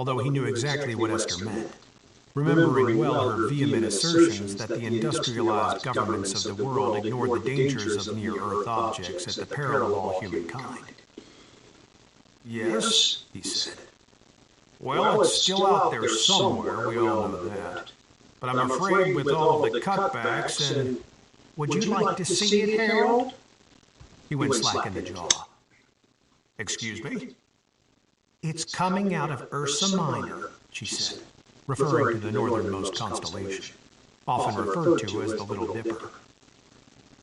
although he knew exactly what Esther meant, remembering well her vehement assertions that the industrialized governments of the world ignored the dangers of near-Earth objects at the peril of all humankind. "Yes," he said. "Well, it's still out there somewhere, we all know that. But I'm afraid with all of the cutbacks and... Would you like to see it, Harold?" He went slack in the jaw. "Excuse me?" "It's coming out of Ursa Minor," she said, referring to the northernmost constellation, often referred to as the Little Dipper.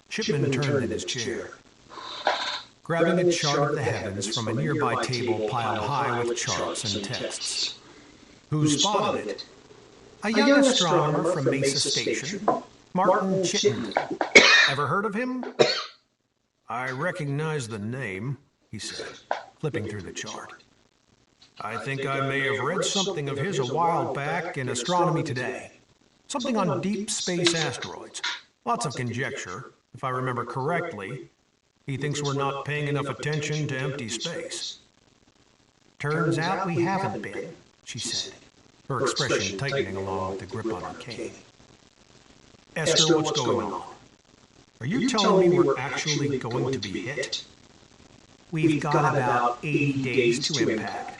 Shipman turned in his chair, grabbing a chart of the heavens from a nearby table piled high with charts and texts. "Who spotted it?" "A young astronomer from Mesa Station, Martin Chittenden. Ever heard of him?" "I recognize the name," he said, flipping through the chart. "I think I may have read something of his a while back in Astronomy Today. Something on deep space asteroids. Lots of conjecture. If I remember correctly, he thinks we're not paying enough attention to empty space." "Turns out we haven't been," she said, her expression tightening along with the grip on her cane. "Esther, what's going on? Are you telling me we're actually going to be hit?" "We've got about 80 days to impact."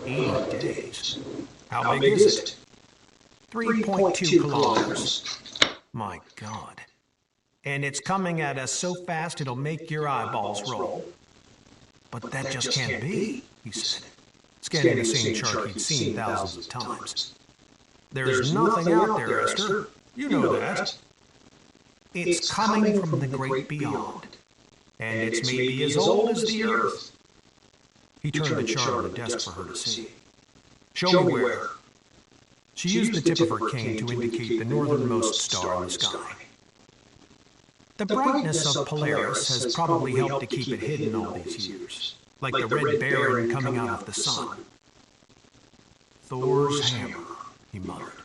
80 days? How big is it? 3.2 kilometers. My God. And it's coming at us so fast it'll make your eyeballs roll. "But that just can't be," he said, scanning the same chart he'd seen thousands of times. "There's nothing out there, Esther. You know that." "It's coming from the great beyond, and it's maybe as old as the Earth." He turned the chart on the desk for her to see. "Show me where." She used the tip of her cane to indicate the northernmost star in the sky. "The brightness of Polaris has probably helped to keep it hidden all these years, like the red baron coming out of the sun." "Thor's hammer," he muttered.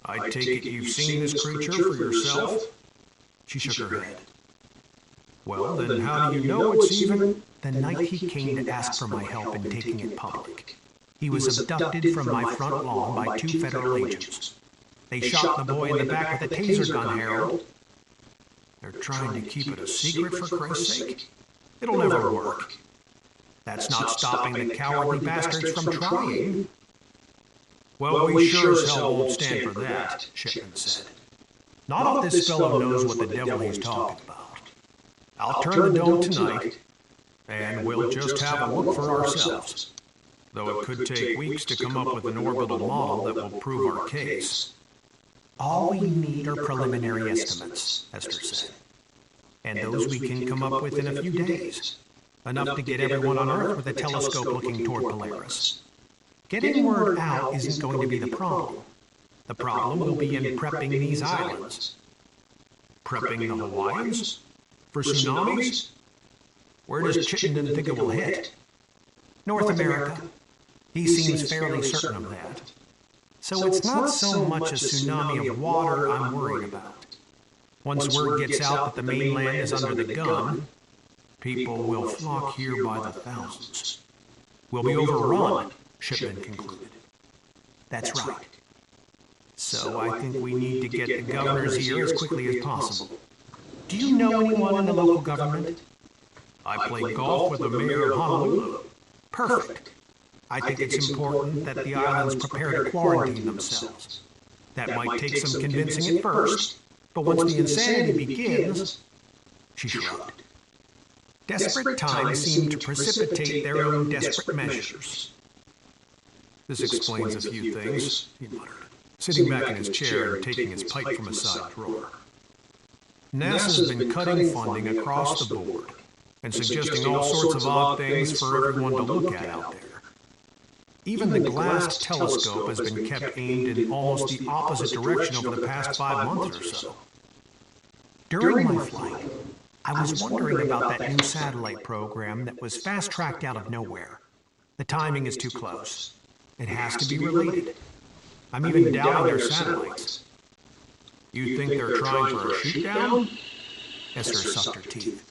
"I take it you've seen this creature for yourself?" She shook her head. "Well, then how do you know it's even—" "The night he came to ask for my help in taking it public, he was abducted from my front lawn by 2 federal agents. They shot the boy in the back with a taser gun, Harold." "They're trying to keep it a secret, for Christ's sake? It'll never work." "That's not stopping the cowardly bastards from trying." "Well, we sure as hell won't stand for that," Shipman said. "Not if this fellow knows what the devil he's talking about. I'll turn the dome tonight, and we'll just have a look for ourselves. Though it could take weeks to come up with an orbital model that will prove our case." "All we need are preliminary estimates," Esther said. "And those we can come up with in a few days. Enough to get everyone on Earth with a telescope looking toward Polaris. Getting word out isn't going to be the problem. The problem will be in prepping these islands." "Prepping the Hawaiians? For tsunamis? Where does Chittenden think it will hit?" "North America. He seems fairly certain of that. So it's not so much a tsunami of water I'm worried about. Once word gets out that the mainland is under the gun, people will flock here by the thousands. We'll be overrun," Shipman concluded. "That's right. So I think we need to get the governor's ear as quickly as possible. Do you know anyone in the local government?" "I play golf with the mayor of Honolulu." "Perfect. I think it's important that the islands prepare to quarantine themselves. That might take some convincing at first, but once the insanity begins..." She shrugged. "Desperate times seem to precipitate their own desperate measures." "This explains a few things," he muttered, sitting back in his chair and taking his pipe from a side drawer. "NASA's been cutting funding across the board and suggesting all sorts of odd things for everyone to look at out there. Even the glass telescope has been kept aimed in almost the opposite direction over the past 5 months or so." "During my flight, I was wondering about that new satellite program that was fast-tracked out of nowhere. The timing is too close. It has to be related. I'm even doubting their satellites." "You think they're trying for a shoot-down?" Esther sucked her teeth.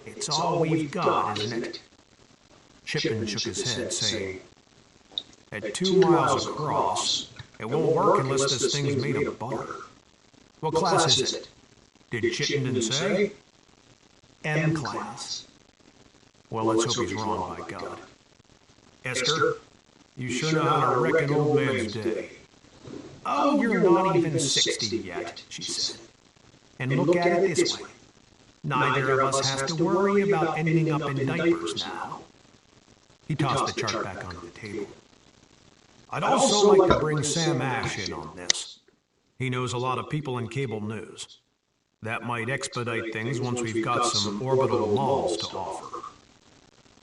"It's all we've got, isn't it?" Shipman shook his head, saying, At 2 miles across, it won't work unless this thing's made of butter. What class is it? Did Chittenden say? M class. Well, let's hope he's wrong, by God. Esther, you sure know how to wreck an old man's day. Oh, you're not even 60 yet, she said. And look at it this way. Neither of us has to worry about ending up in diapers now. He tossed the chart back onto the table. I'd also like to bring Sam Ash in on this. He knows a lot of people in cable news. That might expedite things once we've got some orbital malls to offer.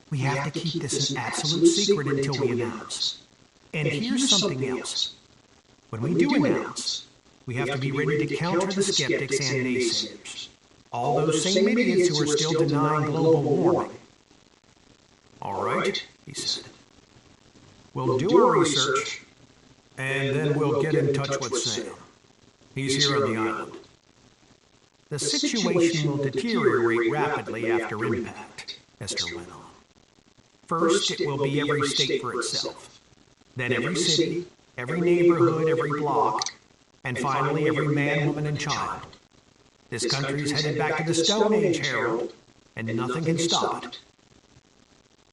We have to keep this an absolute secret until we announce. And here's something else. When we do announce, we have to be ready to counter the skeptics and naysayers. All those same idiots who are still denying global warming. All right, he said. We'll do our research, and then we'll get in touch with Sam. He's here on the island. The situation will deteriorate rapidly after impact, Esther went on. First, it will be every state for itself. Then every city, every neighborhood, every block, and finally every man, woman, and child. This country's headed back to the Stone Age, Harold, and nothing can stop it.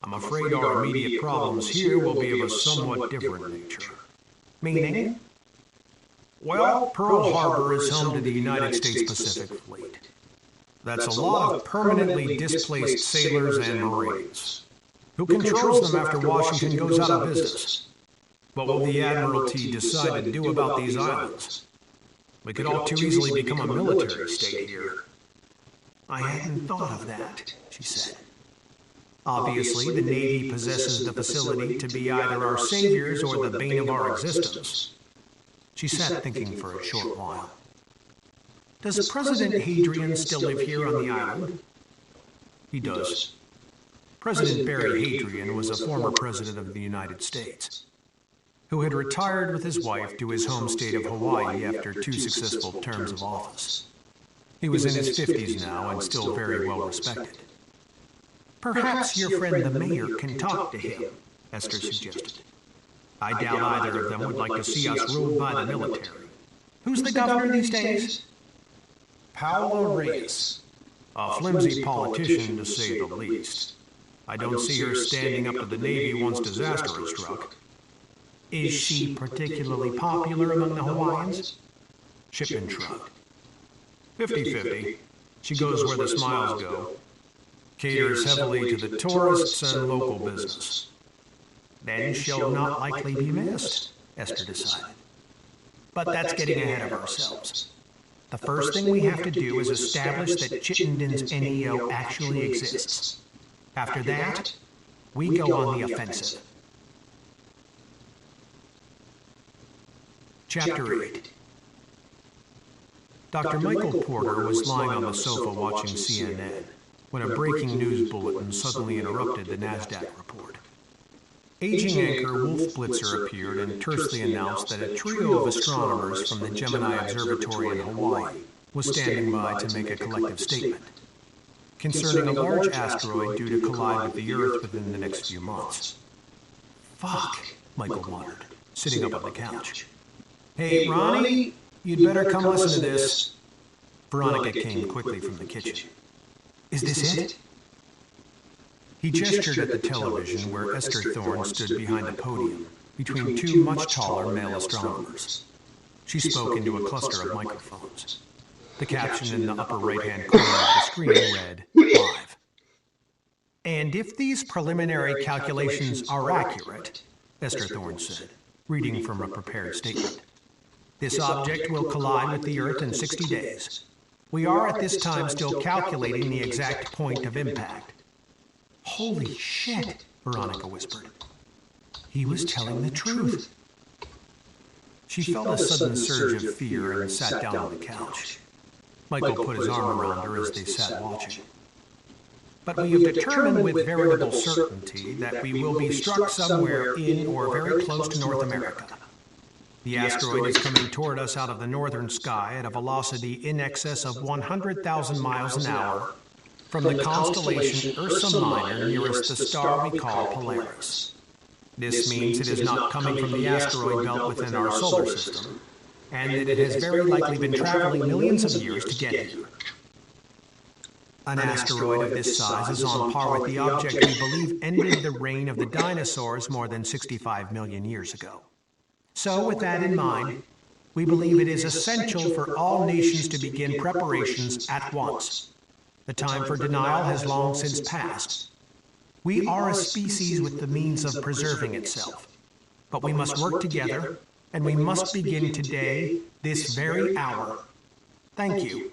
I'm afraid our immediate problems here will be of a somewhat different nature. Meaning? Well, Pearl Harbor is home to the United States Pacific Fleet. That's a lot of permanently displaced sailors and Marines. Who controls them after Washington goes out of business? What will the Admiralty decide to do about these islands? We could all too easily become a military state here. I hadn't thought of that, she said. Obviously, the Navy possesses the facility to be either our saviors or the bane of our existence. She sat thinking for a short while. Does President Hadrian still live here on the island? He does. President Barry Hadrian was a former president of the United States, who had retired with his wife to his home state of Hawaii after 2 successful terms of office. He was in his 50s now and still very well respected. Perhaps your friend the mayor can talk to him, Esther suggested. I doubt either of them would like to see us ruled by the military. Who's the governor these days? Paola Reyes, a flimsy politician to say the least. I don't see her standing up to the Navy once disaster is struck. Is she particularly popular among the Hawaiians? Shipman shrugged. 50-50. She goes where the smiles go. Caters heavily to the tourists and local business. Then she'll not likely be missed, Esther decided. But that's getting ahead of ourselves. The first thing we have to do is establish that Chittenden's NEO actually exists. After that, we go on the offensive. Chapter 8. Dr. Michael Porter was lying on the sofa watching CNN when a breaking news bulletin suddenly interrupted the NASDAQ report. Aging anchor Wolf Blitzer appeared and tersely announced that a trio of astronomers from the Gemini Observatory in Hawaii was standing by to make a collective statement concerning a large asteroid due to collide with the Earth within the next few months. Fuck, Michael muttered, sitting up on the couch. Hey, Ronnie, you'd better come listen to this. Veronica came quickly from the kitchen. Is this it? He gestured at the television where Esther Thorne stood behind a podium between 2 much taller male astronomers. She spoke into a cluster of microphones. The caption in the upper right-hand corner of the screen read, "Live." And if these preliminary calculations are accurate, Esther Thorne said, reading from a prepared statement, this object will collide with the Earth in 60 days. We are at this time still calculating the exact point of impact. Holy shit, Veronica whispered. He was telling the truth. She felt a sudden surge of fear and sat down on the couch. Michael put his arm around her as they sat watching. But we have determined with veritable certainty that we will be struck somewhere in or very close to North America. The asteroid is coming toward us out of the northern sky at a velocity in excess of 100,000 miles an hour from the constellation Ursa Minor nearest the star we call Polaris. This means it is not coming from the asteroid belt within our solar system, and that it has very likely been traveling millions of years to get here. An asteroid of this size is on par with the object we believe ended the reign of the dinosaurs more than 65 million years ago. So, with that in mind, we believe it is essential for all nations to begin preparations at once. The time for denial has long since passed. We are a species with the means of preserving itself, but we must work together, and we must begin today, this very hour. Thank you.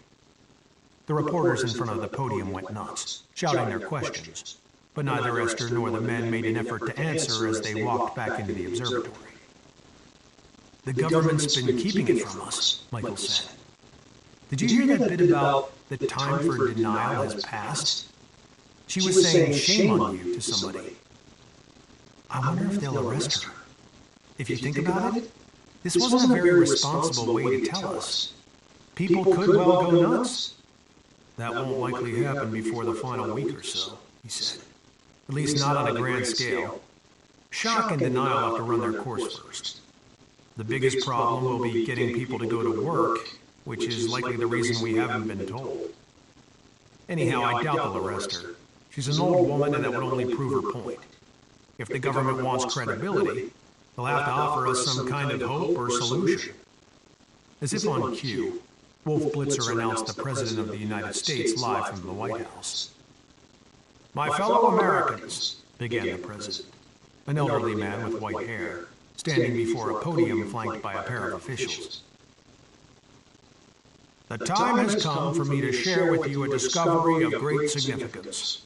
The reporters in front of the podium went nuts, shouting their questions, but neither Esther nor the men made an effort to answer as they walked back into the observatory. The government's been keeping it from us, Michael said. Did you hear that bit about the time for denial has passed? She was saying shame on you to somebody. I wonder if they'll arrest her. If you think about it, this wasn't a very responsible way to tell us. People could well go nuts. That won't likely happen before the final week or so, he said. At least not on a grand scale. Shock and denial have to run their course first. The biggest problem will be getting people to go to work, which is likely the reason we haven't been told. Anyhow, I doubt they'll arrest her. She's an old woman, and that would only prove her point. If the government wants credibility, they'll have to offer us some kind of hope or solution. As if on cue, Wolf Blitzer announced the President of the United States live from the White House. "My fellow Americans," began the President, an elderly man with white hair, standing before a podium flanked by a pair of officials. "The time has come for me to share with you a discovery of great significance."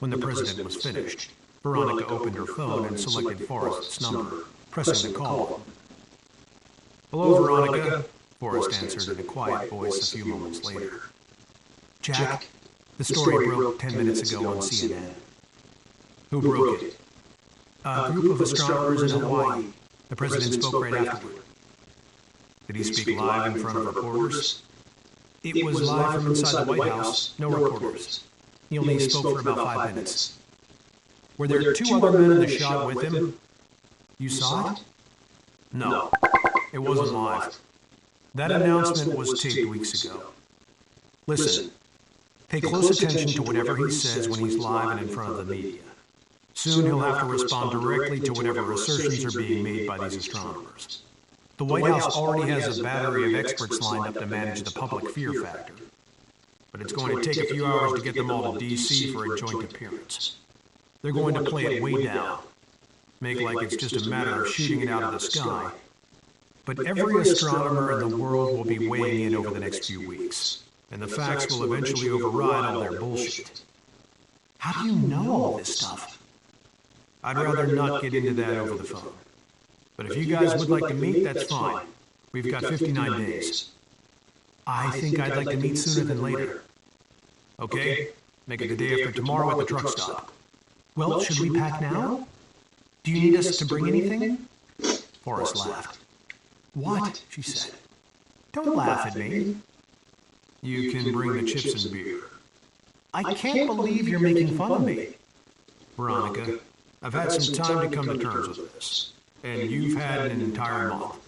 When the President was finished, Veronica opened her phone and selected Forrest's number, pressing the call button. "Hello, Veronica," Forrest answered in a quiet voice a few moments later. "Jack, the story broke 10 minutes ago on CNN." "Who broke it?" "A group of astronomers in Hawaii." The President spoke right afterward. "Did he speak live in front of reporters?" "It was live from inside the White House, no reporters. He only spoke for about 5 minutes." "Were there two other men in the shot with him?" "You saw it?" "No, it wasn't live. That announcement was taped weeks ago. Listen, pay close attention to whatever he says when he's live and in front of the media. Soon he'll have to respond directly to whatever assertions are being made by these astronomers. The White House already has a battery of experts lined up to manage the public fear factor. But it's going to take a few hours to get them all to D.C. for a joint appearance. They're going to play it way down, make like it's just a matter of shooting it out of the sky. But every astronomer in the world will be weighing in over the next few weeks, and the facts will eventually override all their bullshit." "How do you know all this stuff?" "I'd rather not get into that over the phone. But if you guys would like to meet, that's fine. We've got 59 days. "I think I'd like to meet sooner than later." Okay, make it the day after tomorrow at the truck stop." "Well, should we pack now? Do you need us to bring anything?" Forrest laughed. "What?" she said. "Don't laugh at me." "You can bring the chips and beer." "I can't believe you're making fun of me." "Veronica, I've had some time to come to terms with this, and you've had an entire month.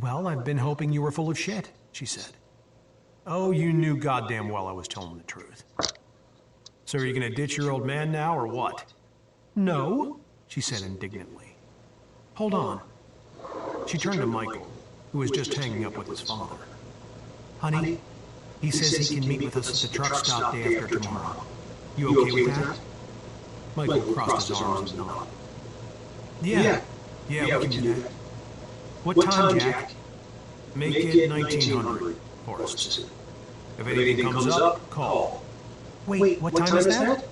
Well, I've been hoping you were full of shit, she said. Oh, you knew goddamn well I was telling the truth. So are you gonna ditch your old man now, or what? No, she said indignantly. Hold on. She turned to Michael, who was just hanging up with his father. Honey, he says he can meet with us at the truck stop day after tomorrow. You okay with that? Michael crossed his arms and nodded. Yeah, we can do that. What time, Jack? Make it 1900, Forrest said. If anything comes up, call. Wait, what time is that?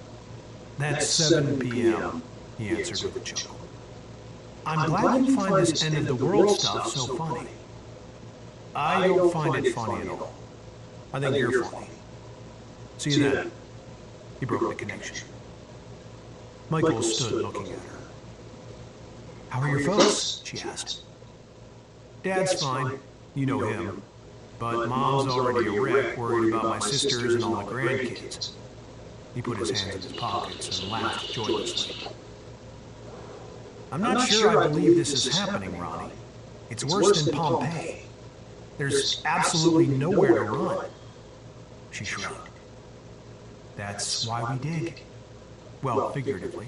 That's 7 p.m., he answered with a chuckle. I'm glad you find this end of the world stuff so funny. I don't find it funny at all. I think you're funny. See you then. He broke the connection. Michael stood looking at her. How are your folks? She asked. Dad's fine. You know him. But Mom's already a wreck, worried about my sisters and all the grandkids. He put his hands in his pockets and laughed joyously. I'm not sure I believe this is happening, Ronnie. It's worse than Pompeii. There's absolutely nowhere to run. She shrugged. That's why we dig. Well, figuratively.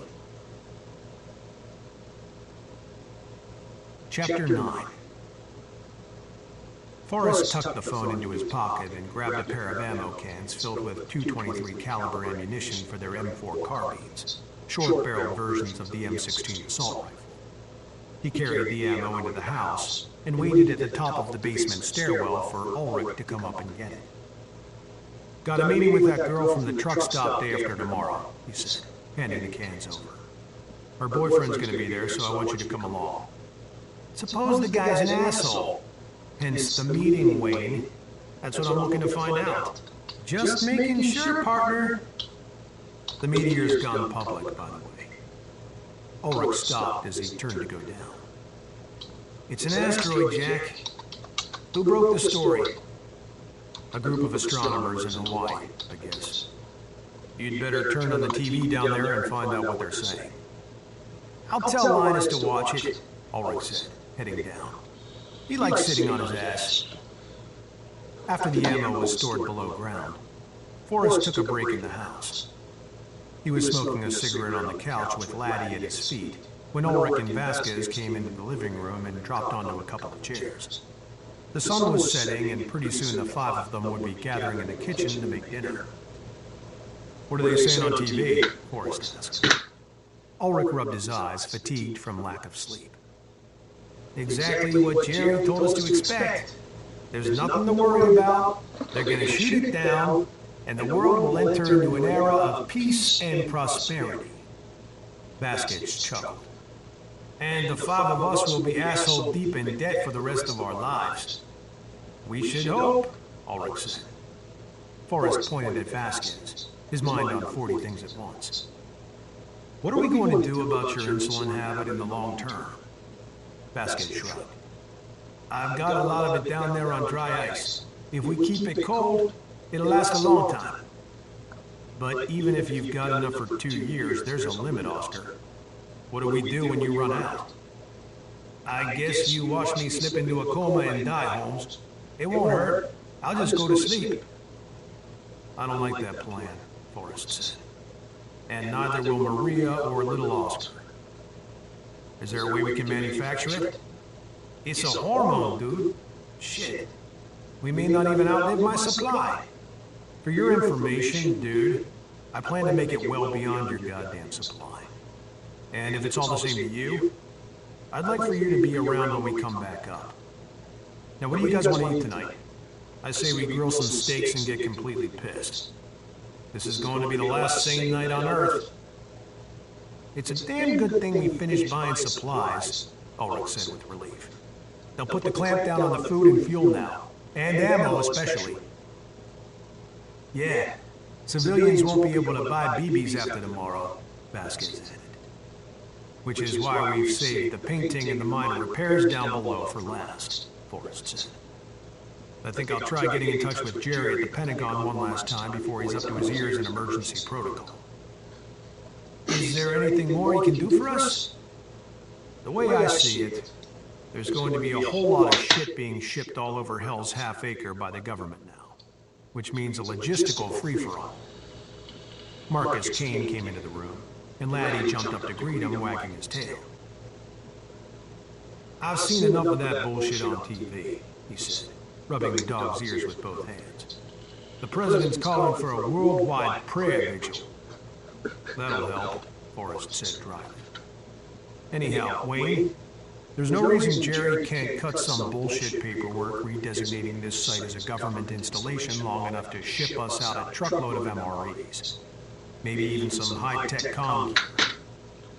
Chapter 9. Forrest tucked the phone into his pocket and grabbed a pair of ammo cans filled with .223 caliber ammunition for their M4 carbines, short-barreled versions of the M16 assault rifle. He carried the ammo into the house and waited at the top of the basement stairwell for Ulrich to come up and get it. Got a meeting with that girl from the truck stop day after tomorrow, he said, handing the cans over. Her boyfriend's gonna be there, so I want you to come along. Suppose the guy's an asshole. Hence the meeting, Wayne. That's what I'm looking to find out. Just making sure, partner. The meteor's gone public, by the way. Ulrich stopped as he turned to go down. It's an asteroid, Jack. Who broke the story? A group of astronomers in Hawaii, I guess. You'd better turn on the TV down there and find out what they're saying. I'll tell Linus to watch it, Ulrich said, heading down. He likes sitting on his ass. After the ammo was stored below ground, Forrest took a break in the house. He was smoking a cigarette on the couch with Laddie at his feet when Ulrich and Vasquez came into the living room and dropped onto a couple of chairs. The sun was setting, and pretty soon the five of them would be gathering in the kitchen to make dinner. "What are they saying on TV?" Forrest asked. Ulrich rubbed his eyes, fatigued from lack of sleep. "Exactly what Jerry told us to expect. There's nothing to worry about. They're going to shoot it down, and the world will enter into an era of peace and prosperity." Baskets chuckled. "And the five of us will be asshole deep in debt for the rest of our lives." "We should hope," Ulrich said. Forrest pointed at Vasquez, his mind on 40 things at once. "What are we going to do about your insulin habit in the long term?" Vasquez shrugged. "I've got a lot of it down there on dry ice. If we keep it cold, it'll last a long time." "But even if you've got enough for 2 years, there's a limit, Oscar. What do we do when you run out?" "I guess you watch me slip into a coma and die, Holmes. It won't hurt. I'll just go to sleep." "I don't like that plan," Forrest said. "And neither will Maria or little Oscar. Is there a way we can manufacture it?" "It's a hormone, dude. Shit. We may not even outlive my supply." "For your information, dude, I plan to make it well beyond your goddamn supply. And if it's all the same to you, I'd like for you to be around when we come back up. Now, what do you guys want to eat tonight? I say we grill some steaks and get completely pissed. This is going to be the last sane night on Earth." "It's a damn good thing we finished buying supplies," Ulrich said with relief. "They'll put the clamp down on the food and fuel now, and ammo especially." "Yeah, civilians won't be able to buy BBs after tomorrow," Vasquez added. "Which is why we've saved the painting and the minor repairs down below for last," Forrest said. "I think I'll try getting in touch with Jerry at the Pentagon one last time before he's up to his ears in emergency protocol." "Is there anything more he can do for us?" "The way I see it, there's going to be a whole lot of shit being shipped all over Hell's half-acre by the government now, which means a logistical free-for-all." Marcus Kane came into the room, and Laddie jumped up to greet him, wagging his tail. "I've seen enough of that bullshit on TV," he said, rubbing the dog's ears with both hands. "The president's calling for a worldwide prayer vigil." "That'll help," Forrest said dryly. "Anyhow, Wayne, there's no reason Jerry can't cut some bullshit paperwork redesignating this site as a government installation long enough to ship us out a truckload of MREs. Maybe even some high-tech comm gear.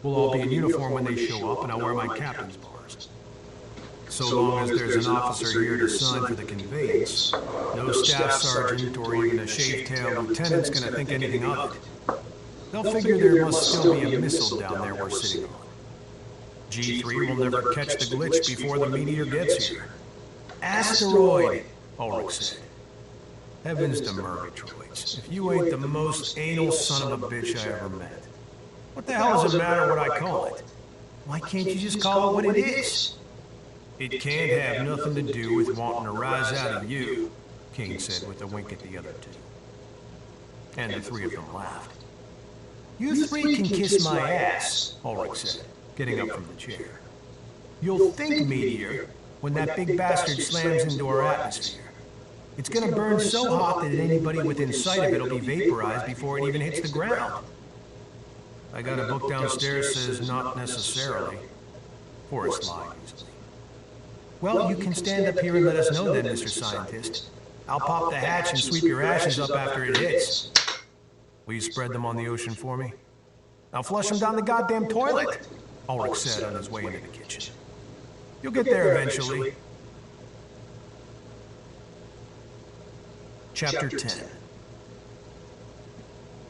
We'll all be in uniform when they show up, and I'll wear my captain's bars. So long as there's an officer here to sign for the conveyance, no staff sergeant or even a shaved-tailed lieutenant's gonna think anything of it. They'll figure there must still be a missile down there we're sitting on. G3 will never catch the glitch before the meteor gets here." "Asteroid," Ulrich said. "Heavens to Murgatroyds, if you ain't the most anal son of a bitch I ever met. What the hell does it matter what I call it? Why can't you just call it what it is?" "It can't have nothing to do with wanting to rise out of you," Kane said with a wink at the other two. And the three of them laughed. "You three can kiss my ass," Ulrich said, getting up from the chair. "You'll think, meteor, when that big bastard slams into our atmosphere. It's gonna burn so hot that anybody within sight of it'll be vaporized before it even hits the ground." "I got a book downstairs says not necessarily." Forrest lied easily. "Well, you can stand up here and let us know then, Mr. Scientist. I'll pop the hatch and sweep your ashes up after it hits." "Will you spread them on the ocean for me?" "I'll flush them down the goddamn toilet," Ulrich said on his way into the kitchen. "You'll get there eventually." Chapter 10.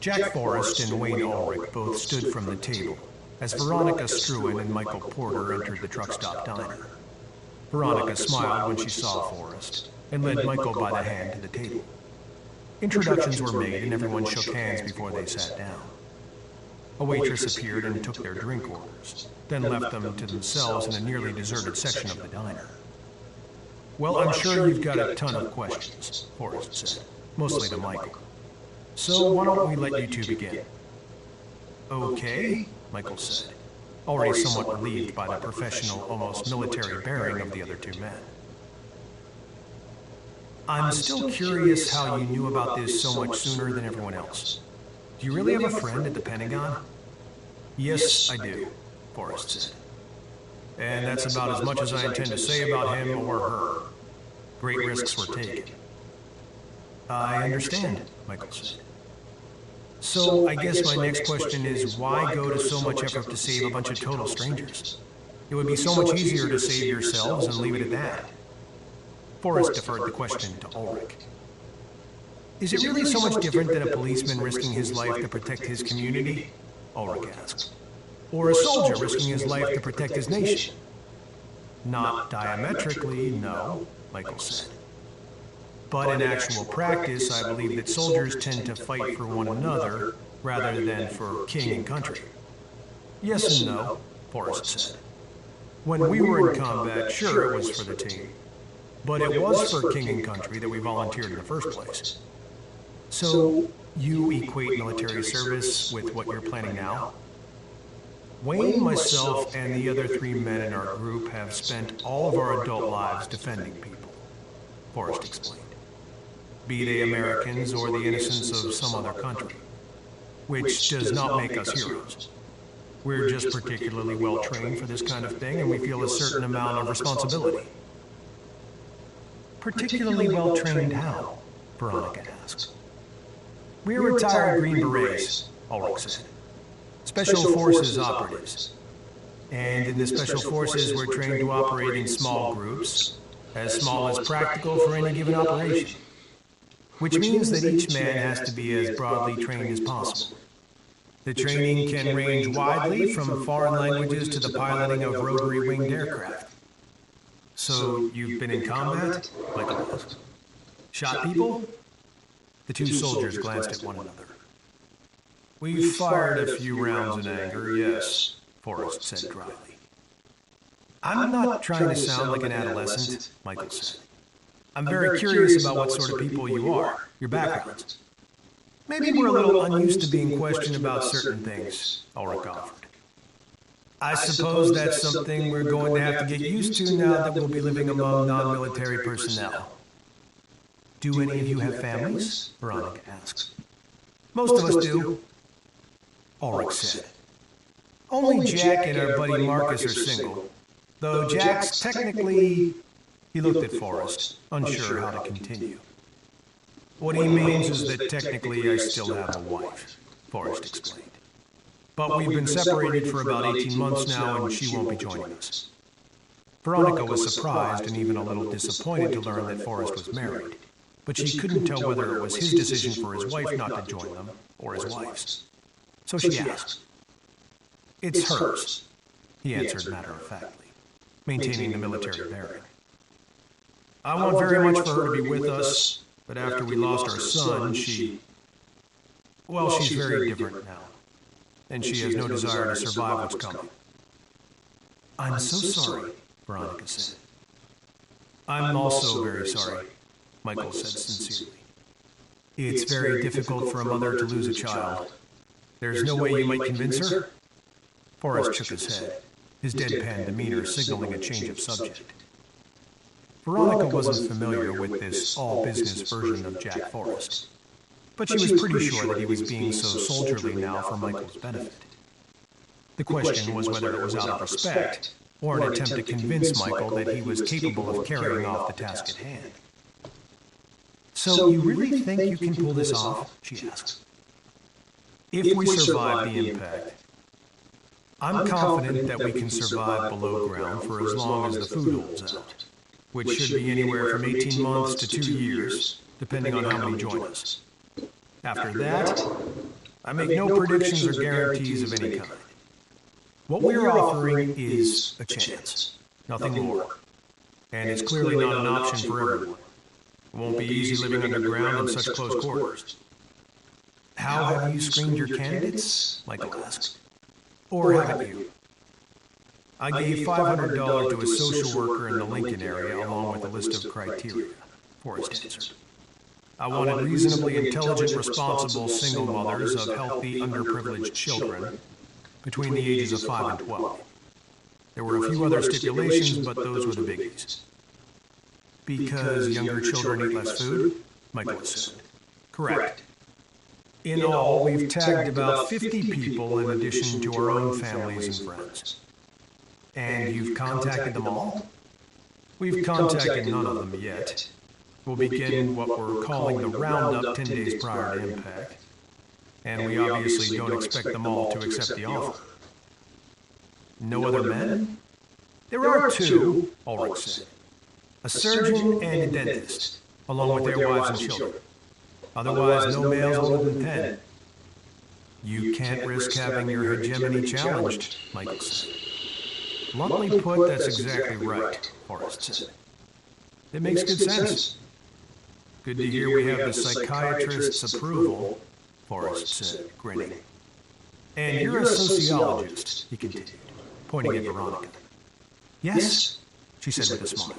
Jack Forrest and Wayne Ulrich both stood from the table as Veronica Struan and Michael Porter entered the truck stop diner. Veronica smiled when she saw Forrest and led Michael by the hand to the table. Introductions were made and everyone shook hands before they sat down. A waitress appeared and took their drink orders, then left them to themselves in a nearly deserted section of the diner. "Well, I'm sure you've got a ton of questions," Forrest said, mostly to Michael. "So why don't we let you two begin?" "Okay," Michael said, already somewhat relieved by the professional, almost military bearing of the other two men. I'm still curious how you knew about this so much sooner than everyone else. Do you really have a friend at the Pentagon? Yes, I do, Forrest said. And that's about as much as I intend to say about him or her. Great risks were taken. I understand, Michael said. So I guess my next question is, why go to so much effort to save a bunch of total strangers? It would be so much easier to save yourselves and leave it at that. Forrest deferred the question to Ulrich. Is it really so much different than a policeman risking his life to protect his community? Ulrich asked. Or a soldier risking his life to protect his nation? Not diametrically, no, Michael said. But in actual practice, I believe that soldiers tend to fight for one another rather than for king and country. Yes and no, Forrest said. When we were in combat, sure, it was for the team. But it was for king and country that we volunteered in the first place. So, you equate military service with what you're planning now? Wayne, myself, and the other 3 men in our group have spent all of our adult lives defending people, Forrest explained. Be they Americans or the innocents of some other country, which does not make us heroes. We're just particularly well trained for this kind of thing, and we feel a certain amount of responsibility. Particularly well trained how? Veronica asked. We're retired Green Berets, Ulrich said. Special Forces operatives. And in the Special Forces, we're trained to operate in small groups, as small as practical for any given operation. Which means that each man has to be as broadly trained as possible. The training can range widely from foreign languages to the piloting of rotary-winged aircraft. So, you've been in combat? Michael asked. Shot people? The 2 soldiers glanced at one another. We've fired a few rounds in anger, yes, Forrest said dryly. I'm not trying to sound like an adolescent, Michael said. I'm very curious about what sort of people you are, your backgrounds. Maybe we're a little unused to being questioned about certain things, Ulrich offered. I suppose that's something we're going to have to get used to now that we'll be living among non-military personnel. Do any of you have families? Veronica asked. Most of us do, Ulrich said. Only Jack and our buddy Marcus are single, though Jack's technically... He looked at Forrest, unsure how to continue. What he means is that technically I still have a wife, Forrest explained. But we've been separated for about 18 months now, and she won't be joining us. Veronica was surprised and even a little disappointed to learn that Forrest was married, but she couldn't tell whether it was his decision for his wife not to join them, or his wife's. So she asked. It's hers, he answered matter-of-factly, maintaining the military bearing. I want very much for her to be with us, but after we lost our son, she's very different now, and she has no desire to survive what's coming. I'm so sorry, Veronica said. I'm also very sorry, Michael said sincerely. It's very difficult for a mother to lose a child. There's no way you might convince her? Forrest shook his head, his deadpan demeanor signaling a change of subject. Veronica wasn't familiar with this all-business version of Jack Forrest, but she was pretty sure that he was being so soldierly now for Michael's benefit. The question was whether it was out of respect, or an attempt to convince Michael that he was capable of carrying off the task at hand. So you really think you can pull this off? She asked. If we survive the impact. I'm confident that we can survive below ground for as long as the food holds out, which should be anywhere from 18 months to 2 years, depending on how many join us. After that, I make no predictions or guarantees of any kind. What we are offering is a chance, nothing more. And it's clearly not an option for everyone. It won't be easy living underground in such close quarters. How have you screened your candidates? Michael asked. Or haven't you? I gave $500 to a social worker in the Lincoln area along with a list of criteria, Forrest answered. I wanted reasonably intelligent, responsible single mothers of healthy, underprivileged children between the ages of 5 and 12. There were a few other stipulations, but those were the biggies. Because younger children eat less food? Michael assumed. Correct. In all, we've tagged about 50 people in addition to our own families and friends. And you've contacted them all? We've contacted none of them yet. We'll begin what we're calling the roundup 10 days prior to impact. And we obviously don't expect them all to accept the offer. No other men? There are two, Ulrich said. A surgeon and a dentist, along with their wives and children. Otherwise, no males older than 10. You can't risk having your hegemony challenged, Michael said. Bluntly put, that's exactly right, Forrest said. It makes good sense. Good to hear we have the psychiatrist's approval, Forrest said, grinning. And you're a sociologist, he continued, pointing at Veronica. Yes, she said with a smile.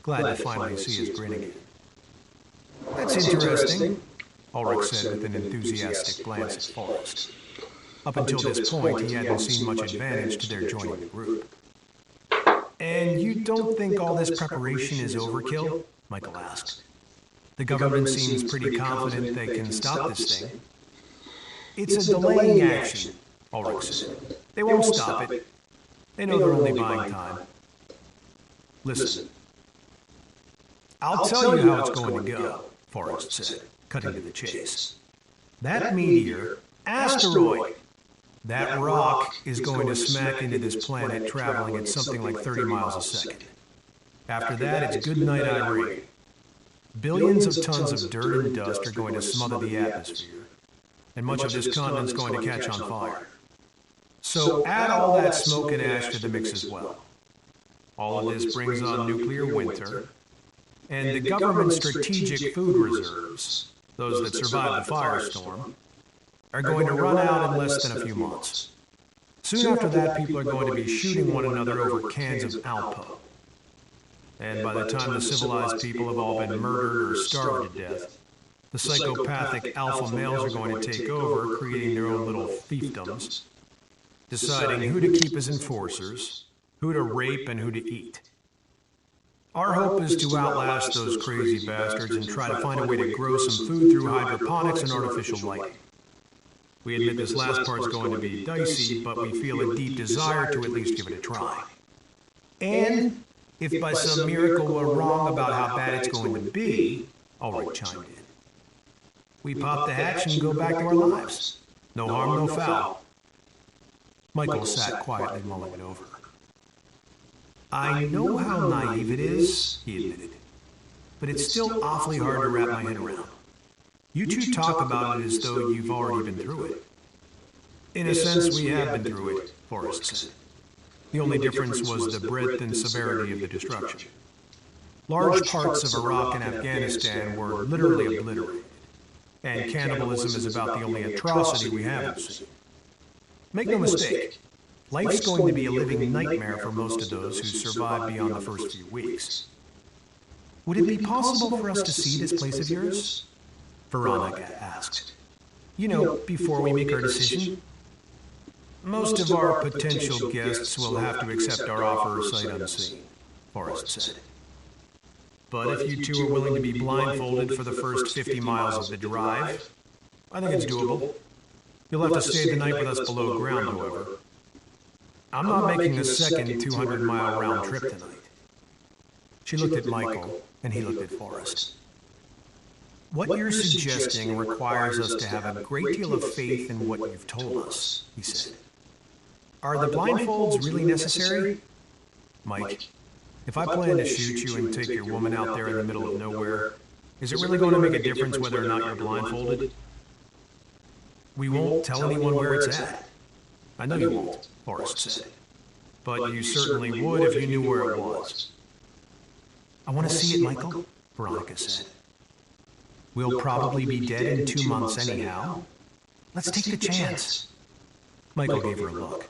Glad to finally see us grin again. That's interesting, Ulrich said with an enthusiastic glance at Forrest. Up until this point, he hadn't seen much advantage to their joining the group. And you don't think all this preparation is overkill? Michael asked. The government seems pretty confident they can stop this thing. It's a delaying action, Ulrich said. They won't stop it. They know they're only buying time. Listen. I'll tell you how it's going to go, Forrest said, cutting to the chase. That meteor, asteroid, that rock is going to smack into this planet traveling at something like 30 miles a second. After that, it's good night Irene. Billions of tons of dirt and dust are going to smother the atmosphere, and much of this continent's going to catch on fire. So add all that smoke and ash to the mix as well. All of this brings on nuclear winter, and the government's strategic food reserves, those that survive the firestorm, are going to run out in less than a few months. Soon after that, people are going to be shooting one another over cans of Alpo. And by the time the civilized people have all been murdered or starved to death, the psychopathic alpha males are going to take over, creating their own little fiefdoms, deciding who to keep as enforcers, who to rape, and who to eat. Our hope is to outlast those crazy bastards and try to find a way to grow some food through hydroponics and artificial lighting. We admit this last part's going to be dicey, but we feel a deep desire to at least give it a try. And if by some miracle we're wrong about how bad it's going to be, Ulrich chimed in. We pop the hatch and go back to our lives. No harm, no foul. Michael sat quietly mulling it over. I know how naive it is, he admitted, but it's still awfully hard to wrap my head around. You two talk about it as though you've already been through it. In a sense, we have been through it, Forrest said. The only difference was the breadth and severity of the destruction. Large parts of Iraq and Afghanistan were literally obliterated, and cannibalism is about the only atrocity we haven't seen. Make no mistake, life's going to be a living nightmare for most of those who survive beyond the first few weeks. Would it be possible for us to see this place of yours? Veronica asked. You know, before we make our decision? Most of our potential guests will have to accept our offer sight unseen, Forrest said. But if you two are willing to be blindfolded for the first 50 miles of the drive, I think it's doable. You'll have to stay the night with us below ground, however. I'm not making a second 200-mile round trip tonight. She looked at Michael, and he looked at Forrest. What you're suggesting requires us to have a great deal of faith in what you've told us, he said. Are the blindfolds really necessary? Mike, if I plan to shoot you and take your woman out there in the middle of nowhere, is it really going to make a difference whether or not you're blindfolded? We won't tell anyone where it's at. I know you won't, Forrest said. But you certainly would if you knew where it was. I want to see it, Michael, Veronica said. We'll probably be dead in 2 months anyhow. Let's take the chance. Michael gave her a look.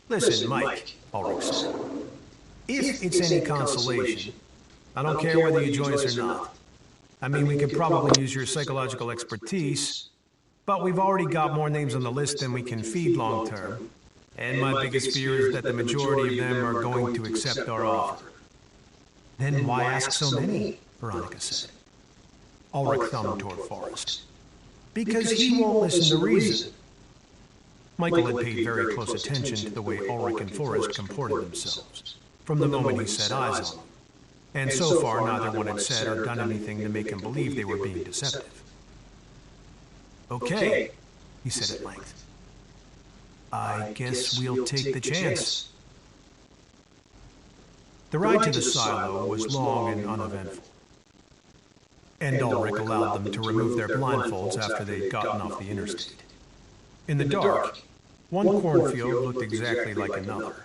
Listen, Mike, Ulrich said. If it's any consolation, I don't care whether you join us or not. I mean, we could probably use your psychological expertise, but we've already got more names on the list than we can feed long term. And my biggest fear is that the majority of them are going to accept our offer. Then why ask so many? Veronica said. Ulrich thumbed toward Forrest. Because he won't listen to reason. Michael had paid very close attention to the way Ulrich and Forrest comported themselves from the moment he set eyes on them, and so far neither one had said or done anything to make him believe they were being deceptive. Okay, he said at length. I guess we'll take the chance. The ride to the silo was long and uneventful, and Ulrich allowed them to remove their blindfolds after they'd gotten off the interstate. In the dark, one cornfield looked exactly like another,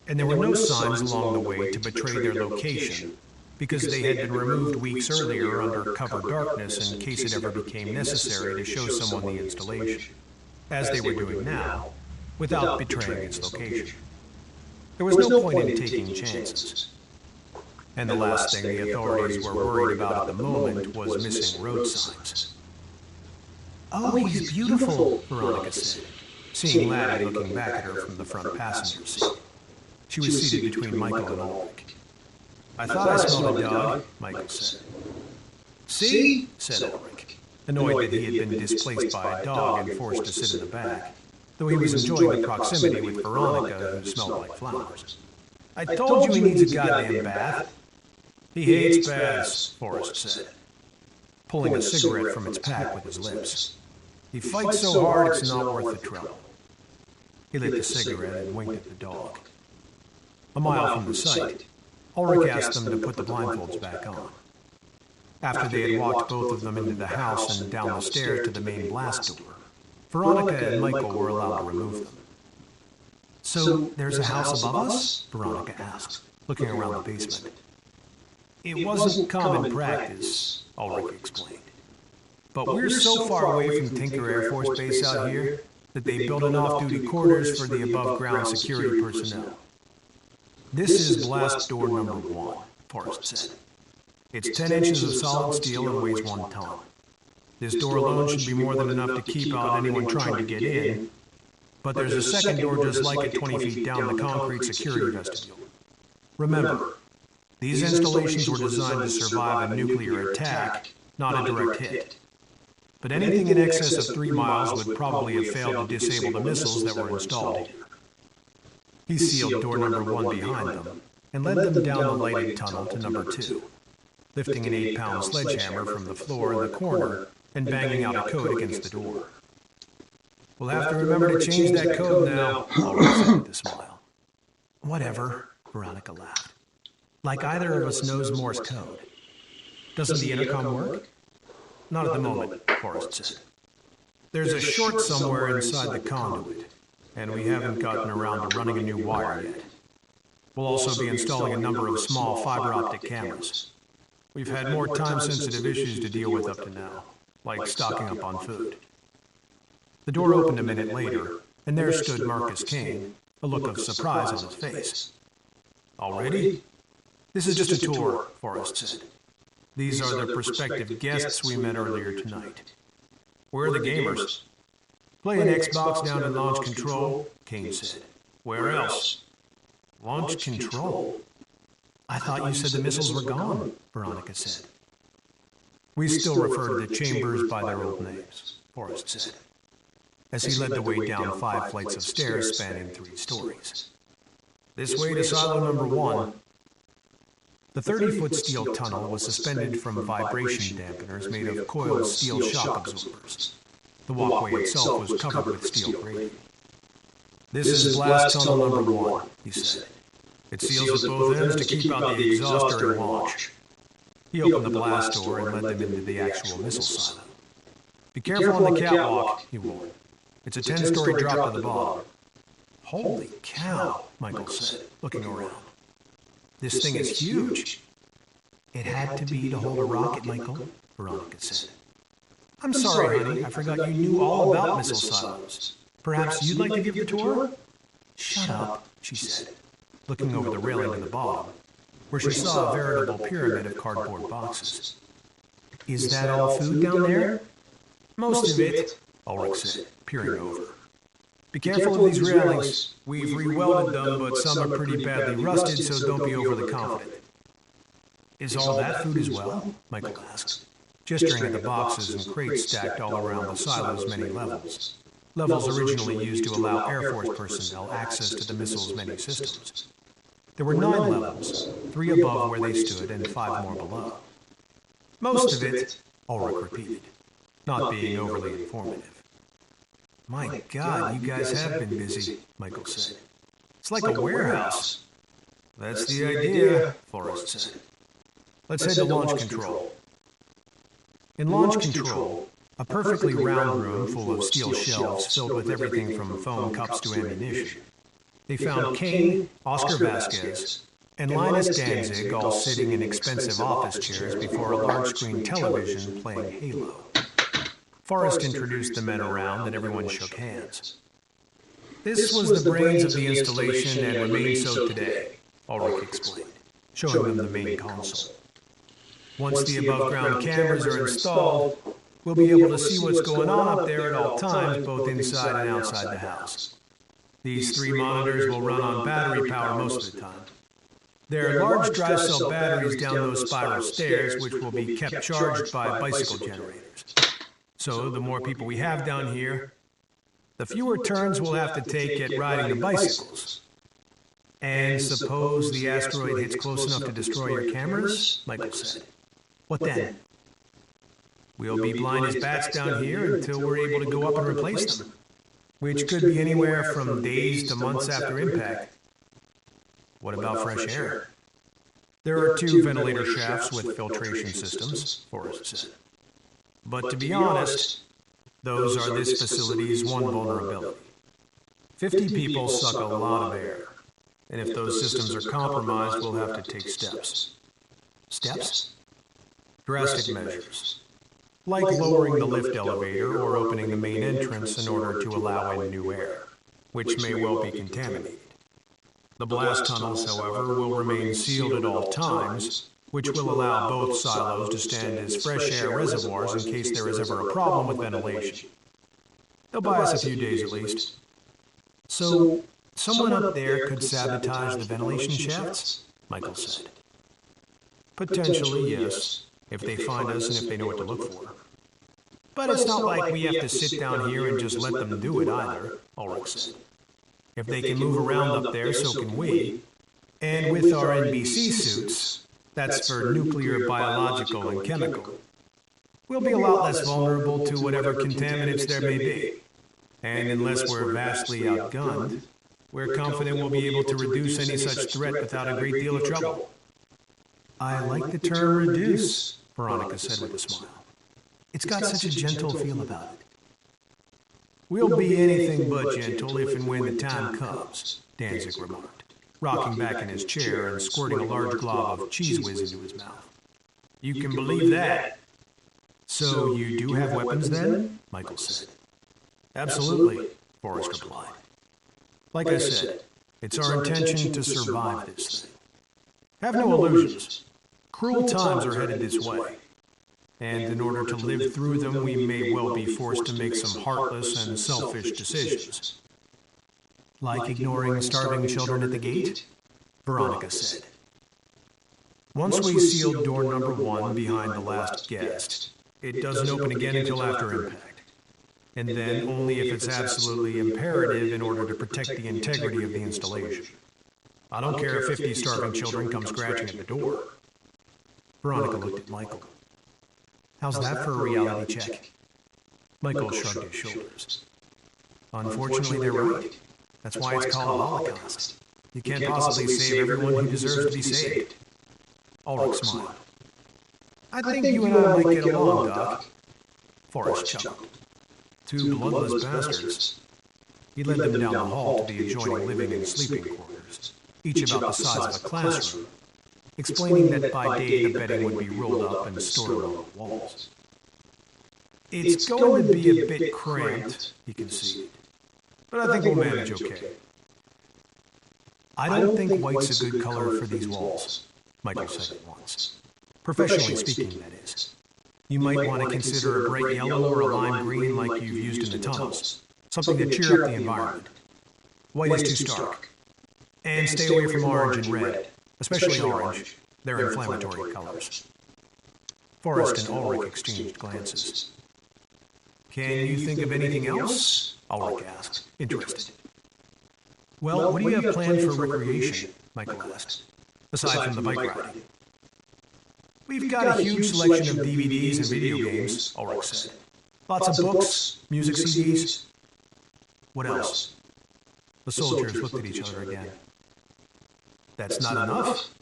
and there were no signs along the way to betray their location because they had been removed weeks earlier under cover darkness in case it ever became necessary to show someone the installation, as they were doing now, without betraying its location. There was no point in taking chances. And the last thing the authorities were worried about at the moment was missing road signs. Oh, he's beautiful, Veronica said, seeing Laddie looking back at her from the front passenger seat. She was seated between Michael and Ulrich. I thought I smelled a dog, Michael said. See, said Ulrich, annoyed that he had been displaced by a dog and forced to sit in the back, though he was enjoying the proximity with Veronica, who smelled like flowers. I told you he needs a goddamn bath. He hates baths, Forrest said, pulling a cigarette from its pack with his lips. He fights so hard it's not worth the trouble. He lit the cigarette and winked at the dog. A mile from the site, Ulrich asked them to put the blindfolds back on. After they had walked both of them into the house and down the stairs to the main blast door, Veronica and Michael were allowed to remove them. So there's a house above us? Veronica asked, looking around the basement. It wasn't common practice, Ulrich explained. But we're so far away from Tinker Air Force Base out here that they built an off-duty quarters for the above-ground security personnel. This is blast door number 1, Forrest said. It's 10 inches of solid steel and weighs 1 ton. This door alone should be more than enough to keep out anyone trying to get in, but there's a second door just like it 20 feet down the concrete security vestibule. Remember, these installations were designed to survive a nuclear attack, not a direct hit. But anything in excess of 3 miles would probably have failed to disable the missiles that were installed here. He sealed door number 1 behind them and led them down the lighted tunnel to number 2, lifting an 8-pound sledgehammer from the floor in the corner and banging out a code against the door. We'll have to remember to change that code now, Ulrich said with a smile. Whatever, Veronica laughed. Like either of us knows Morse code. Doesn't the intercom work? Not at the moment, Forrest said. There's a short somewhere inside the conduit, and we haven't gotten around to running a new wire yet. We'll also be installing a number of small fiber optic cameras. We've had more time-sensitive issues to deal with up to now, like stocking up on food. The door opened a minute later, and there stood Marcus King, a look of surprise on his face. Already? This is just a tour, Forrest said. These are the prospective guests we met earlier tonight. Where are the gamers? Playing Xbox down in launch control, King said. Where else? Launch control? I thought you said the missiles were gone, Veronica said. We still refer to the chambers by their old names, Forrest said, as he led the way down 5 flights of stairs spanning 3 stories. This way to silo number 1. The 30-foot steel tunnel was suspended from vibration dampeners made of coiled steel shock absorbers. The walkway itself was covered with steel grating. This is blast tunnel number 1, he said. It seals at both ends to keep out the exhaust during launch. He opened the blast door and led them into the actual missile silo. Be careful on the catwalk, he warned. It's a 10-story drop to the bottom. Holy cow, Michael said, looking around. This thing is huge. It had to be to hold a rocket, Michael, Veronica said. I'm sorry, honey, I forgot you knew all about missile silos. Perhaps you'd like to give the tour? Shut up, she said, looking over the railing to the bottom, where she saw a veritable pyramid of cardboard boxes. Is that all food down there? Most of it, Ulrich said, peering over. Be careful of these railings. We've rewelded them, but some are pretty badly rusted, so don't be overly confident. Is all that food as well? Michael asked, gesturing at the boxes and crates stacked all around the silo's many levels. Levels originally used to allow Air Force personnel access to the missile's many systems. There were 9 levels, 3 above where they stood and 5 more below. Most of it, Ulrich repeated, not being overly informative. My God, you guys have been busy, Michael said. It's like a warehouse. That's the idea, Forrest said. Let's head to launch control. In launch control, a perfectly round room full of steel shelves filled with everything from foam cups to ammunition. They found Kane, Oscar Vasquez, and Linus Danzig all sitting in expensive office chairs before a large-screen television playing Halo. Forrest introduced the men around and everyone shook hands. This was the brains of the installation and remains so today, Ulrich explained, showing them the main console. Once the above-ground cameras are installed, we'll be able to see what's going on up there at all times, both inside and outside the house. These 3 monitors will run on battery power most of the time. There are large dry cell batteries down those spiral stairs, which will be kept charged by bicycle generators. So the more people we have down here, the fewer turns we'll have to take at riding the bicycles. And suppose the asteroid hits close enough to destroy your cameras, Michael said. What then? We'll be blind as bats down here until we're able to go up and replace them, which could be anywhere from days to months after impact. What about fresh air? There are 2 ventilator shafts with filtration systems, Forrest said. But to be honest, those are this facility's one vulnerability. 50 people suck a lot of air, and if those systems are compromised, we'll have to take steps. Steps? Drastic measures. Like lowering the lift elevator or opening the main entrance in order to allow in new air, which may well be contaminated. The blast tunnels, however, will remain sealed at all times, which will allow both silos to stand as fresh air reservoirs in case there is ever a problem with ventilation. They'll buy us a few days at least. So, someone up there could sabotage the ventilation shafts? Michael said. Potentially, yes, if they find us and if they know what to look for. But it's not like we have to sit down here and just let them do it either, Ulrich said. If they can move around up there, so can we. And with our NBC suits, that's for nuclear, biological, and chemical, we'll be a lot less vulnerable to whatever contaminants there may be. And unless we're vastly outgunned, we're confident we'll be able to reduce any such threat without a great deal of trouble. I like the term reduce, Veronica said with a smile. It's got such a gentle feel about it. We'll be anything but gentle if and when the time comes, Danzig remarked, rocking back in his chair and squirting a large glob of cheese whiz into his mouth. You can believe that. So you do have weapons then? Michael said. Absolutely, Forrest replied. Like I said, it's our intention to survive this thing. Have no illusions. Cruel times are headed this way. And in order to live through them, we may well be forced to make some heartless and selfish decisions. Like ignoring starving children at the gate? Veronica said. Once we seal door number 1 behind the last guest, it doesn't open again until after impact. And then only if it's absolutely imperative in order to protect the integrity of the installation. I don't care if 50 starving children come scratching at the door. Veronica looked at Michael. How's that for a reality check? Michael shrugged his shoulders. Unfortunately, they're right. That's why it's called a Holocaust. You can't possibly save everyone who deserves to be saved. Ulrich smiled. I think you and I might get along, Doc. Forrest chuckled. 2 bloodless bastards. He led them down the hall to the adjoining living and sleeping quarters, each about the size of a classroom, explaining that by day the bedding would be rolled up and stored along the walls. It's going to be a bit cramped, he conceded, but I think we'll manage okay. I don't think white's a good color for these walls, Michael said at once. Professionally speaking, that is. You might want to consider a bright yellow or a lime green like you've used in the tunnels, something to cheer up the environment. White is too stark. And stay away from orange and red, especially orange, They're inflammatory colors. Forrest and Ulrich exchanged glances. Can you think of anything else? Ulrich asked, interested. Well, what do you have planned for recreation? Michael asked, aside from the bike riding. We've got a huge selection of DVDs and video games, Ulrich said. Lots of books, music CDs. What else? The soldiers looked at each other again. That's not enough?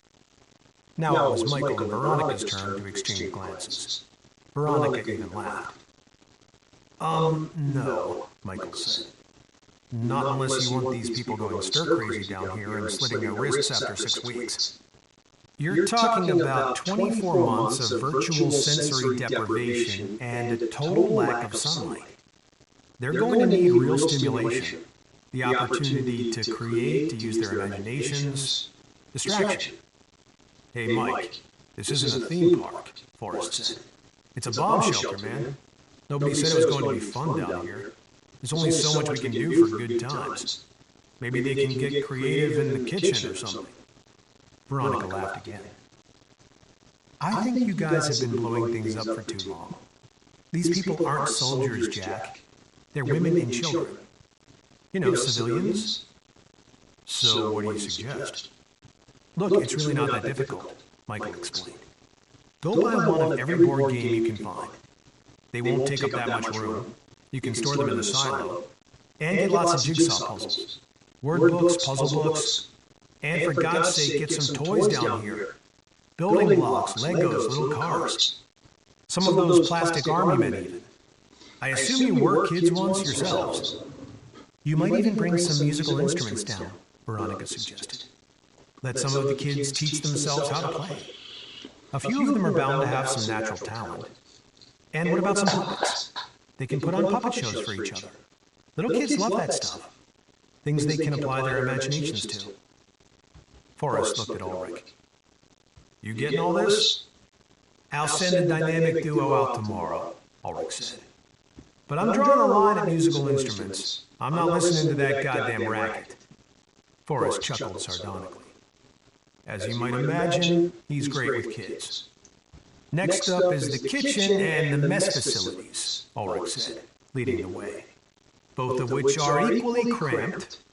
Now it was Michael and Veronica's turn to exchange glances. Veronica even laughed. No, Michael said. Not unless you want these people going stir-crazy down here and slitting their wrists after 6 weeks. You're talking about 24 months of virtual sensory deprivation and a total lack of sunlight. They're going to need real stimulation, the opportunity to create, to use their imaginations, distraction. Hey, Mike, this isn't a theme park, Forrest said. It's a bomb shelter, man. Nobody said it was going to be fun down here. There's only so much we can do for good times. Maybe they can get creative in the kitchen or something. Veronica laughed again. I think you guys have been blowing things up for too long. These people aren't soldiers, Jack. They're women and children. You know, civilians. So what do you suggest? Look, it's really not that difficult, Michael explained. Go buy one of every board game you can find. They won't take up that much room. You can store them in the silo. And get lots of jigsaw puzzles. Word books, puzzle books. And for God's sake, get some toys down here. Building blocks, Legos, little cars. Some of those plastic army men even. I assume you were kids once yourselves. You might even bring some musical instruments down, Veronica suggested. Let some of the kids teach themselves how to play. A few of them are bound to have some natural talent. And what about some puppets? They can put on puppet shows for each other. Little kids love that stuff. Things they can apply their imaginations to. Forrest looked at Ulrich. You getting all this? I'll send a dynamic duo out tomorrow, Ulrich said. But I'm drawing a line at musical instruments. I'm not listening to that goddamn racket. Forrest chuckled sardonically. As you might imagine, he's great with kids. Next up is the kitchen and the mess facilities, Ulrich said, leading the way, both of which are equally cramped.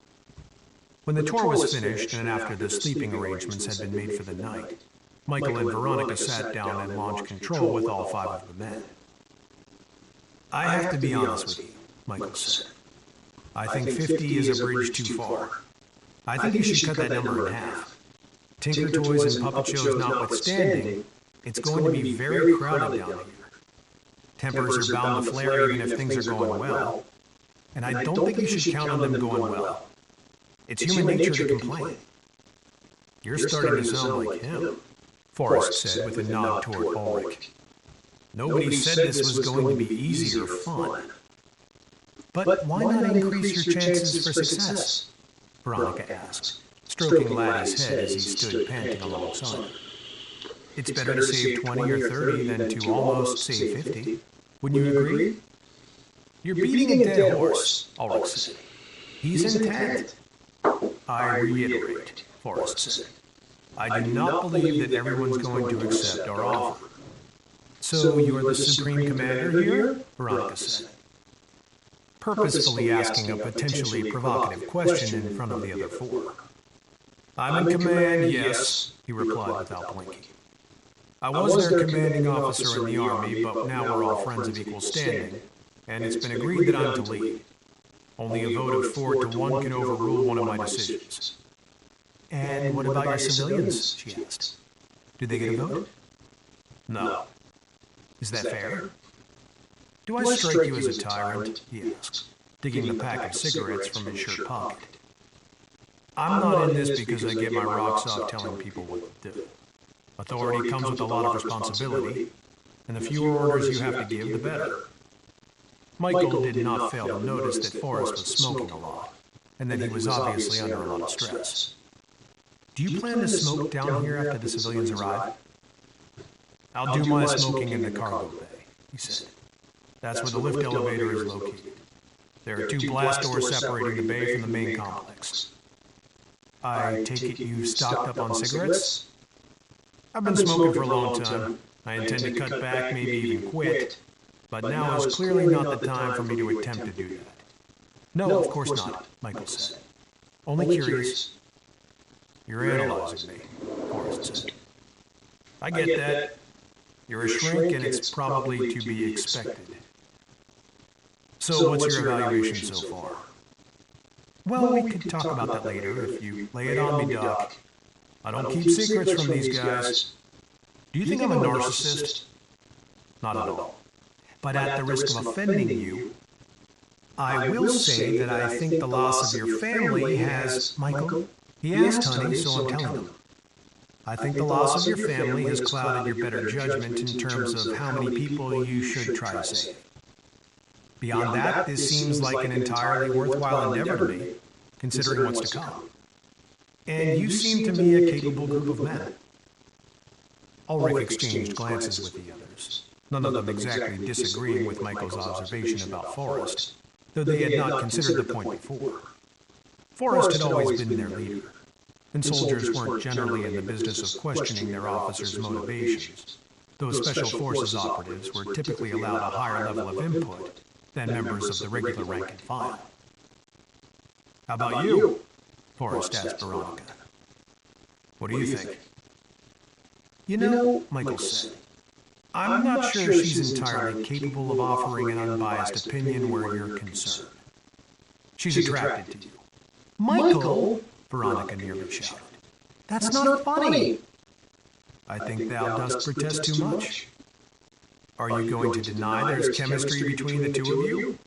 When the tour was finished and after the sleeping arrangements had been made for the night, Michael and Veronica sat down and launched control with all 5 of the men. I have to be honest with you, Michael said. I think 50 is a bridge too far. I think you should cut that number in half. Tinker toys and puppet shows notwithstanding, it's going to be very crowded down here. Tempers are bound to flare even if things are going well. And I don't think you should count on them going well. It's human nature to complain. You're starting to sound like him, Forrest said with a nod toward Ulrich. Nobody said this was going to be easy or fun. But why not increase your chances for success? Veronica asked, stroking Laddie's head as he stood panting alongside her. It's better to save 20 or 30 than to almost save 50. Wouldn't you agree? You're beating a dead horse, Ulrich said. He's intent. I reiterate, Forrest said. I do not believe that everyone's going to accept our offer. So you're the supreme commander here? Veronica said, purposefully asking a potentially provocative question in front of the other 4. I'm in command, yes, he replied without blinking. I was their commanding officer in the army, but now we're all friends of equal standing, and it's been agreed that I'm to lead. Only a vote of 4 to 1 can overrule one of my decisions. And what about your civilians? She asked. Do they get a vote? No. Is that fair? Do I strike you as a tyrant? He asked, digging the pack of cigarettes from his shirt pocket. I'm not in this because I get my rocks off telling people what to do. Authority comes with a lot of responsibility, and the fewer orders you have to give, the better. Michael did not fail to notice that Forrest was smoking a lot, and that he was obviously under a lot of stress. Do you plan to smoke down here after the civilians arrive? I'll do my smoking in the cargo bay, he said. That's where the lift elevator is located. There are 2 blast doors separating the bay from the main complex. I take it you've stocked up on cigarettes? I've been smoking for a long time. I intend to cut back, maybe even quit. But now is clearly not the time for me to attempt to do that. No, of course not, Michael said. Only curious. You're analyzing me, Forrest said. I get that. You're a shrink, and it's probably to be expected. So what's your evaluation so far? Well, we could talk about that later if you Lay it on me, Doc. I don't keep secrets from these guys. Do you think I'm a narcissist? Not at all. But at the risk of offending you, I will say that I think the loss of your family has... Michael? He asked, honey, so I'm telling him. I think the loss of your family has clouded your better judgment in terms of how many people you should try to save. Beyond that, this seems like an entirely worthwhile endeavor to me, considering what's to come. And you seem to me a capable group of men. Ulrich exchanged glances with the others, none of them exactly disagreeing with Michael's observation about Forrest, though they had not considered the point before. Forrest had always been their leader, and soldiers weren't generally in the business of questioning their officers' motivations, though special forces operatives were typically allowed a higher level of input than members of the regular rank and file. How about you? Forrest asked Veronica. What do you think? You know, Michael said, I'm not sure she's entirely capable of offering an unbiased opinion where you're concerned. She's attracted to you. Michael? Veronica nearly shouted. That's not funny. I think thou dost protest too much. Are you going to deny there's chemistry between the two of you?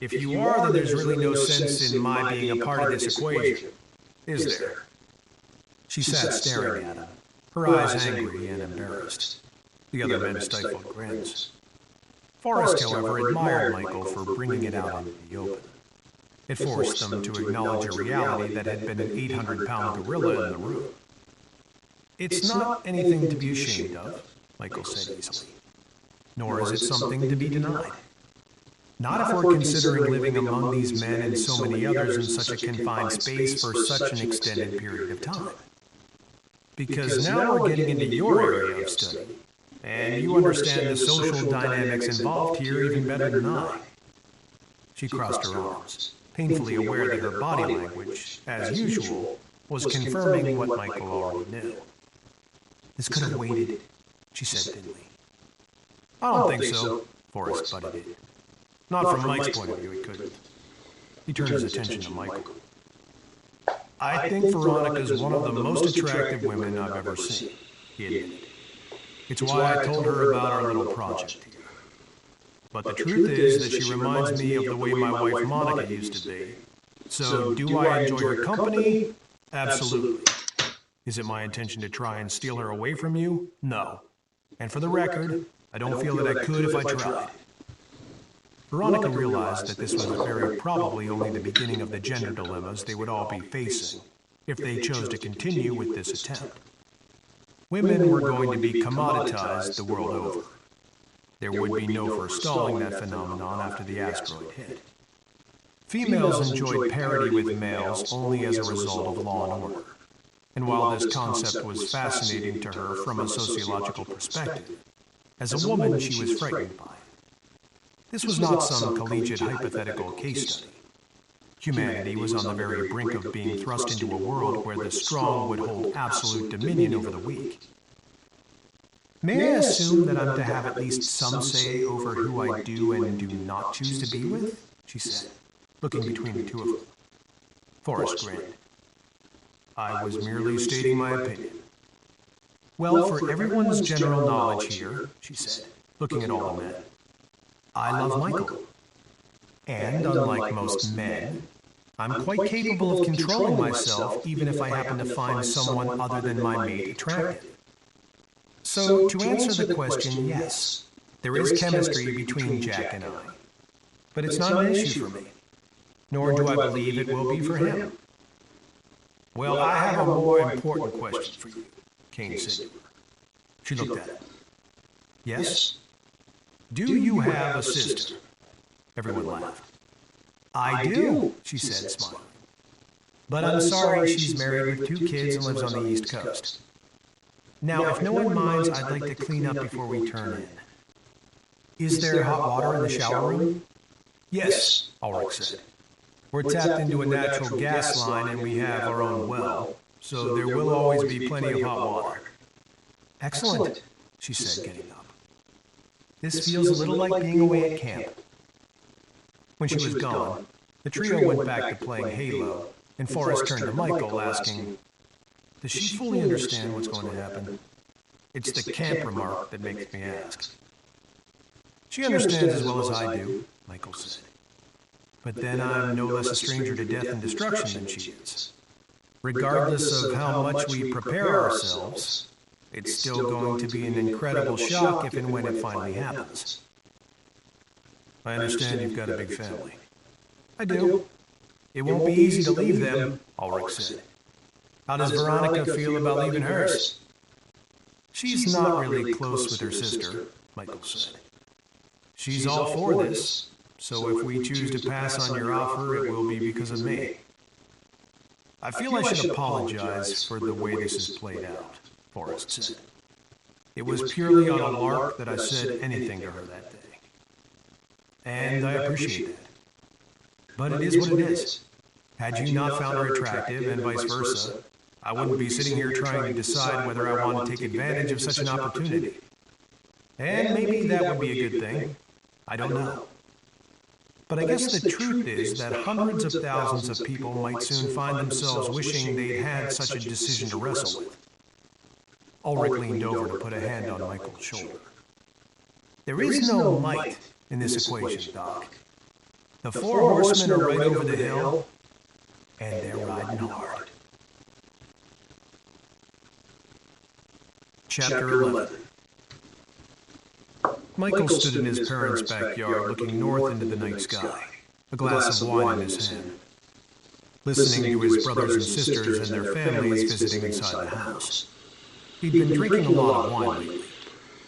If you are, then there's really no sense in my being a part of this equation, is there? She sat staring at him, her eyes angry and embarrassed. The other men stifled grins. Forrest, however, admired Michael for bringing it out into the open. It forced them to acknowledge a reality that had been an 800-pound gorilla in the room. It's not anything to be ashamed of, Michael said easily. Nor is it something to be denied. Not if we're considering living among these men and so many others in such a confined space for such an extended period of time. Because now we're getting into your area of study, and you understand the social dynamics involved here even better than I. She crossed her arms, painfully aware that her body language, as usual, was confirming what Michael already knew. This could have waited, she said thinly. I don't think so, Forrest butted in. Not from Mike's point of view, it couldn't. He turned his attention to Michael. I think Veronica's one of the most attractive women I've ever seen, he admitted. It's why I told her about our little project here. But the truth is that she reminds me of the way my wife Monica used to be. So, do I enjoy her company? Absolutely. Is it my intention to try and steal her away from you? No. And for the record, I don't feel that I could if I tried. Veronica realized that this was very probably only the beginning of the gender dilemmas they would all be facing if they chose to continue with this attempt. Women were going to be commoditized the world over. There would be no forestalling that phenomenon after the asteroid hit. Females enjoyed parity with males only as a result of law and order. And while this concept was fascinating to her from a sociological perspective, as a woman she was frightened by it. This was not some collegiate hypothetical case study. Humanity was on the very brink of being thrust into a world where the strong would hold absolute dominion over the weak. May I assume that I'm to have at least some say over who I do and do not choose to be with? She said, looking between the two of them. Forrest grinned. I was merely stating my opinion. Well, for everyone's general knowledge here, she said, looking at all the men, I love Michael. And unlike most men, I'm quite capable of controlling myself even if I happen to find someone other than my mate attractive. So, to answer the question, yes, there is chemistry between Jack and I. But it's not an issue for me, nor do I believe it will be for him. Well, I have a more important question for you, Kane said to her. She looked at him. Yes? Do you have a sister? Everyone laughed. I do, she said, smiling. But I'm sorry she's married with 2 kids and lives on the East Coast. Now, if no one minds, I'd like to clean up before we turn in. Is there hot water in the shower room? Yes, Ulrich said. We're tapped into a natural gas line and we have our own well, so there will always be plenty of hot water. Excellent, she said, getting up. This feels a little like being away at camp. When she was gone, the trio went back to playing Halo, and Forrest turned to Michael, asking, does she fully understand what's going to happen? It's the camp remark that makes me ask. She understands as well as I do, Michael said. But then I'm no less a stranger to death and destruction than she is. Regardless of how much we prepare ourselves, it's still going to be an incredible shock if and when it finally happens. I understand you've got a big family. I do. It won't be easy to leave them, Ulrich said. How does Veronica feel about leaving hers? She's not really close with her sister, Michael said. She's all for this, so if we choose to pass on your offer, it will be because of me. I feel I should apologize for the way this is played out, Forrest said. It was purely on a lark that I said anything to her that day. And I appreciate that. But it is what it is. Had you not found her attractive, and vice versa, I wouldn't be sitting here trying to decide whether I want to take advantage of such an opportunity. And maybe that would be a good thing. I don't know. But I guess the truth is that hundreds of thousands of people might soon find themselves wishing they'd had such a decision to wrestle with. Ulrich leaned over to put a hand on Michael's shoulder. There is no might in this equation, Doc. The four horsemen are right over the hill, and they're riding hard. Chapter 11. Michael stood in his parents' backyard looking north into the night sky, a glass of wine in his hand, listening to his brothers and sisters and their families visiting inside the house. He'd been drinking a lot of wine lately.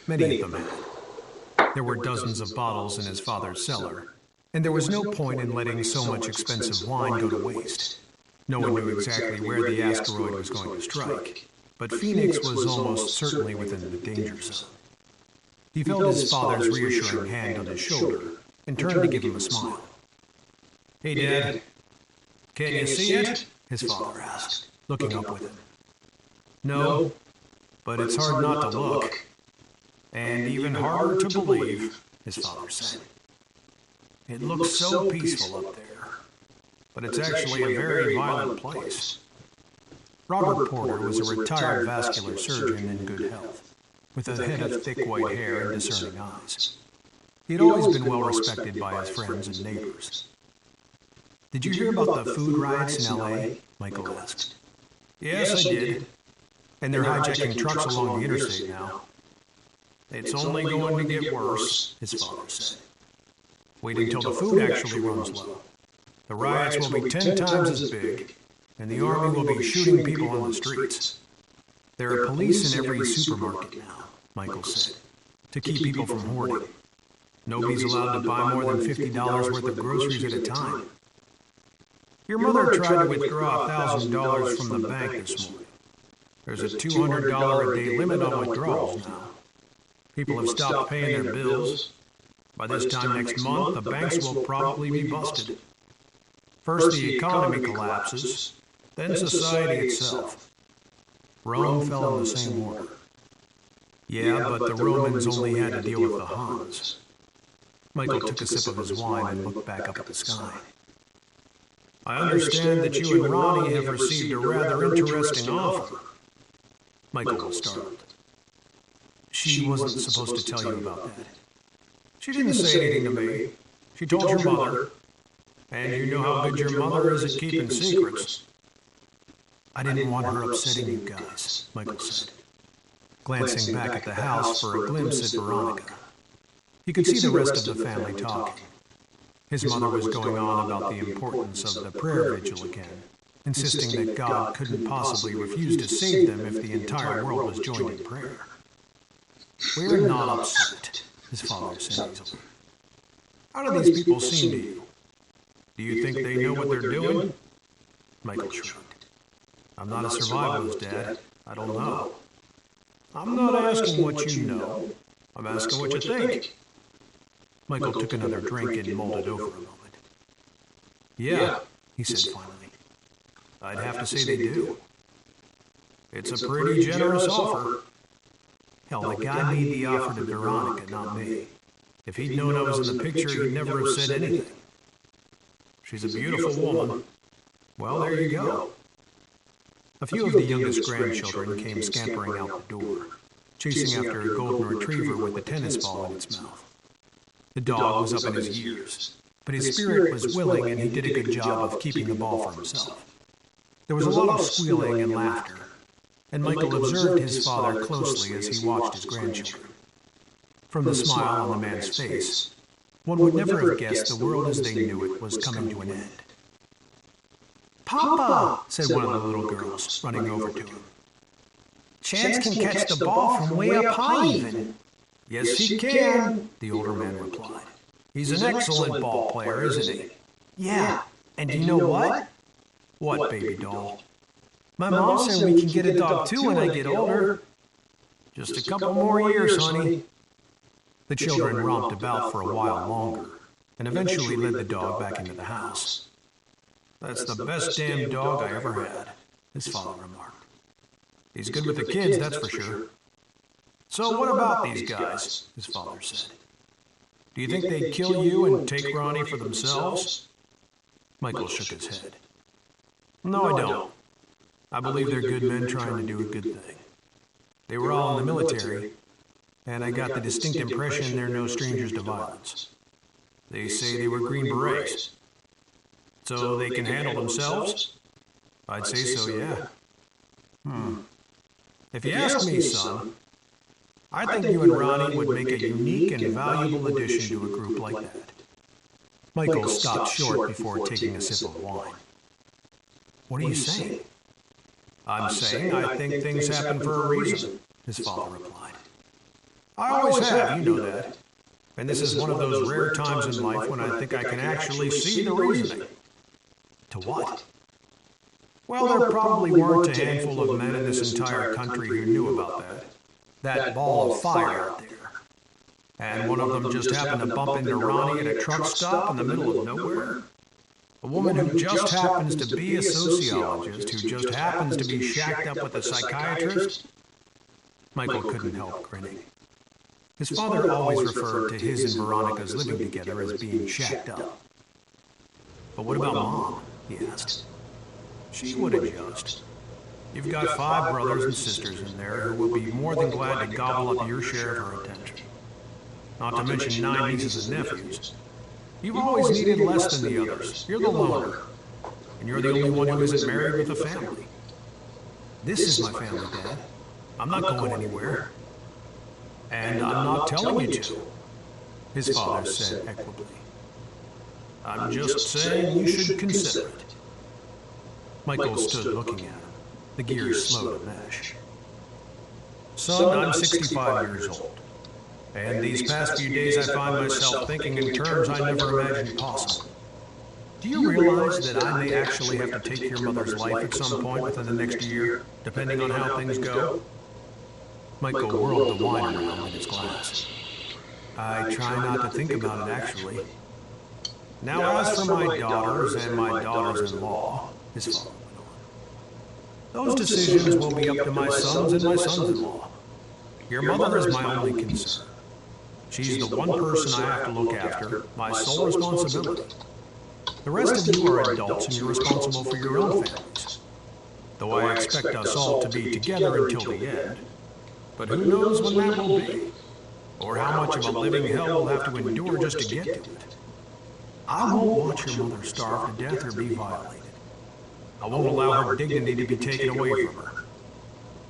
Many of them had. There were dozens of bottles in his father's cellar, and there was no point in letting so much expensive wine go to waste. No one knew exactly where the asteroid was going to strike, but Phoenix was almost certainly within the danger zone. He felt his father's reassuring hand on his shoulder and turned to give him a smile. Hey, Dad, can you see it? His father asked, looking up with him. No, but it's hard not to look. And even harder to believe, his father said. It looks so peaceful up there, but it's actually a very violent place. Robert Porter was a retired vascular surgeon in good health, with a head of thick white hair and discerning eyes. He had always been well respected by his friends and neighbors. Did you hear about the food riots in L.A.? Michael asked. Yes, I did. And they're hijacking trucks along the interstate now. It's only going to get worse, his father said. Wait until the food actually runs low. The riots will be 10 times as big, and the army will be shooting people on the streets. There are police in every supermarket now, Michael said, to keep people from hoarding. Nobody's allowed to buy more than $50 worth of groceries at a time. Your mother tried to withdraw $1,000 from the bank this morning. There's a $200 a day limit on withdrawals now. People have stopped paying their bills. By this time next month, the banks will probably be busted. First the economy collapses, then society itself. Rome fell in the same order. Yeah, but the Romans only had to deal with the Huns. Michael took a sip of his wine and looked back up at the sky. I understand that you and Ronnie have received a rather interesting offer. Michael was startled. She wasn't supposed to tell you about that. She didn't say anything to me. She told your mother. And you know how good your mother is at keeping secrets. I didn't want her upsetting you guys, Michael said, glancing back at the house for a glimpse at Veronica. He could see the rest of the family talking. His mother was going on about the importance of the prayer vigil again, insisting that God couldn't possibly refuse to save them if the entire world was joined in prayer. We're not upset, his father said easily. How do these people seem to you? Do you think they know what they're doing? Michael shrugged. I'm not a survivalist, Dad. I don't know. I'm not asking what you know. I'm asking what you think. Michael took another drink and mulled it over a moment. Yeah, He said finally. I'd have to say they do. It's a pretty generous offer. Hell, the guy made the offer to Veronica, not me. If he'd known I was in the picture, he'd never have said anything. She's a beautiful woman. Well, there you go. A few of the youngest grandchildren came scampering out the door, chasing after a golden retriever with a tennis ball in its mouth. The dog was up in his years, but his spirit was willing and he did a good job of keeping the ball for himself. There was a lot of squealing and laughter, and Michael observed his father closely as he watched his grandchildren. From the smile on the man's face, one would never have guessed the world as they knew it was coming to an end. "Papa," said one of the little girls, running over to him. "Chance can catch the ball from way up high even." Yes, he can, the older man replied. He's an excellent ball player, isn't he? "Yeah, and you know what?" What, baby doll? "My mom said we can get a dog too when I get older." Just a couple more years, honey. The children romped about for a while longer, and eventually led the dog back into the house. That's the best damn dog I ever had, his father remarked. He's good with the kids, that's for sure. So what about these guys? His father said. Do you think they'd kill you and take Ronnie for themselves? Michael shook his head. No, I don't. I believe they're good men trying to do a good thing. They were all in the military, and I got the distinct impression they're no strangers to violence. They say they were Green Berets. So they can handle themselves? I'd say so, yeah. If you ask me, son, I think you and Ronnie would make a unique and valuable addition to a group like that. Michael stopped short before taking a sip of wine. What are you saying? I'm saying I think things happen for a reason, his father replied. I always have, you know that. And this is one of those rare times in life when I think I can actually see the reasoning. To what? Well, there probably weren't a handful of men in this entire country who knew about that ball of fire out there. And one of them just happened to bump into Ronnie at a truck stop in the middle of nowhere. A woman who just happens to be a sociologist, who just happens to be shacked up with a psychiatrist. Michael couldn't help grinning. His father always referred to his and Veronica's living together as being shacked up. But what about Mom? He asked. She would adjust. You've got 5 brothers and sisters in there who will be more than glad to gobble up your share of her attention. Not to mention 9 nieces and nephews. You've always needed less than the others. You're the loner. And you're the only one who isn't married with a family. This is my family, Dad. I'm not going anywhere. And I'm not telling you to, his father said equably. I'm just saying you should consider it. Michael stood looking at him, the gears slow to mesh. Son, I'm 65 years old. And these past few days I find myself thinking in terms I never imagined possible. Do you realize that I may actually have to take your mother's life at some point within the next year, depending on how things go? Michael whirled the wine around in his glass. I try not to think about it, actually. Now, as for my daughters and my daughters-in-law, his father went on, those decisions will be up to my sons and my sons-in-law. Your mother is my only concern. She's the one person I have to look after, my sole responsibility. The rest of you are adults and you're responsible for your own families. Though I expect us all to be together until the end. But who knows when that will be? Or how much of a living hell we'll have to endure just to get to it. I won't watch your mother starve to death or be violated. I won't allow her dignity to be taken away from her.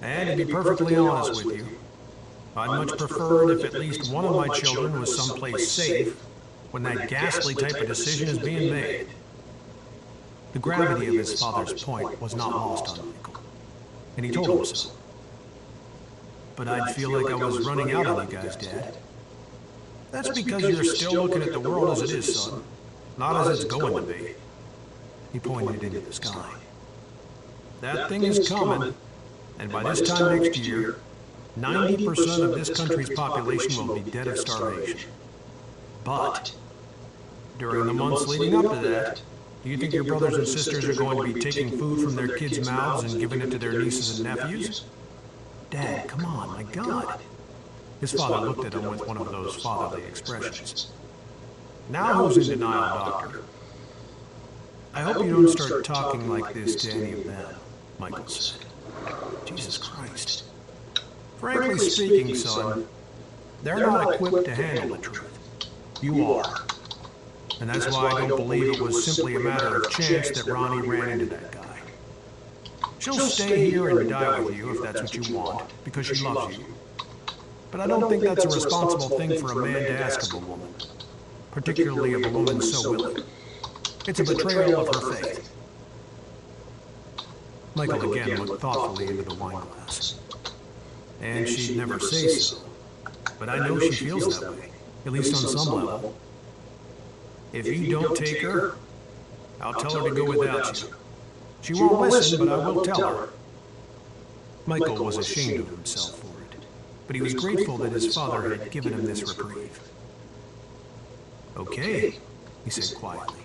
And to be perfectly honest with you, I'd much prefer it if at least one of my children was someplace safe when that ghastly type of decision is being made. The gravity of his father's point was not lost on Michael, and he told him so. But I'd feel like I was running out on you guys, Dad. That's because you're still looking at the world as it is, son, not as it's going to be. He pointed into the sky. That thing is coming, and by this time next year, 90% of this country's population will be dead of starvation. But during the months leading up to that, do you think your brothers and sisters are going to be taking food from their kids' mouths and giving it to their nieces and nephews? Dad, come on, my God. His father looked at him with one of those fatherly expressions. Now who's in denial, Doctor? I hope you don't start talking like this to any of them, Michael said. Jesus Christ. Frankly speaking, son, they're not equipped to handle the truth. You are. And that's why I don't believe it was simply a matter of chance that Ronnie ran into that guy. She'll stay here and die with you if that's what you want, because she loves you. But I don't think that's a responsible thing for a man to ask of a woman, particularly of a woman so willing. It's a betrayal of her faith. Michael again looked thoughtfully into the wine glass. And she'd never say so, but I know she feels that way, at least on some level. If you don't take her, I'll tell her to go without you. She won't listen, but I will tell her. Michael was ashamed of himself for it, but he was grateful that his father had given him this reprieve. Okay, he said quietly.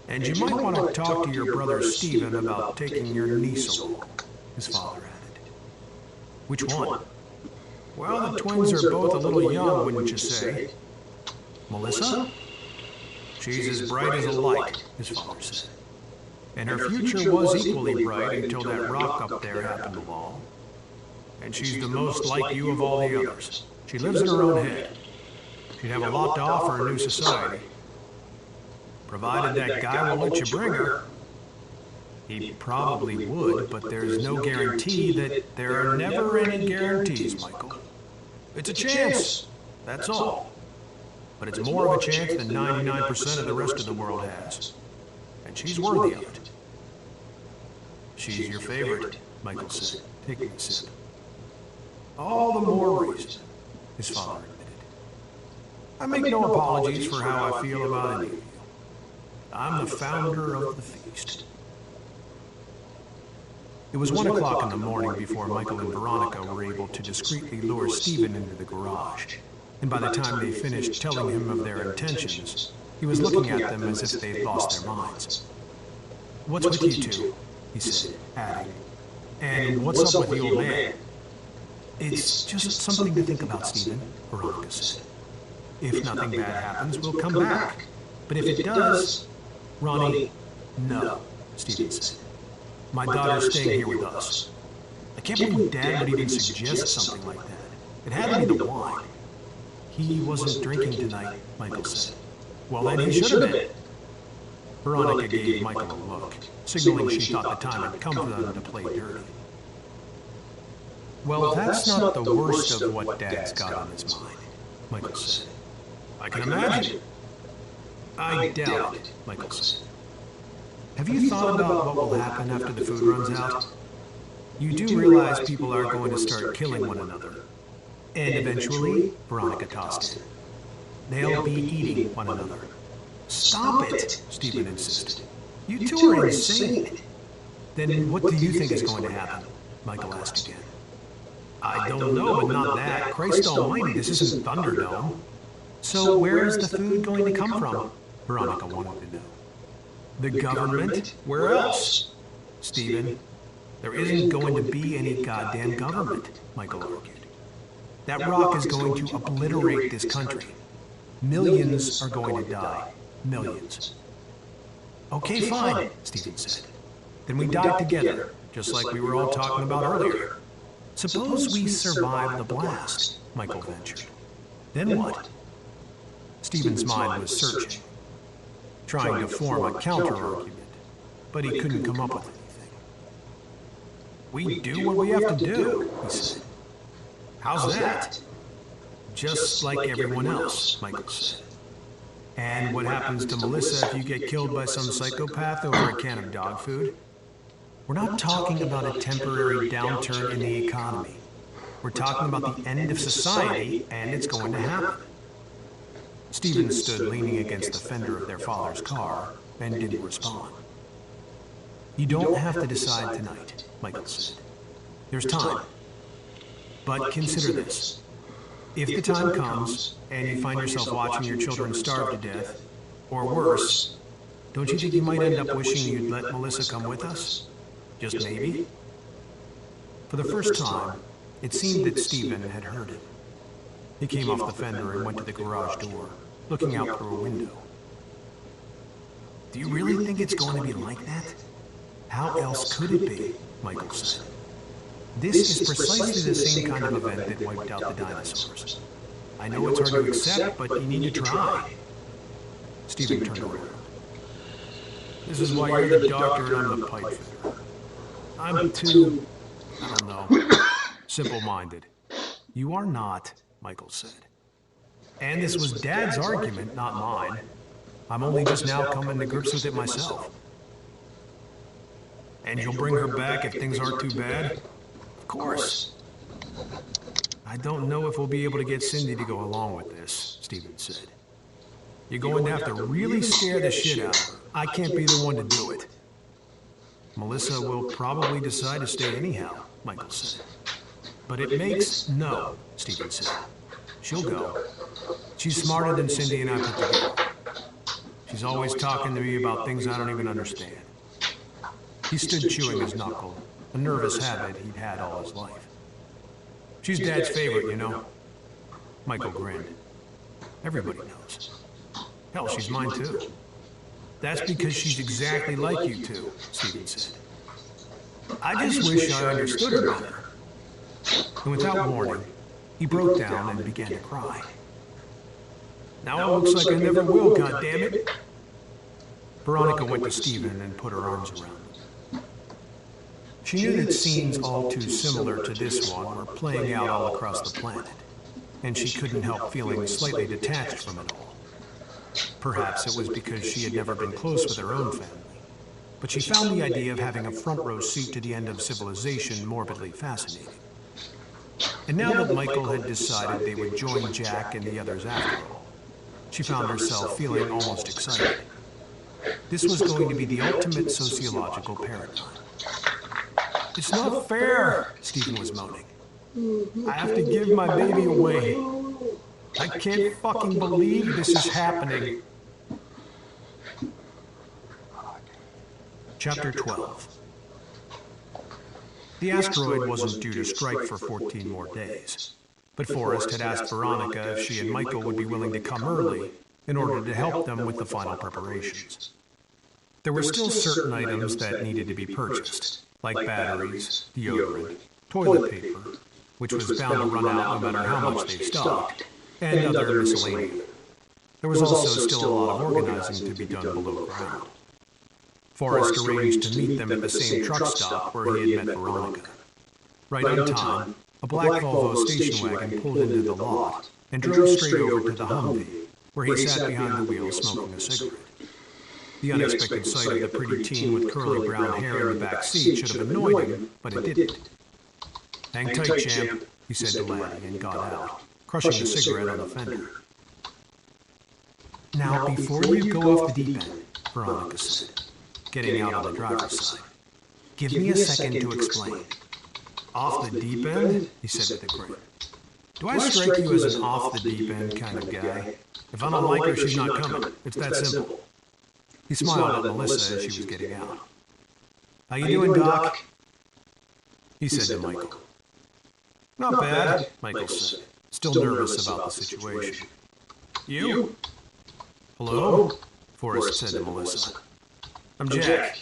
And you might want to talk to your brother Stephen about taking your niece along, his father added. Which one? Well, the twins are both a little young, wouldn't you say? Melissa? She's as bright as a light, his father said. And her future was equally bright until that rock up there happened along. And she's the most like you of all the others. She lives in her own head. She'd have a lot to offer a new society. Provided that guy will let you bring her. He probably would, but there's no guarantee that There are never any guarantees, Michael. It's a chance, that's all. But it's more of a chance than 99% of the rest of the world has. And she's worthy of it. She's your favorite, Michael said, taking a sip. All the more reason, his father admitted. I make no apologies for how I feel about any of you. I'm the founder of the feast. It was 1 o'clock in the morning before Michael and Veronica were able to discreetly lure Stephen into the garage. And by the time they finished telling him of their intentions, he was looking at them as if they'd lost their minds. What's with you two? He said, adding. And what's up with the old man? It's just something to think about, Stephen, Veronica said. If nothing bad happens, we'll come back. But if it does, Ronnie, no, Stephen said. My daughter's staying here with us. I can't believe Dad would even suggest something like that. It had to be the wine. He wasn't drinking tonight, Michael said. Well, then he should have been. Veronica gave Michael a look, signaling she thought the time had come for them to play dirty. Well, that's not the worst of what Dad's got on his mind, Michael said. I can imagine. I doubt it, Michael said. Have you thought about what will happen after the food runs out? You do realize people are going to start killing one another. And eventually, Veronica tossed in, they'll be eating one another. Stop it, Stephen insisted. You two are insane. Then what do you think is going to happen? Michael asked again. I don't know, but not that. Christ almighty, this isn't Thunderdome. So where is the food going to come from? Veronica wanted to know. The government? Where else? Stephen, there isn't going to be any goddamn government, Michael argued. That rock is going to obliterate this country. Millions are going to die. Millions. Okay, fine, Stephen said. Then we die together, just like we were all talking about earlier. Suppose we survive the blast, Michael ventured. Then what? Stephen's mind was searching, trying to form a counter-argument, but he couldn't come up with anything. We do what we have to do, he said. How's that? Just like everyone else, Michael said. And what happens to Melissa if you get killed by some psychopath over a can of dog food? We're not talking about a temporary downturn in the economy. We're talking about the end of society, and it's going to happen. Stephen stood leaning against the fender of their father's car and didn't respond. You don't have to decide tonight, Michael said. There's time. But consider this. If the time comes and you find yourself watching your children starve to death, or worse, don't you think you might end up wishing you'd let Melissa come with us? Just maybe? For the first time, it seemed that Stephen had heard him. He came off the fender and went to the garage door, looking out through a window. Do you really think it's going to be like that? How else could it be? Michael said. This is precisely the same kind of event that wiped out the dinosaurs. I know it's hard to accept, but you need to try. Stephen turned around. This is why you're the doctor and I'm the pipe fitter. I'm too, I don't know, simple-minded. You are not, Michael said. And this was Dad's argument, not mine. I'm only just now coming to grips with it myself. And you'll bring her back if things aren't too bad? Of course. I don't know if we'll be able to get Cindy to go along with this, Stephen said. You're going to have to really scare the shit out of her. I can't be the one to do it. Melissa will probably decide to stay anyhow, Michael said. But it makes no, Stephen said. She'll go. She's smarter than Cindy and I put together. She's always talking to me about things I don't even understand. He stood chewing his knuckle, a nervous habit he'd had all his life. She's Dad's favorite, you know. Michael grinned. Everybody knows. Hell, she's mine too. That's because she's exactly like you two, Stephen said. I just wish I understood her better. And without warning, he broke down and began to cry. Now it looks like I never will, goddammit. Veronica went to Stephen and put her arms around him. She knew that scenes all too similar to this one were playing out all across the planet, and she couldn't help feeling slightly detached from it all. Perhaps it was because she had never been close with her own family, but she found the idea of having a front row seat to the end of civilization morbidly fascinating. And now that Michael had decided they would join Jack and the others after all, she found herself feeling almost excited. This was going to be the ultimate sociological paradigm. It's not fair, Stephen was moaning. I have to give my baby away. I can't fucking believe this is happening. Chapter 12. The asteroid wasn't due to strike for 14 more days, but Forrest had asked Veronica if she and Michael would be willing to come early in order to help them with the final preparations. There were still certain items that needed to be purchased, like batteries, deodorant, toilet paper, which was bound to run out no matter how much they stocked, and other miscellaneous. There was also still a lot of organizing to be done below ground. Forrest arranged to meet them at the same truck stop where he had met Veronica. Right on time, a black Volvo station wagon pulled into the lot and drove straight over to the Humvee, where he sat behind the wheel smoking a cigarette. The unexpected sight of the pretty teen with curly brown hair in the back seat should have annoyed him, but it didn't. "Hang tight, champ," he said to Laddie and got out, crushing the cigarette on the fender. "Now, before you go off the deep end," Veronica said, getting out on the driver's side, "give me a second to explain." "Off the deep end?" he said with a grin. "Do I strike you as an off-the-deep-end kind of guy? If I don't like her, she's not coming. It's that simple." He smiled at Melissa as she was getting out. "How you doing, Doc?" he said to Michael. "Not bad," Michael said, still nervous about the situation. "You?" "Hello?" Forrest said to Melissa. "I'm Jack.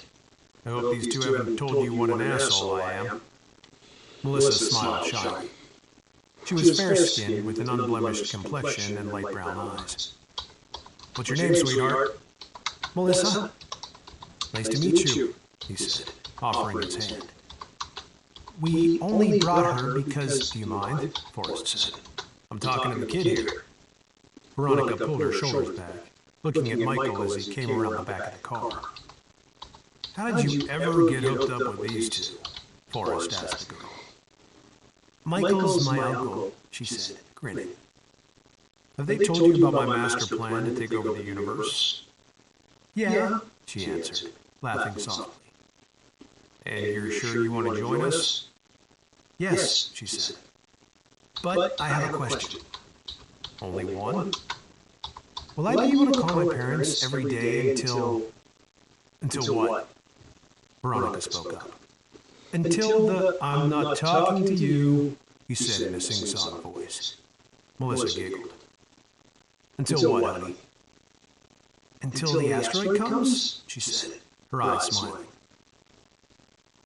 I hope these two haven't told you what an asshole I am." Melissa smiled shyly. She was fair-skinned with an unblemished complexion and light brown eyes. "What's your name, sweetheart?" "Melissa." "Nice to meet you," he said, offering his hand. "We only brought her because—" "Do you mind?" Forrest said. "I'm talking to the kid here." Veronica pulled her shoulders back, looking at Michael as he came around the back of the car. "How did you ever get hooked up with these two?" Forrest asked the girl. "Michael's my uncle," she said, grinning. "Have they told you about my master plan to take over the universe?" "Yeah," she answered, laughing softly. "And you're sure you want to join us?" "Yes," she said. But I have a question. Only one? Will I be able to call my parents every day until... Until what? Veronica spoke up. Until the I'm not talking to you, he said in a sing-song voice. Melissa giggled. Until what, honey? Until the asteroid comes, she said, her eyes smiling.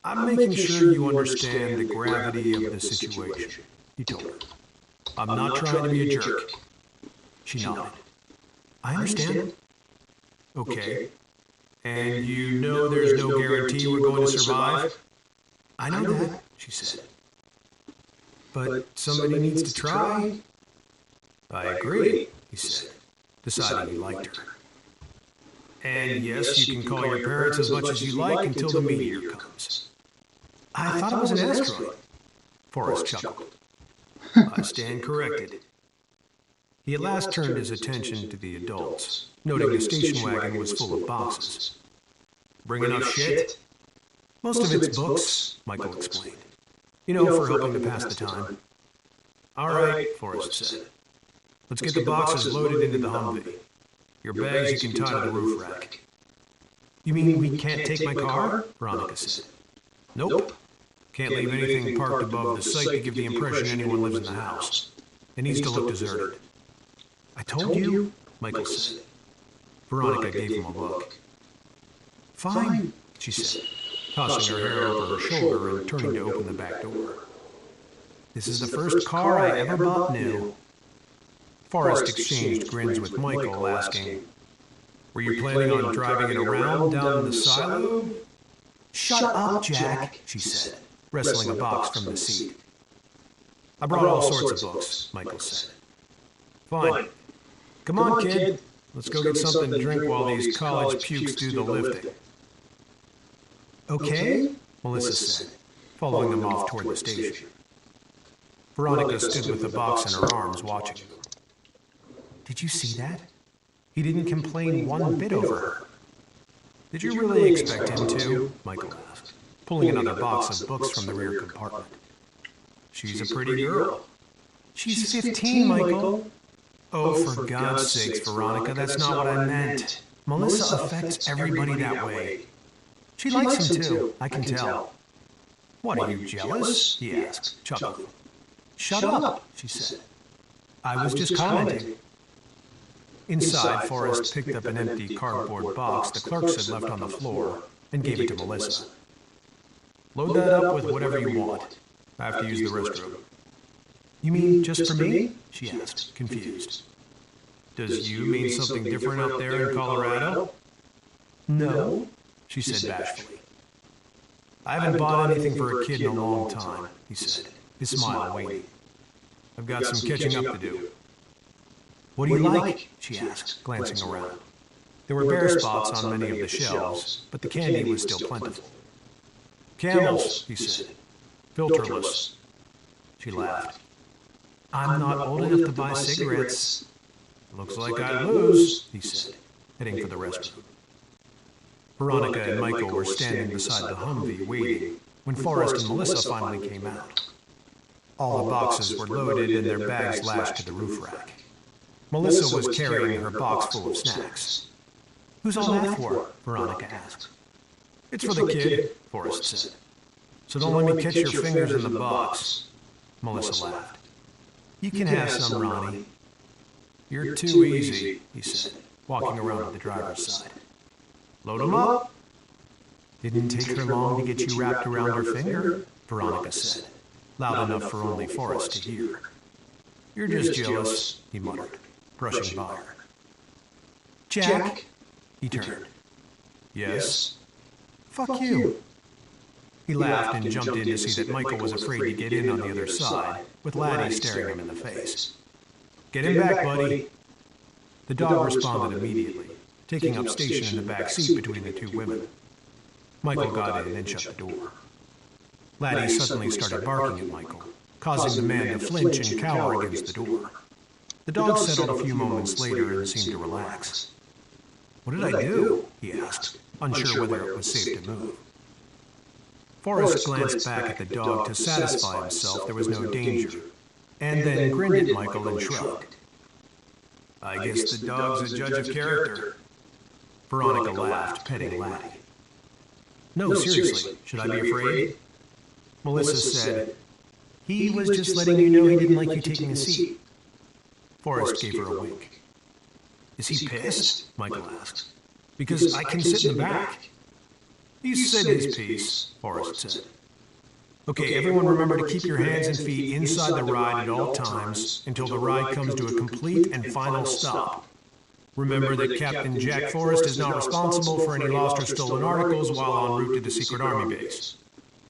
I'm making sure you understand the gravity of the situation, he told her. I'm not trying to be a jerk. She nodded. I understand. Okay. And you know there's no guarantee we're going to survive? I know that, she said. But somebody needs to try. I agree, he said, deciding he liked her. And yes, you can call your parents as much as you like until the meteor comes. I thought it was an asteroid. Forrest chuckled. I stand corrected. He at last turned his attention to the adults, noting the station wagon was full of boxes. Bring enough shit? Most of it's books, Michael explained. You know, for helping to pass the time. All right, Forrest said. Let's get the boxes loaded into the Humvee. Your bags you can tie to the roof rack. You mean we can't take my car? Veronica said. Nope. Can't leave anything parked above the site to give the impression anyone lives in the house. It needs to look deserted. I told you, Michael said. Veronica gave him a look. Fine, she said, tossing her hair over her shoulder and turning to open the back door. This is the first car I ever bought new. Forrest exchanged grins with Michael, asking, Were you planning on driving it around down in the silo? Shut up, Jack, she said, wrestling a box from the seat. I brought all sorts of books, Michael said. Fine. Come on, kid. Let's go get something to drink while these college pukes do the lifting. Okay, Melissa said, following them off toward the station. Veronica stood with the box in her arms, watching them. Did you see that? He didn't complain one bit over her. Did you really expect him to? Michael asked, pulling another box of books from the rear compartment. She's a pretty girl. She's 15, Michael. Oh, for God's sakes, Veronica, that's not what I meant. Melissa affects everybody that way. She likes him too, I can tell. What, are you jealous? He asked, chuckling. Shut up, she said. I was just commenting. Inside, Forrest picked up an empty cardboard box the clerks had left on the floor and gave it to Melissa. Load that up with whatever you want. I have to use the restroom. You mean just for me? She asked, confused. Does you mean something different out there in Colorado? No, she said bashfully. I haven't bought anything for a kid in a long time, he said, his smile waning. I've got some catching up to do. What do you like? She asked, glancing around. There were bare spots on many of the shelves, but the candy was still plentiful. Camels, he said. Filterless. She laughed. I'm not old enough to buy cigarettes. Looks like I lose, he said, heading for the restroom. Veronica and Michael were standing beside the Humvee waiting when Forrest and Melissa finally came out. All the boxes were loaded and their bags lashed to the roof rack. Melissa was carrying her box full of snacks. Who's all that for? Veronica asked. It's for the kid, Forrest said. So don't let me catch your fingers in the box. Melissa laughed. You can have some, Ronnie. You're too easy, he said, walking around to the driver's side. Load 'em up. Didn't take her long to get you wrapped around her finger, Veronica said, loud enough for only Forrest to hear. You're just jealous, he muttered, brushing by her. Jack? He turned. Yes? Fuck you. He laughed and jumped in to see that Michael was afraid to get in on the other side, with Laddie staring him in the face. Get him back, buddy. The dog responded immediately, taking up station in the back seat between the two women. Michael got in and shut the door. Laddie suddenly started barking at Michael, causing the man to flinch and cower against the door. The dog settled a few moments later and seemed to relax. What did I do? He asked, unsure whether it was safe to move. Forrest glanced back at the dog to satisfy himself there was no danger, and then grinned at Michael and shrugged. I guess the dog's a judge of character. Veronica laughed, petting Laddie. No, seriously, should I be afraid? Melissa said, he was just letting you know he didn't like you taking a seat. Forrest gave her a wink. Is he pissed? Michael asked. Because I can sit in the back. He said his piece, Forrest said. Okay, everyone remember to keep your hands and feet inside the ride at all times until the ride comes to a complete and final stop. Remember that Captain Jack Forrest is not responsible for any lost or stolen articles while en route to the secret army base.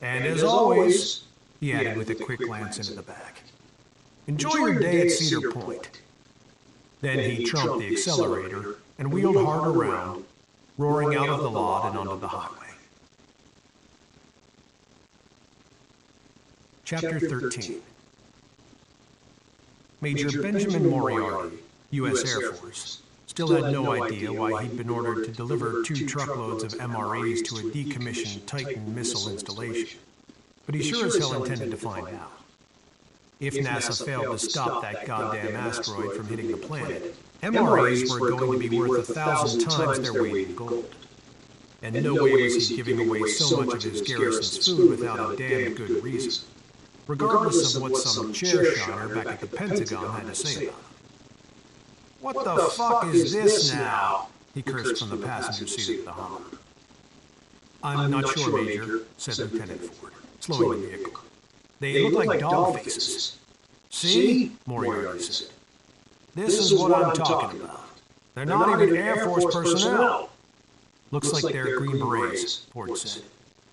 And as always, he added with a quick glance into the back, enjoy your day at Cedar Point. Then he trumped the accelerator and wheeled hard around, roaring out of the lot and onto the highway. Chapter 13. Major Benjamin Moriarty, U.S. Air Force, still had no idea why he'd been ordered to deliver 2 truckloads of MREs to a decommissioned Titan missile installation. But he sure as hell intended to find out. If NASA failed to stop that goddamn asteroid from hitting the planet, MREs were going to be worth 1,000 times their weight in gold. And no way was he giving away so much of his garrison's food without a damn good reason, regardless of what some chair-shiner back at the Pentagon had to say about it. What the fuck is this now? He cursed from the passenger seat of the Hummer. I'm not sure, Major, said Lieutenant Ford, slowing the vehicle. They look like dog faces. See? Moriarty said. This is what I'm talking about. They're not even Air Force personnel. Looks like they're Green Berets, Ford said,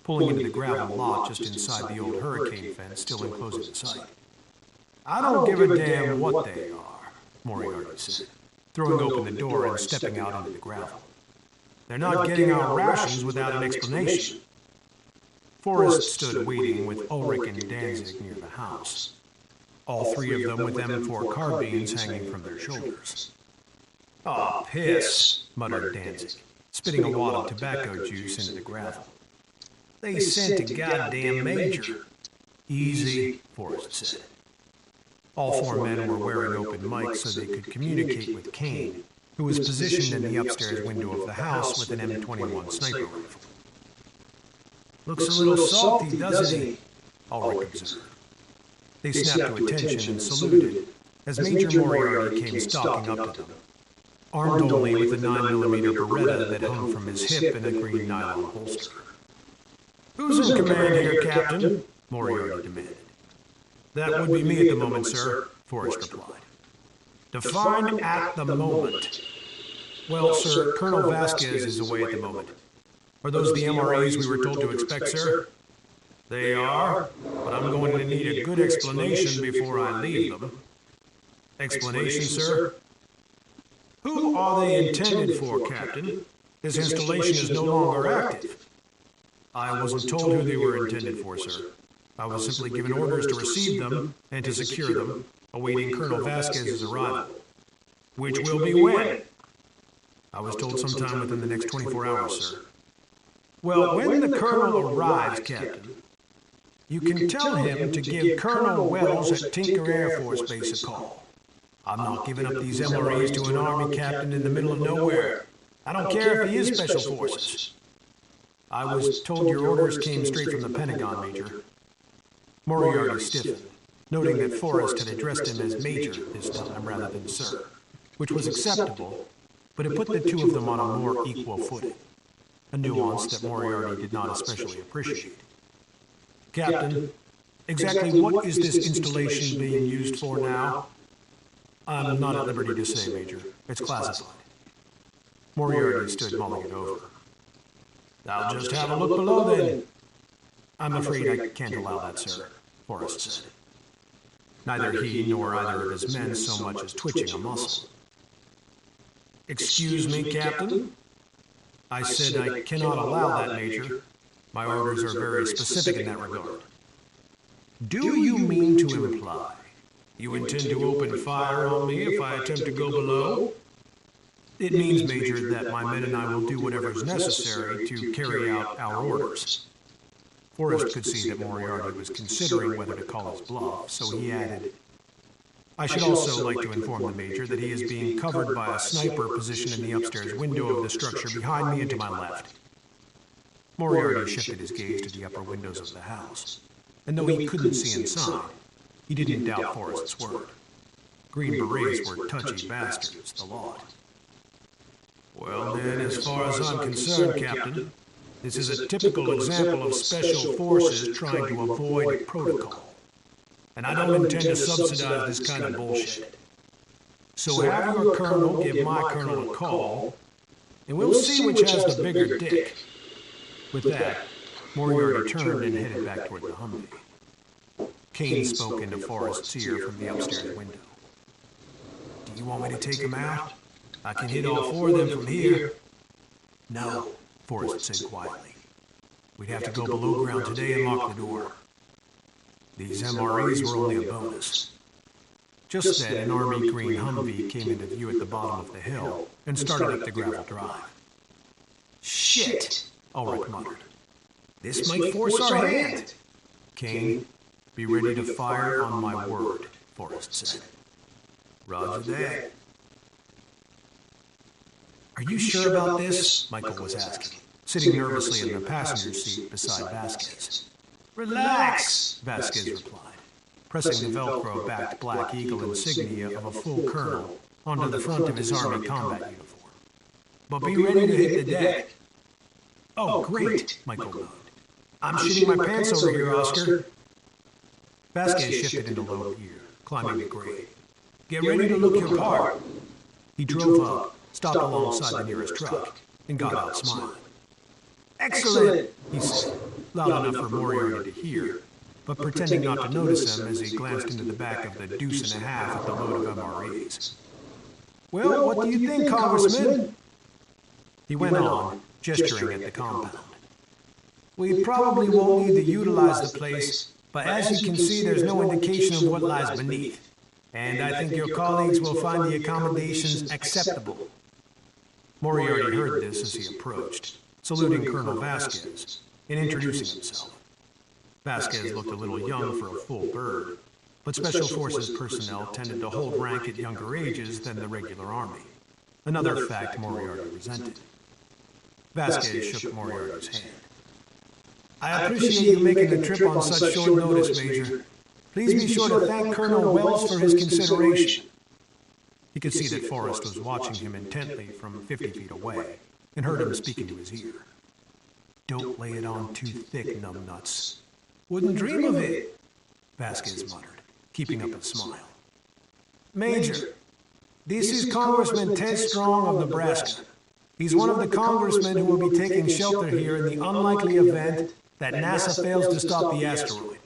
pulling into the gravel lot just inside the old hurricane fence still enclosing the site. I don't give a damn what they are, Moriarty said, throwing open the door and stepping out into the gravel. They're not getting our rations without an explanation. Forrest stood waiting with Ulrich and Danzig near the house, all 3 of them with M4 carbines hanging from their shoulders. "Aw, piss," muttered Danzig, spitting a wad of tobacco juice into the gravel. "They sent a goddamn major." "Easy," Forrest said. All 4 men were wearing open mics so they could communicate with Kane, who was positioned in the upstairs window of the house with an M21 sniper rifle. "Looks a little salty, doesn't he?" Ulrich observed. They snapped to attention and saluted as Major Moriarty came stalking up to them, armed only with a 9mm Beretta that hung from his hip in a green nylon holster. "Who's in command here, Captain?" Moriarty demanded. "That would be me at the moment, sir," Forrest replied. "Define at the moment." "Well, sir, Colonel Vasquez is away at the moment. Are those the MRAs we were told to expect, sir?" "They are, but I'm going to need a good explanation before I leave them." "Explanation, sir?" "Who are they intended for, Captain? This installation is no longer active." "I wasn't told who they were intended for, sir. I was simply given orders to receive them and to secure them, awaiting Colonel Vasquez's arrival." "Which will be when?" "I was told sometime within the next 24 hours, sir." "Well, when the Colonel arrives, Captain, you can tell him to give Colonel Wells at Tinker Air Force Base a call. I'm not giving up these MRAs to an Army captain in the middle of nowhere. I don't care if he is Special Forces." "I was told your orders came straight from the Pentagon, Major." Moriarty stiffened, noting that Forrest had addressed him as Major this time rather than Sir, which was acceptable, but it put the 2 of them on a more equal footing, a nuance that Moriarty did not especially appreciate. "Captain, exactly what is this installation being used for now?" "I'm not at liberty to say, Major. It's classified." Moriarty stood mulling it over. "I'll just have a look below, then." "I'm afraid I can't allow that, sir," Forrest said. Neither he nor either of his men so much as twitching a muscle. "Excuse me, Captain?" "I said I cannot allow that, Major. My orders are very specific in that regard." "Do you mean to imply you intend to open fire on me if I attempt to go below?" "It means, Major, that my men and I will do whatever is necessary to carry out our orders." Forrest could see that Moriarty was considering whether to call his bluff, so he added, I should also like to inform the Major that he is being covered by a sniper positioned in the upstairs window of the structure behind me and to my left. Moriarty shifted his gaze to the upper windows of the house, and though he couldn't see inside, he didn't doubt Forrest's word. Green Berets were touchy bastards, the lot. Well then, as far as I'm concerned, Captain, this is a typical example of special forces trying to avoid protocol. And I don't intend to subsidize this kind of bullshit. So have your colonel give my colonel a call, and we'll see which has the bigger dick. With that, Moriarty turned and headed back toward the Humvee. Kane spoke into Forrest's ear from the upstairs window. Do you want me to take him out? I can hit all four of them from here. No, Forrest said quietly. We'd have to go below ground today and lock the door. These MREs were only a bonus. Just then, an Army green Humvee came into view at the bottom of the hill and started up the gravel drive. Shit, Ulrich muttered. this might force our hand. Kane, be ready to fire on my word, Forrest said. Roger that. Are you sure about this? Michael was asking, sitting nervously in the passenger seat beside Vasquez. Relax, Vasquez replied, pressing the Velcro-backed Black Eagle insignia of a full colonel onto the front of his Army combat uniform. But be ready to hit the deck. Oh, great, Michael nodded. I'm shitting my pants over here, Oscar. Vasquez shifted into low gear, climbing the grade. Get ready to look your part. He drove up, stopped alongside the nearest truck, and got out smiling. Excellent, he said, loud enough for Moriarty to hear, but pretending not to notice him as he glanced into the back of the deuce and a half at the load of MREs. Well, what do you think, Congressman? He went on, gesturing at the compound. We probably won't need to utilize the place, but as you can see, there's no indication of what lies beneath. And I think your colleagues will find the accommodations acceptable. Moriarty heard this as he approached, saluting Colonel Vasquez and introducing himself. Vasquez looked a little young for a full bird, but Special Forces personnel tended to hold rank at younger ages than the regular Army, another fact Moriarty resented. Vasquez shook Moriarty's hand. I appreciate you making the trip on such short notice, Major. Please be sure to thank Colonel Wells for his consideration. He could see that Forrest was watching him intently from 50 feet away and heard him speak into his ear. Don't lay it on too thick, numbnuts. Wouldn't dream of it, Vasquez muttered, keeping up a smile. Major, this is Congressman Ted Strong of Nebraska. He's one of the congressmen who will be taking shelter here in the unlikely event that NASA fails to stop the asteroid.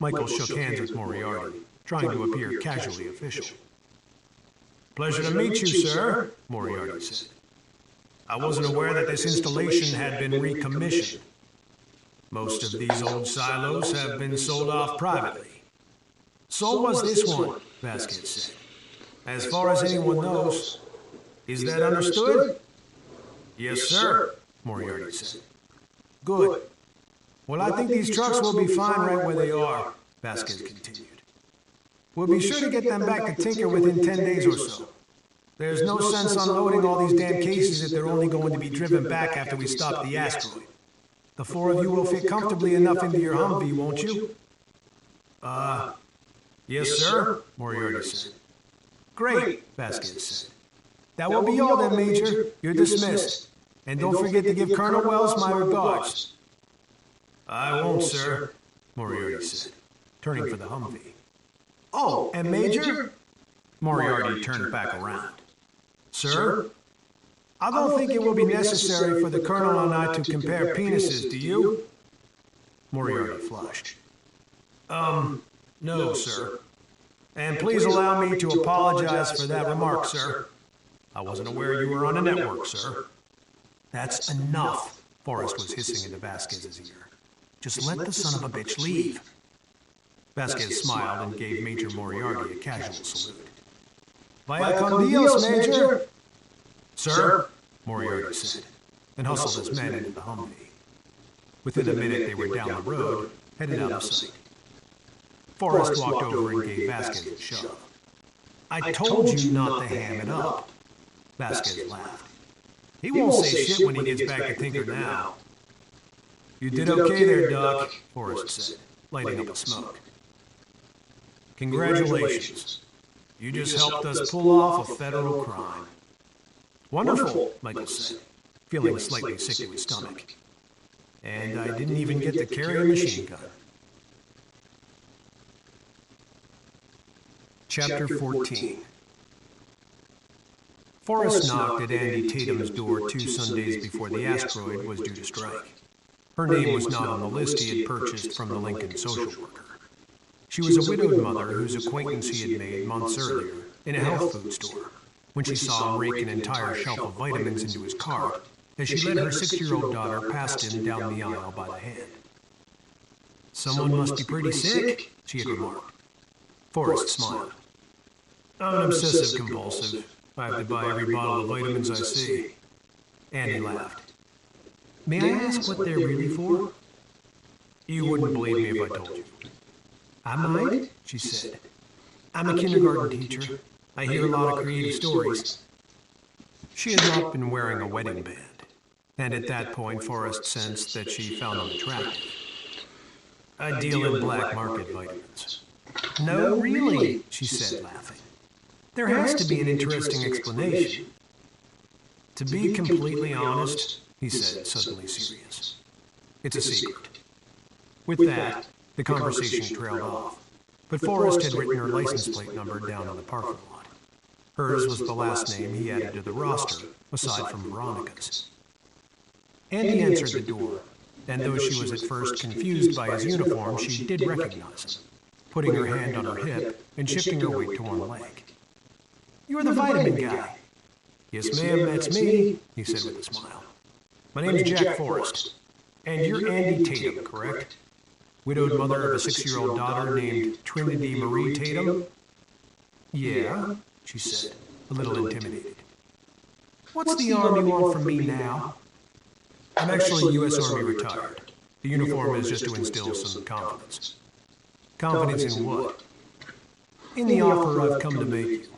Michael shook hands with Moriarty, trying to appear casually official. Pleasure to meet you, sir, Moriarty said. I wasn't aware that this installation had been recommissioned. Most of these old silos have been sold off privately. So was this one, Vasquez said. as far as anyone knows. Is that understood? Yes, sir, Moriarty said. Good. Well, I think these trucks will be fine right where they are, Vasquez continued. We'll be sure to get them back to Tinker within 10 days or so. There's no sense unloading all these damn cases if they're only going to be driven back after we stop the asteroid. The four of you will fit comfortably enough into your Humvee, won't you? Yes, sir, Moriarty said. Great, Vasquez said. That will be all then, Major. You're dismissed. And don't forget to give Colonel Wells my regards. I won't, sir, Moriarty said, turning for the Humvee. Oh, and Major? Moriarty turned back around. Sir? I don't think it will be necessary for the Colonel and I to compare penises, do you? Moriarty flushed. No, sir. And please allow me to apologize for that remark, sir. I wasn't aware you were on a network, sir. That's enough, Forrest was hissing into Vasquez's ear. Just let the son of a bitch leave. Vasquez smiled and gave Major Moriarty a casual salute. Vaya con Dios, Major! Sir, Moriarty said, and hustled his men into the Humvee. Within a minute they were down the road, headed out of sight. Forrest walked over and gave Vasquez a shove. I told you not to ham it up. Vasquez laughed. He won't say shit when he gets back to Tinker now. You did okay there, Doc, Forrest said, lighting up a smoke. Congratulations. You just helped us pull off a federal crime. Wonderful, Michael said, feeling slightly sick to his stomach. And I didn't even get to carry a machine gun. Chapter 14. Forrest knocked at Andy Tatum's door 2 Sundays before the asteroid was due to strike. Her name was not on the list he had purchased from the Lincoln social worker. She was a widowed mother whose acquaintance he had made months earlier in a health food store, when she saw him rake an entire shelf of vitamins into his cart as she led her 6-year-old daughter past him down the aisle by the hand. Someone must be pretty sick, she had remarked. Forrest smiled. I'm an obsessive-compulsive. I have to buy every bottle of vitamins I see. Andy laughed. May I ask what they're really for? You wouldn't believe me if I told you. I might, she said. I'm a kindergarten teacher. I hear a lot of creative stories. She had not been wearing a wedding band, and at that point Forrest sensed that she found him attractive. I deal in black market vitamins. No, really, she said, laughing. There has to be an interesting explanation. To be completely honest, he said, suddenly serious. It's a secret. With that, the conversation trailed off, but Forrest had written her license plate number down in the parking lot. Hers was the last name he added to the roster, aside from Veronica's. Andy answered the door, and though she was at first confused by his uniform, she did recognize him, putting her hand on her hip and shifting her weight to one leg. You're the vitamin guy. Yes, ma'am, that's me, he said with a smile. My name's Jack Forrest, and you're Andy Tatum, correct? Widowed mother of a 6-year-old daughter named Trinity Marie Tatum? Yeah, she said, a little intimidated. What's the arm you want from me now? I'm actually U.S. Army retired. The uniform is just to instill some confidence. Confidence in what? In the offer I've come to make you.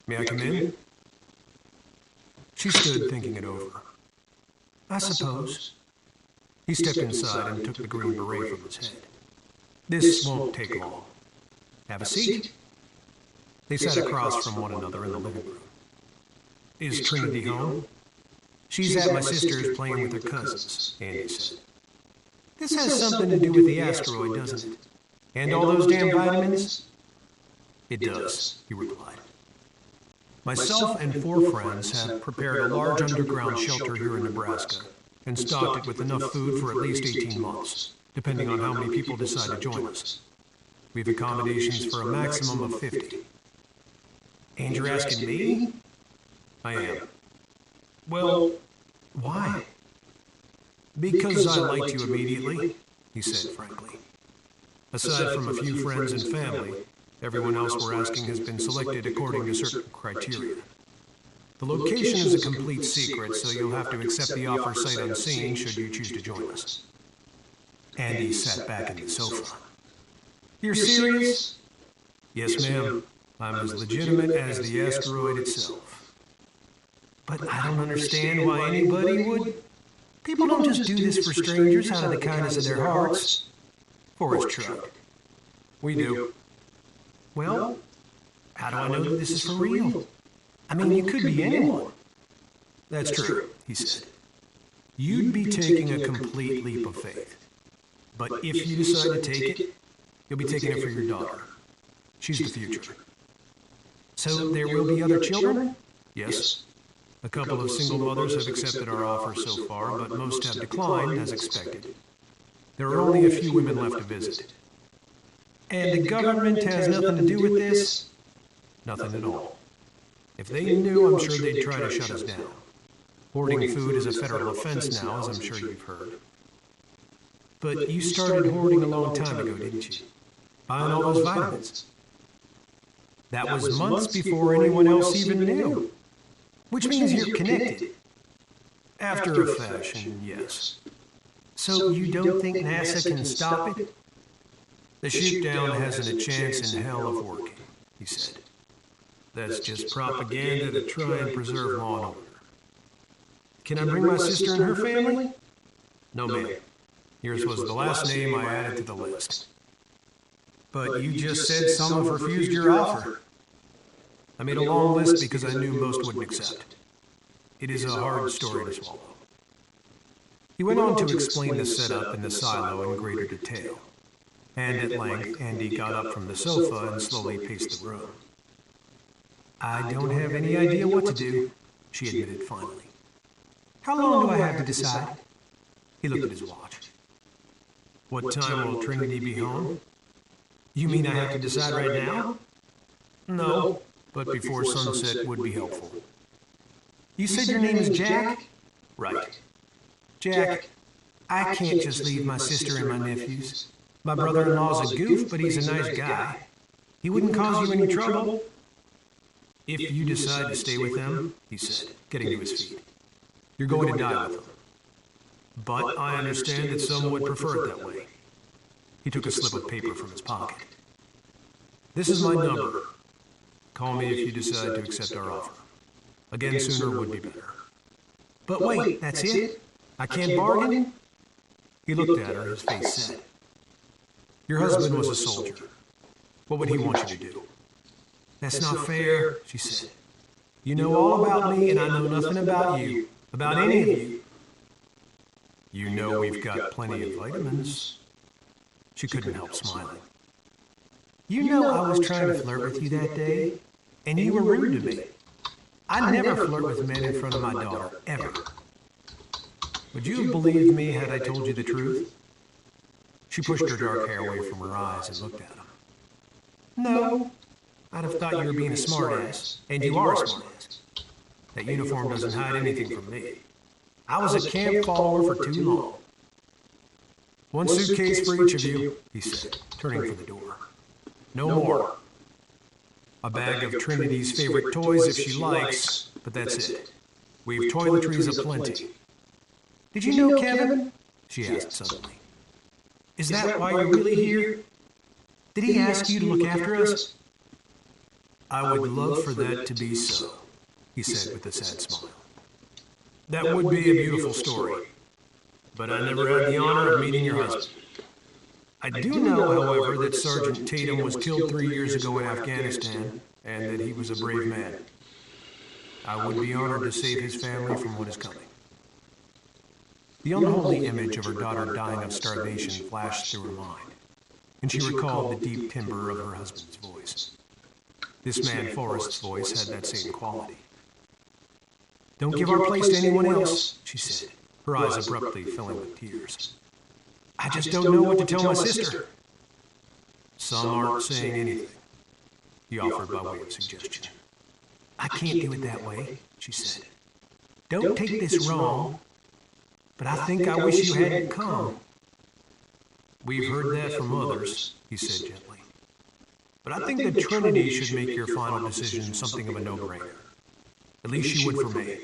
May I come in? She stood thinking it over. I suppose. He stepped inside and took the green beret from his head. This won't take long. Have a seat. They sat across from one another in the living room. Is Trinity home? She's at my sister's playing with her cousins, Andy said. This has something to do with the asteroid, doesn't it? And all those damn vitamins? It does, he replied. Myself and 4 friends have prepared a large underground shelter here in Nebraska and stocked it with enough food for at least 18 months, depending on how many people decide to join us. We have accommodations for a maximum of 50. And you're asking me? I am. Well, why? Because I liked you immediately, he said frankly. Aside from a few friends and family, everyone else we're asking has been selected according to certain criteria. The location is a complete secret, so you'll have to accept the offer sight unseen should you choose to join us. Andy sat back in the sofa. You're serious? Yes, ma'am. I'm as legitimate as the asteroid itself. But I don't understand why anybody would. People don't just do this for strangers out of the kindness of their hearts. Forrest shrugged. We do. Well, how do I know that this is for real? I mean, you could be anyone. That's true, he said. You'd be taking a complete leap of faith. But if you decide to take it, you'll be taking it for your daughter. She's the future. So there will be other children? Yes. A couple of single mothers have accepted our offer so far, but most have declined, as expected. There are only a few women left to visit. And the government has nothing to do with this? Nothing at all. If they knew, I'm sure they'd try to shut us down. Hoarding food is a federal offense now, as I'm sure you've heard. But you started hoarding a long time ago, didn't you? Buying all those vitamins. That was months before anyone else even knew. Which means you're connected. After a fashion, yes. So you don't think NASA can stop it? The shoot-down hasn't a chance in hell of working, he said. That's just propaganda to try and preserve law and order. Can I bring my sister and her family? No, ma'am. Yours was the last name I added to the list. But you just said some have refused your offer. I made a long list because I knew most wouldn't accept. It is a hard story to swallow. He went on to explain the setup in the silo in greater detail. And at length, Andy got up from the sofa and slowly paced the room. I don't have any idea what to do, she admitted finally. How long do I have to decide? He looked at his watch. What time will Trinity be home? You mean I have to decide right now? No, but before sunset would be helpful. You said your name is Jack? Right. Jack, I can't just leave my sister and my nephews. My brother-in-law's a goof, but he's a nice guy. He wouldn't cause you any trouble. If you decide to stay with them, he said, getting to his feet, you're going to die with them. But I understand that some would prefer it that way. He took a slip of paper from his pocket. This is my number. Call me if you decide to accept our offer. Again, sooner would be better. But wait, that's it? I can't bargain? He looked at her, his face set. Your husband was a soldier. What would he want you to do? That's not fair, she said. You know all about me, and I know nothing about you. About any of you. You know we've got plenty of vitamins. She couldn't help smiling. You know I was trying to flirt with you that day, and you were rude to me. I never flirt with men in front of my daughter, ever. Would you have believed me had I told you the truth? She pushed her dark hair away from her eyes and looked at him. No. I'd have thought you were being a smartass, and you are a smartass. That uniform doesn't hide anything from me. I was a camp follower for too long. One suitcase for each of you, he said, turning for the door. No more. A bag of Trinity's favorite toys if she likes, but that's it. We've toiletries aplenty. Did you know Kevin? She asked suddenly. Is that why you're really here? Did he ask you to look after us? I would love for that to be so, he said with a sad smile. That would be a beautiful story, but I never had the honor of meeting your husband. I do know, however, that Sergeant Tatum was killed 3 years ago in Afghanistan, and that he was a brave man. I would be honored to save his family from what is coming. The unholy image of her daughter dying of starvation flashed through her mind, and she recalled the deep timbre of her husband's voice. This man Forrest's voice had that same quality. Don't give our place to anyone else, she said, her eyes abruptly filling with tears. I just don't know what to tell my sister. Some aren't saying anything, he offered by way of suggestion. I can't do it that way, she said. Don't take this wrong, but I think I wish you hadn't come. We've heard that from others, he said gently. But I think that Trinity should make your final decision something of a no-brainer. At least she would for me.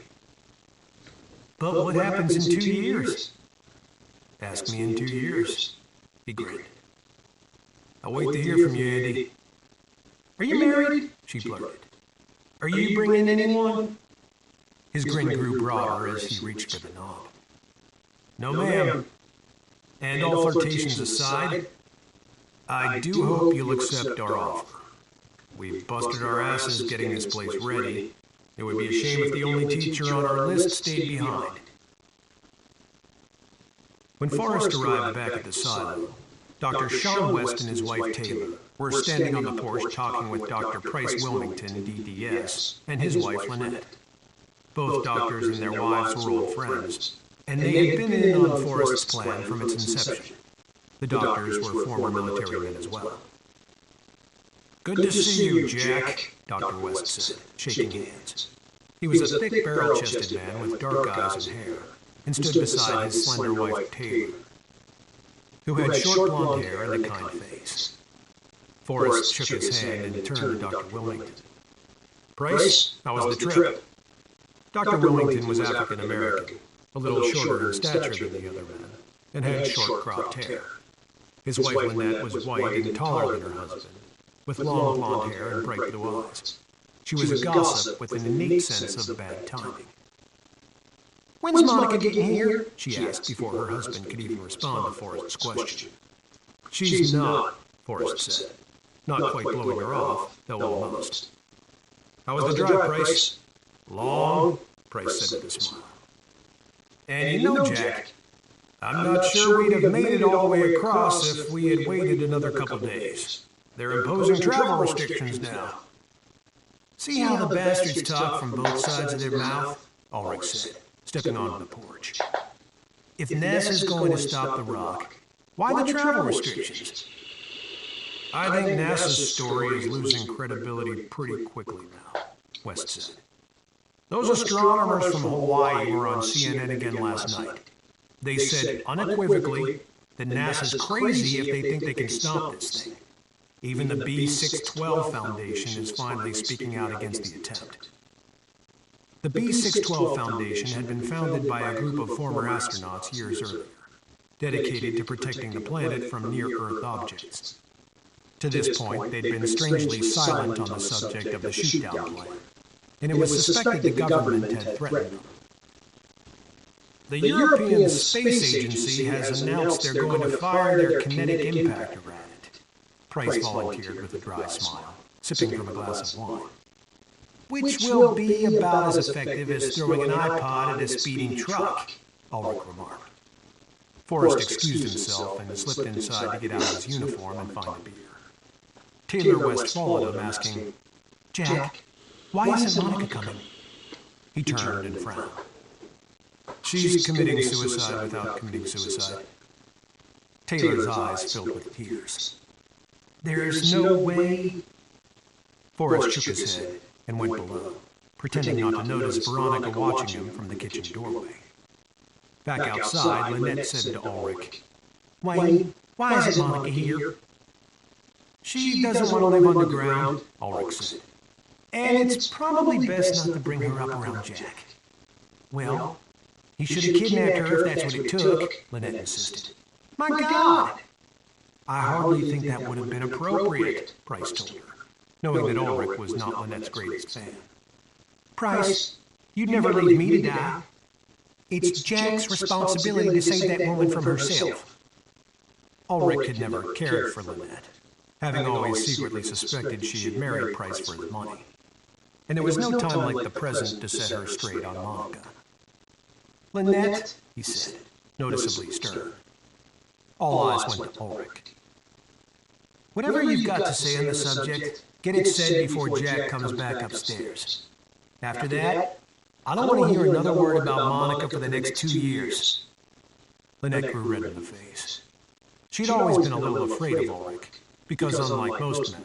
But what happens in 2 years? Ask me in 2 years, he grinned. I'll wait to hear from you, Andy. Are you married? She blurted. Are you bringing anyone? His grin grew broader as he reached for the knob. No, ma'am. And all flirtations aside, I do hope you'll accept our offer. We've busted our asses getting this place ready. It would be a shame if the only teacher on our list stayed behind. When Forrest arrived back at the silo, Dr. Sean West and his wife Taylor were standing on the porch talking with Dr. Price Wilmington, DDS, and his wife Lynette. Both doctors and their wives were old friends, and they had been in on Forrest's plan from its inception. The doctors were former military men as well. Good to see you, Jack, Dr. West said, shaking hands. He was a thick, barrel-chested man with dark eyes and hair, and stood beside his slender wife, Taylor, who had short blonde hair and a kind face. Forrest shook his hand and turned to Dr. Wilmington. Price, how was the trip? Dr. Wilmington was African-American, a little shorter in stature than the other men, and had short cropped hair. His wife Lynette was white and taller than her husband, with long blonde hair and bright blue eyes. She was a gossip with an innate sense of bad timing. When's Monica getting here? She asked before her husband could even respond to Forrest's question. She's not, Forrest said, not quite blowing her off, though almost. How was the drive, Price? Long, Price said with a smile. And you know, Jack, I'm not sure we'd have made it all the way across if we had waited another couple days. They're imposing travel restrictions now. See how the bastards talk from both sides of their mouth? Ulrich said, stepping onto the porch. If NASA's going to stop the rock, why the travel restrictions? I think NASA's story is losing credibility pretty quickly now, West said. Those astronomers from Hawaii were on CNN again last night. They said unequivocally that NASA's crazy if they think they can stop this thing. Even the B612 Foundation is finally speaking out against the attempt. The B612 Foundation had been founded by a group of former astronauts years earlier, dedicated to protecting the planet from near-Earth objects. To this point, they'd been strangely silent on the subject of the shootdown plan, and it was suspected the government had threatened them. The European Space Agency has announced they're going to fire their kinetic impactor at it, Price volunteered with a dry smile, sipping from a glass of wine. Which will be about as effective as throwing an iPod at a speeding truck, Ulrich remarked. Forrest excused himself and slipped inside to get out of his uniform and find a beer. Taylor West followed him, asking, Jack, why isn't Monica coming? He turned and frowned. She's committing suicide without committing suicide. Taylor's eyes filled with tears. There's no way. Forrest shook his head and went below, pretending not to notice Veronica watching him from the kitchen doorway. Back outside, Lynette said to Ulrich, Wayne, why isn't Monica here? She doesn't want to live underground, Ulrich said. And it's probably best not to bring her up around Jack. Well, he should have kidnapped her if that's what it took, Lynette insisted. My God! I hardly think that would have been appropriate, Price told her, knowing that Ulrich was not Lynette's greatest fan. Price, you'd never leave me to die. It's Jack's responsibility to save that woman from herself. Ulrich had never cared for Lynette, having always secretly suspected she had married Price for his money. And there was no time like the present to set her straight on Monica. Lynette, he said, noticeably stern. All eyes went to Ulrich. Whatever you've got to say on the subject, get it said before Jack comes back upstairs. After that, I don't want to hear another word about Monica for the next 2 years. Lynette grew red in the face. She'd always been a little afraid of Ulrich, because unlike most men,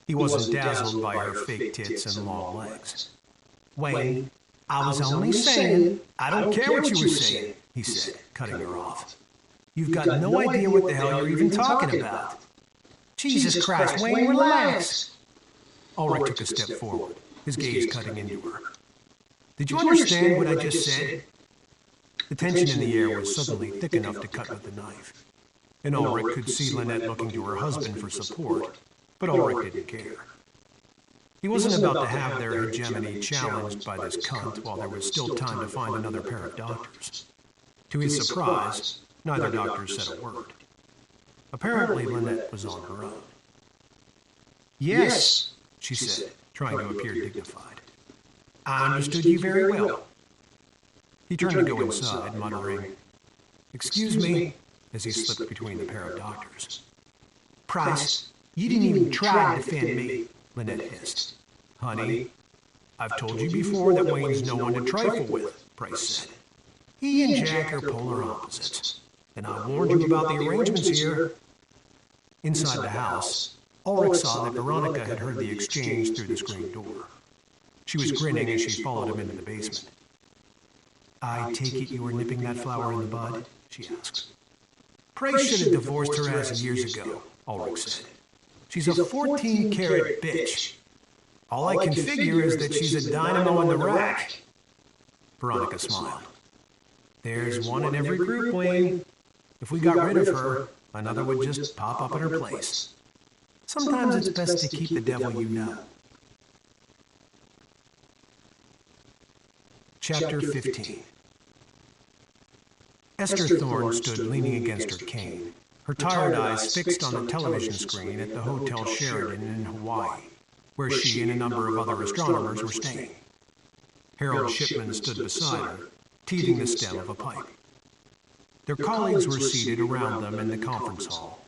he wasn't dazzled by her fake tits and long legs. Wayne, I was only saying, I don't care what you were saying, he said, cutting her off. You've got no idea what the hell you're even talking about. Jesus Christ, Wayne, relax. Ulrich took a step forward, his gaze cutting into her. Did you understand what I just said? The tension in the air was suddenly thick enough to cut with the knife, and Ulrich could see Lynette looking to her husband for support, but Ulrich didn't care. He wasn't about to have their hegemony challenged by this cunt while there was still time to find another pair of doctors. To his surprise, neither doctor said a word. Apparently, Lynette was on her own. Yes, she said, trying to appear dignified. I understood you very well. He turned to go inside, muttering, Excuse me, as he slipped between the pair of doctors. Price, you didn't even try to defend me, Lynette hissed. Honey, I've told you before that Wayne's no one to trifle with, Price said. He and Jack are polar opposites, and I warned you about the arrangements here. Inside the house, Ulrich saw that Veronica had heard the exchange through the screen door. She was grinning as she followed him into the basement. I take it you were nipping that flower in the bud? She asked. Price should have divorced her ass years ago, Ulrich said. She's a 14-carat bitch. All I can figure is that she's a dynamo in the rack. Veronica smiled. There's one in every group, Wayne. If we got rid of her, Another would just pop up in her place. Sometimes it's best to keep the devil you know. Chapter 15. Esther Thorne stood leaning against her cane, her tired eyes fixed on the television screen at the Hotel Sheridan in Hawaii, where she and a number of other astronomers were staying. Harold Shipman stood beside her, teething the stem of a pipe. Their colleagues were seated around them in the conference hall.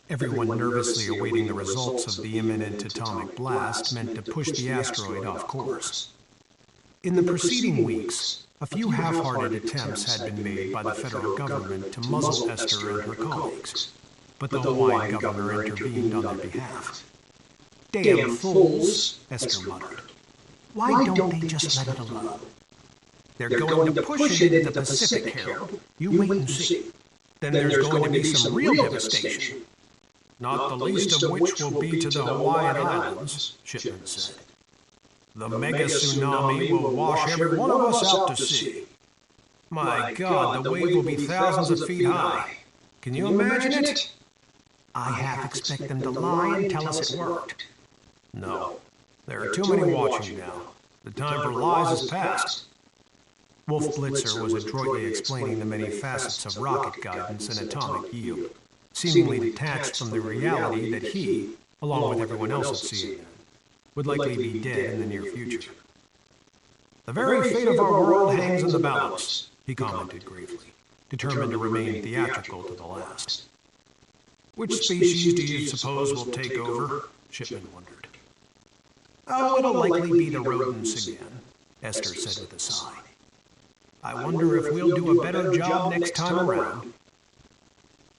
Everyone nervously awaiting the results of the imminent atomic blast meant to push the asteroid off course. In the preceding weeks, a few half-hearted attempts had been made by the federal government to muzzle Esther and her colleagues, but the Hawaiian governor intervened on their behalf. "Damn fools," Esther muttered. "Why don't they just let it alone? They're going to push it into the Pacific, Harold. You wait and see. Then there's going to be some real devastation. Not the least of which will be to the Hawaiian Islands," Shipman said. "The mega tsunami will wash every one of us out to sea. My God, the wave will be thousands of feet high. Can you imagine it?" "I half expect them to lie and tell us it worked." "No, there are too many watching now. The time for lies is past." Wolf Blitzer was adroitly explaining the many facets of rocket guidance and atomic yield, seemingly detached from the reality that he, along with everyone else at CNN, would likely be dead in the near future. "The very fate of our world hangs in the balance," he commented gravely, determined to remain theatrical to the last. "Which species do you suppose will take over?" Shipman wondered. "Oh, it'll likely be the rodents again," Esther said with a sigh. "I wonder if we'll do a better job next time around."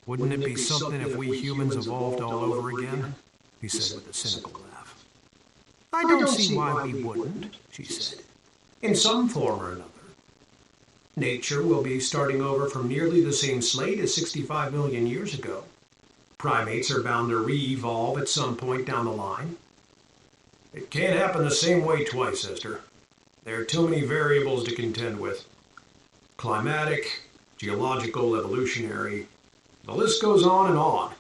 "Wouldn't it be something if we humans evolved all over again?" he said with a cynical laugh. "I don't see why we wouldn't," she said, "in some form or another. Nature will be starting over from nearly the same slate as 65 million years ago. Primates are bound to re-evolve at some point down the line." "It can't happen the same way twice, Esther. There are too many variables to contend with. Climatic, geological, evolutionary, the list goes on and on."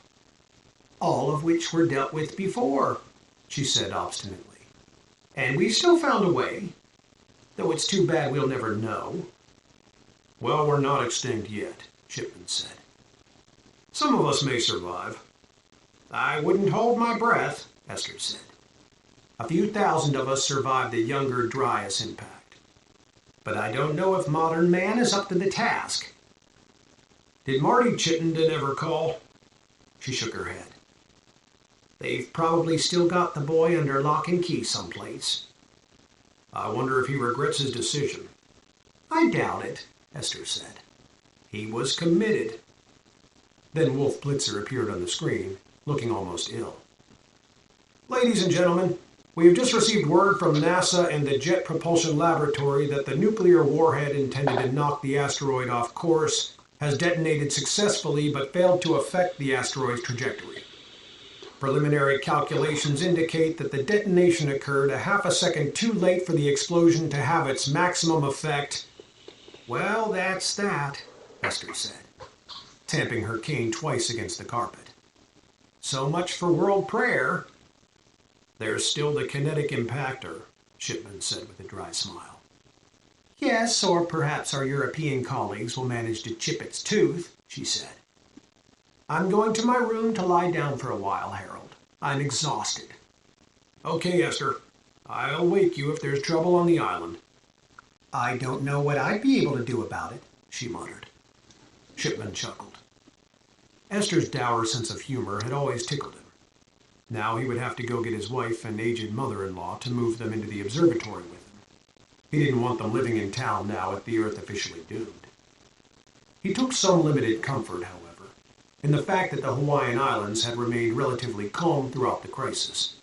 "All of which were dealt with before," she said obstinately. "And we've still found a way, though it's too bad we'll never know." "Well, we're not extinct yet," Shipman said. "Some of us may survive." "I wouldn't hold my breath," Esther said. "A few thousand of us survived the younger Dryas impact. But I don't know if modern man is up to the task." "Did Marty Chittenden ever call?" She shook her head. "They've probably still got the boy under lock and key someplace." "I wonder if he regrets his decision." "I doubt it," Esther said. "He was committed." Then Wolf Blitzer appeared on the screen, looking almost ill. "Ladies and gentlemen, we have just received word from NASA and the Jet Propulsion Laboratory that the nuclear warhead intended to knock the asteroid off course has detonated successfully but failed to affect the asteroid's trajectory. Preliminary calculations indicate that the detonation occurred a half a second too late for the explosion to have its maximum effect." "Well, that's that," Esther said, tamping her cane twice against the carpet. "So much for world prayer." "There's still the kinetic impactor," Shipman said with a dry smile. "Yes, or perhaps our European colleagues will manage to chip its tooth," she said. "I'm going to my room to lie down for a while, Harold. I'm exhausted." "Okay, Esther. I'll wake you if there's trouble on the island." "I don't know what I'd be able to do about it," she muttered. Shipman chuckled. Esther's dour sense of humor had always tickled him. Now he would have to go get his wife and aged mother-in-law to move them into the observatory with him. He didn't want them living in town now with the Earth officially doomed. He took some limited comfort, however, in the fact that the Hawaiian Islands had remained relatively calm throughout the crisis,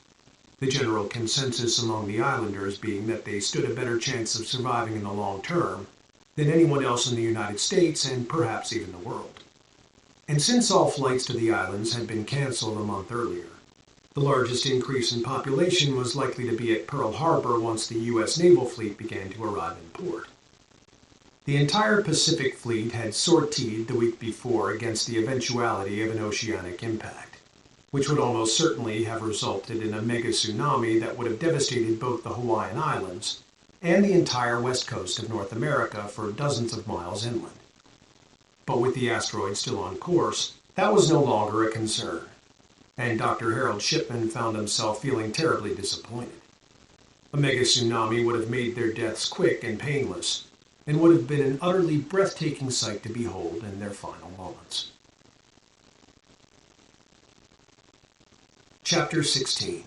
the general consensus among the islanders being that they stood a better chance of surviving in the long term than anyone else in the United States and perhaps even the world. And since all flights to the islands had been canceled a month earlier, the largest increase in population was likely to be at Pearl Harbor once the U.S. naval fleet began to arrive in port. The entire Pacific Fleet had sortied the week before against the eventuality of an oceanic impact, which would almost certainly have resulted in a mega tsunami that would have devastated both the Hawaiian Islands and the entire west coast of North America for dozens of miles inland. But with the asteroid still on course, that was no longer a concern, and Dr. Harold Shipman found himself feeling terribly disappointed. A mega tsunami would have made their deaths quick and painless, and would have been an utterly breathtaking sight to behold in their final moments. Chapter 16.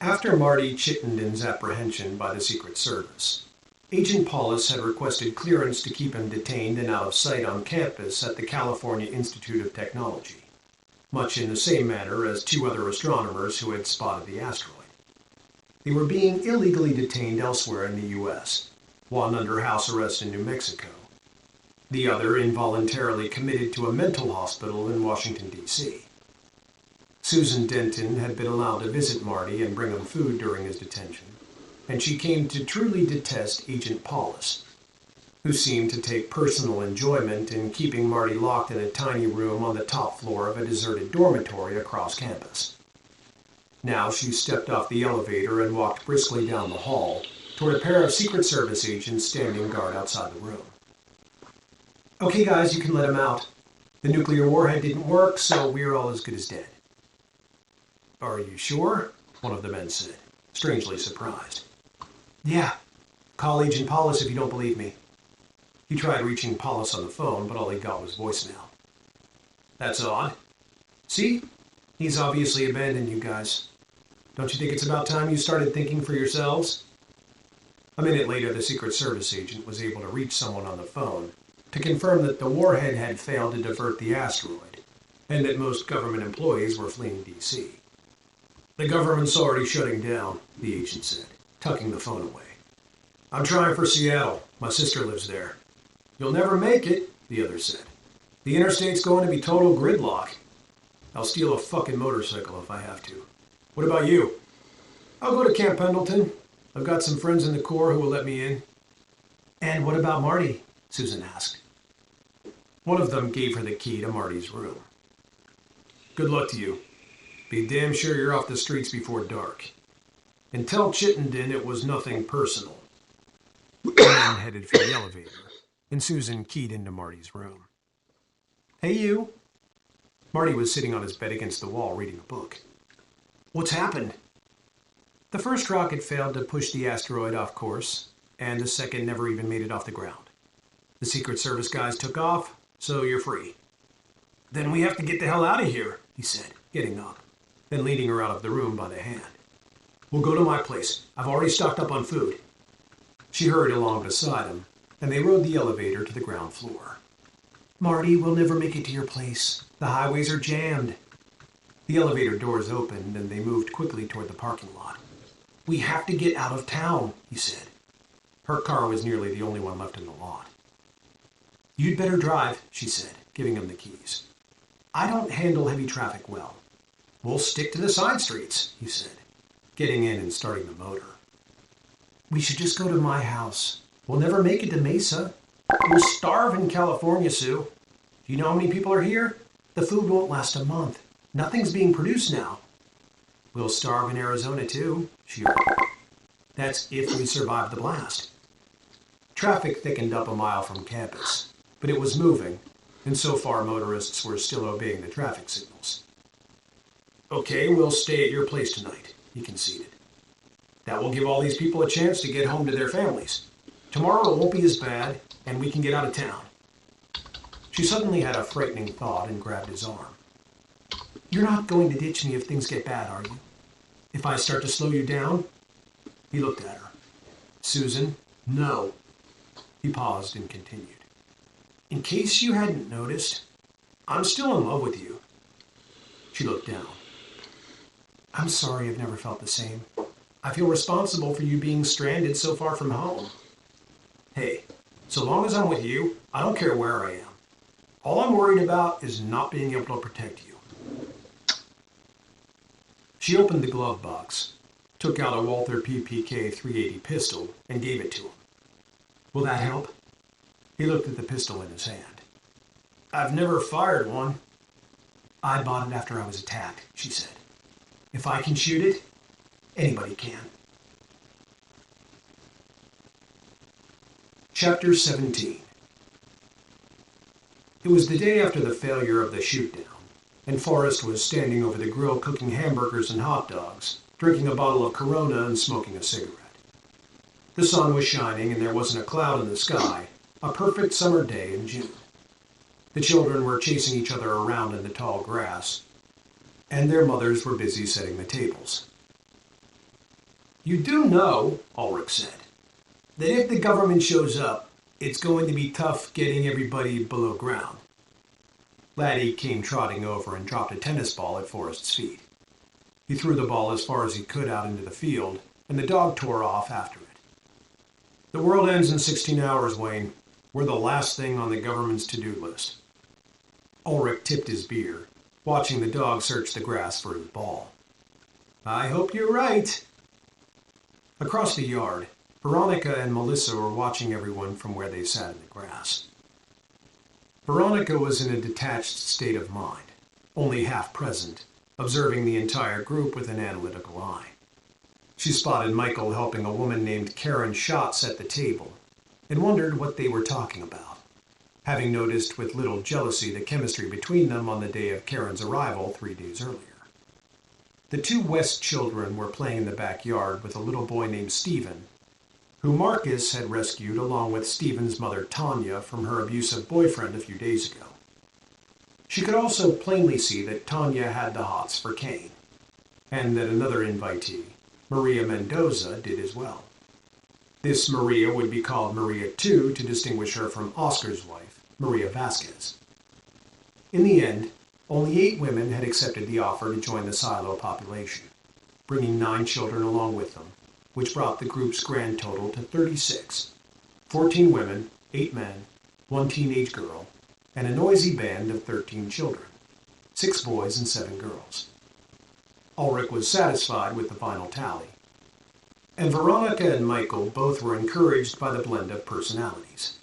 After Marty Chittenden's apprehension by the Secret Service, Agent Paulus had requested clearance to keep him detained and out of sight on campus at the California Institute of Technology, much in the same manner as two other astronomers who had spotted the asteroid. They were being illegally detained elsewhere in the U.S., one under house arrest in New Mexico, the other involuntarily committed to a mental hospital in Washington, D.C. Susan Denton had been allowed to visit Marty and bring him food during his detention, and she came to truly detest Agent Paulus, who seemed to take personal enjoyment in keeping Marty locked in a tiny room on the top floor of a deserted dormitory across campus. Now she stepped off the elevator and walked briskly down the hall toward a pair of Secret Service agents standing guard outside the room. "Okay, guys, you can let him out. The nuclear warhead didn't work, so we're all as good as dead." "Are you sure?" one of the men said, strangely surprised. "Yeah. Call Agent Paulus if you don't believe me." He tried reaching Paulus on the phone, but all he got was voicemail. "That's odd. See? He's obviously abandoned you guys. Don't you think it's about time you started thinking for yourselves?" A minute later, the Secret Service agent was able to reach someone on the phone to confirm that the warhead had failed to divert the asteroid, and that most government employees were fleeing D.C. "The government's already shutting down," the agent said, tucking the phone away. "I'm trying for Seattle. My sister lives there." "You'll never make it," the other said. "The interstate's going to be total gridlock. I'll steal a fucking motorcycle if I have to. What about you?" "I'll go to Camp Pendleton. I've got some friends in the Corps who will let me in." "And what about Marty?" Susan asked. One of them gave her the key to Marty's room. "Good luck to you. Be damn sure you're off the streets before dark. And tell Chittenden it was nothing personal." The men headed for the elevator, and Susan keyed into Marty's room. "Hey, you." Marty was sitting on his bed against the wall reading a book. "What's happened?" "The first rocket failed to push the asteroid off course, and the second never even made it off the ground. The Secret Service guys took off, so you're free." "Then we have to get the hell out of here," he said, getting up, then leading her out of the room by the hand. "We'll go to my place. I've already stocked up on food." She hurried along beside him, and they rode the elevator to the ground floor. "Marty, we'll never make it to your place. The highways are jammed." The elevator doors opened, and they moved quickly toward the parking lot. "We have to get out of town," he said. Her car was nearly the only one left in the lot. "You'd better drive," she said, giving him the keys. "I don't handle heavy traffic well." "We'll stick to the side streets," he said, getting in and starting the motor. "We should just go to my house. We'll never make it to Mesa. We'll starve in California, Sue. Do you know how many people are here? The food won't last a month. Nothing's being produced now." "We'll starve in Arizona, too," she argued. "That's if we survive the blast." Traffic thickened up a mile from campus, but it was moving, and so far motorists were still obeying the traffic signals. "Okay, we'll stay at your place tonight," he conceded. "That will give all these people a chance to get home to their families. Tomorrow it won't be as bad, and we can get out of town." She suddenly had a frightening thought and grabbed his arm. "You're not going to ditch me if things get bad, are you? If I start to slow you down?" He looked at her. "Susan, no." He paused and continued. "In case you hadn't noticed, I'm still in love with you." She looked down. "I'm sorry I've never felt the same. I feel responsible for you being stranded so far from home." "Hey, so long as I'm with you, I don't care where I am. All I'm worried about is not being able to protect you." She opened the glove box, took out a Walther PPK 380 pistol, and gave it to him. Will that help? He looked at the pistol in his hand. I've never fired one. I bought it after I was attacked, she said. If I can shoot it, anybody can. Chapter 17. It was the day after the failure of the shoot-down, and Forrest was standing over the grill cooking hamburgers and hot dogs, drinking a bottle of Corona and smoking a cigarette. The sun was shining and there wasn't a cloud in the sky, a perfect summer day in June. The children were chasing each other around in the tall grass, and their mothers were busy setting the tables. You do know, Ulrich said, that if the government shows up, it's going to be tough getting everybody below ground. Laddie came trotting over and dropped a tennis ball at Forrest's feet. He threw the ball as far as he could out into the field, and the dog tore off after it. The world ends in 16 hours, Wayne. We're the last thing on the government's to-do list. Ulrich tipped his beer, watching the dog search the grass for his ball. I hope you're right. Across the yard, Veronica and Melissa were watching everyone from where they sat in the grass. Veronica was in a detached state of mind, only half present, observing the entire group with an analytical eye. She spotted Michael helping a woman named Karen Schatz at the table and wondered what they were talking about, having noticed with little jealousy the chemistry between them on the day of Karen's arrival 3 days earlier. The two West children were playing in the backyard with a little boy named Stephen, who Marcus had rescued along with Stephen's mother Tanya from her abusive boyfriend a few days ago. She could also plainly see that Tanya had the hots for Kane, and that another invitee, Maria Mendoza, did as well. This Maria would be called Maria II to distinguish her from Oscar's wife, Maria Vasquez. In the end, only 8 women had accepted the offer to join the silo population, bringing 9 children along with them, which brought the group's grand total to 36, 14 women, 8 men, 1 teenage girl, and a noisy band of 13 children, 6 boys and 7 girls. Ulrich was satisfied with the final tally, and Veronica and Michael both were encouraged by the blend of personalities.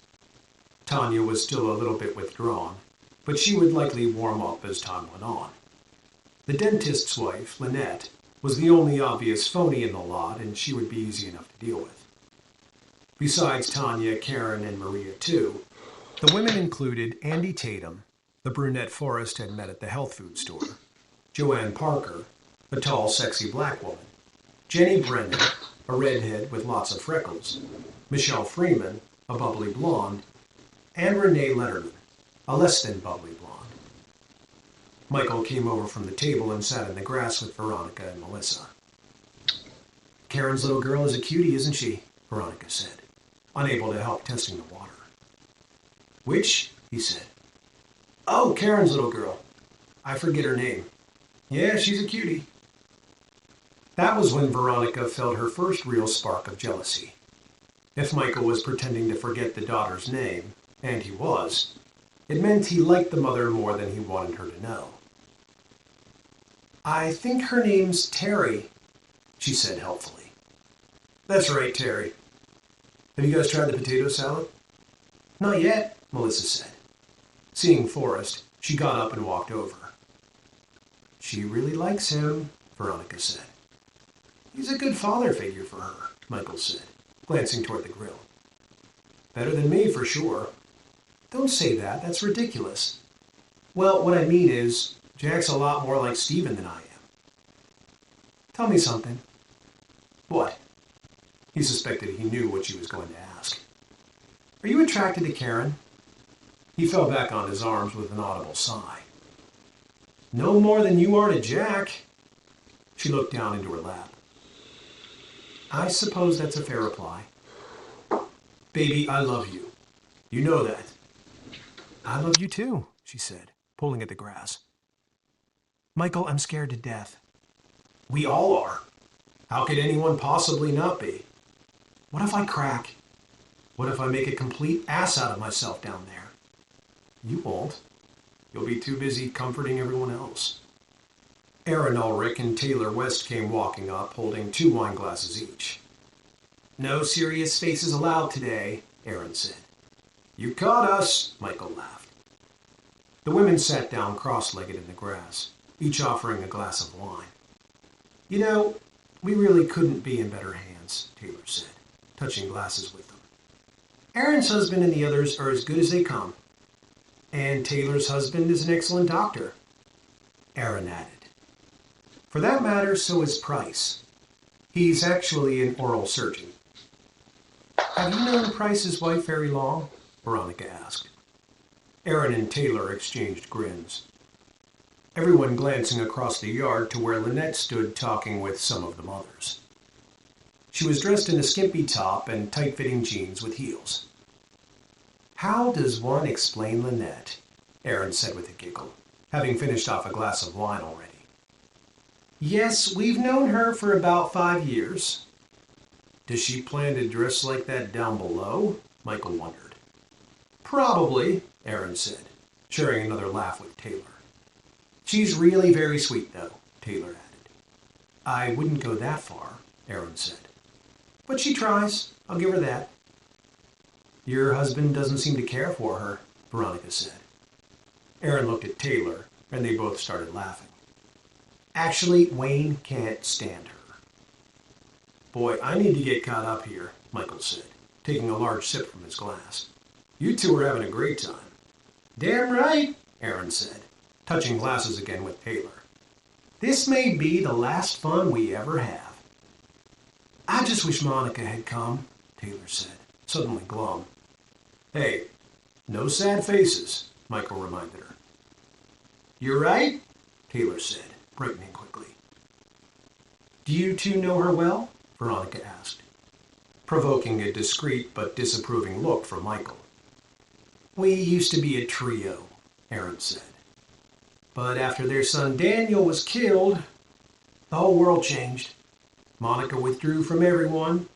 Tanya was still a little bit withdrawn, but she would likely warm up as time went on. The dentist's wife, Lynette, was the only obvious phony in the lot, and she would be easy enough to deal with. Besides Tanya, Karen, and Maria too, the women included Andy Tatum, the brunette Forrest had met at the health food store, Joanne Parker, a tall, sexy black woman, Jenny Brennan, a redhead with lots of freckles, Michelle Freeman, a bubbly blonde, and Renee Letterman, a less than bubbly blonde. Michael came over from the table and sat in the grass with Veronica and Melissa. Karen's little girl is a cutie, isn't she? Veronica said, unable to help testing the water. Which? He said. Oh, Karen's little girl. I forget her name. Yeah, she's a cutie. That was when Veronica felt her first real spark of jealousy. If Michael was pretending to forget the daughter's name, and he was, it meant he liked the mother more than he wanted her to know. I think her name's Terry, she said helpfully. That's right, Terry. Have you guys tried the potato salad? Not yet, Melissa said. Seeing Forrest, she got up and walked over. She really likes him, Veronica said. He's a good father figure for her, Michael said, glancing toward the grill. Better than me, for sure. Don't say that, that's ridiculous. Well, what I mean is, Jack's a lot more like Stephen than I am. Tell me something. What? He suspected he knew what she was going to ask. Are you attracted to Karen? He fell back on his arms with an audible sigh. No more than you are to Jack. She looked down into her lap. I suppose that's a fair reply. Baby, I love you. You know that. I love you too, she said, pulling at the grass. Michael, I'm scared to death. We all are. How could anyone possibly not be? What if I crack? What if I make a complete ass out of myself down there? You won't. You'll be too busy comforting everyone else. Aaron Ulrich and Taylor West came walking up, holding 2 wine glasses each. No serious faces allowed today, Aaron said. You caught us, Michael laughed. The women sat down cross-legged in the grass, each offering a glass of wine. You know, we really couldn't be in better hands, Taylor said, touching glasses with them. Aaron's husband and the others are as good as they come. And Taylor's husband is an excellent doctor, Aaron added. For that matter, so is Price. He's actually an oral surgeon. Have you known Price's wife very long? Veronica asked. Aaron and Taylor exchanged grins, everyone glancing across the yard to where Lynette stood talking with some of the mothers. She was dressed in a skimpy top and tight-fitting jeans with heels. How does one explain Lynette? Aaron said with a giggle, having finished off a glass of wine already. Yes, we've known her for about 5 years. Does she plan to dress like that down below? Michael wondered. Probably, Aaron said, sharing another laugh with Taylor. She's really very sweet, though, Taylor added. I wouldn't go that far, Aaron said. But she tries. I'll give her that. Your husband doesn't seem to care for her, Veronica said. Aaron looked at Taylor, and they both started laughing. Actually, Wayne can't stand her. Boy, I need to get caught up here, Michael said, taking a large sip from his glass. You two are having a great time. Damn right, Aaron said, touching glasses again with Taylor. This may be the last fun we ever have. I just wish Monica had come, Taylor said, suddenly glum. Hey, no sad faces, Michael reminded her. You're right, Taylor said, brightening quickly. Do you two know her well? Veronica asked, provoking a discreet but disapproving look from Michael. We used to be a trio, Aaron said. But after their son Daniel was killed, the whole world changed. Monica withdrew from everyone,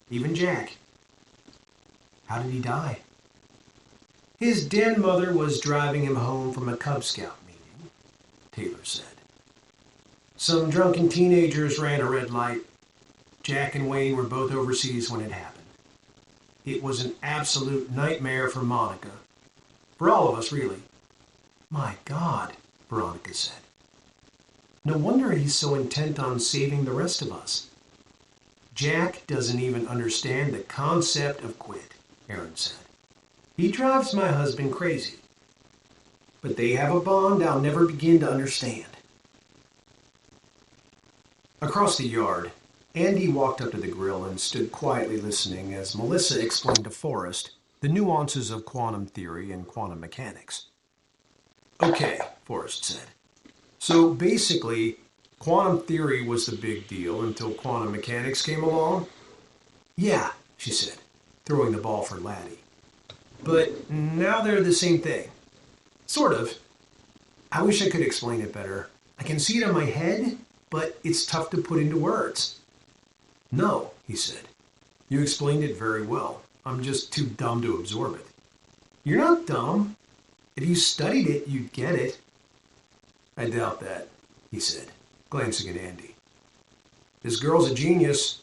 even Jack. How did he die? His den mother was driving him home from a Cub Scout meeting, Taylor said. Some drunken teenagers ran a red light. Jack and Wayne were both overseas when it happened. It was an absolute nightmare for Monica. For all of us, really. My God, Veronica said. No wonder he's so intent on saving the rest of us. Jack doesn't even understand the concept of quit, Aaron said. He drives my husband crazy. But they have a bond I'll never begin to understand. Across the yard, Andy walked up to the grill and stood quietly listening as Melissa explained to Forrest the nuances of quantum theory and quantum mechanics. Okay, Forrest said. So basically, quantum theory was the big deal until quantum mechanics came along? Yeah, she said, throwing the ball for Laddie. But now they're the same thing. Sort of. I wish I could explain it better. I can see it in my head, but it's tough to put into words. No, he said. You explained it very well. I'm just too dumb to absorb it. You're not dumb. If you studied it, you'd get it. I doubt that, he said, glancing at Andy. This girl's a genius.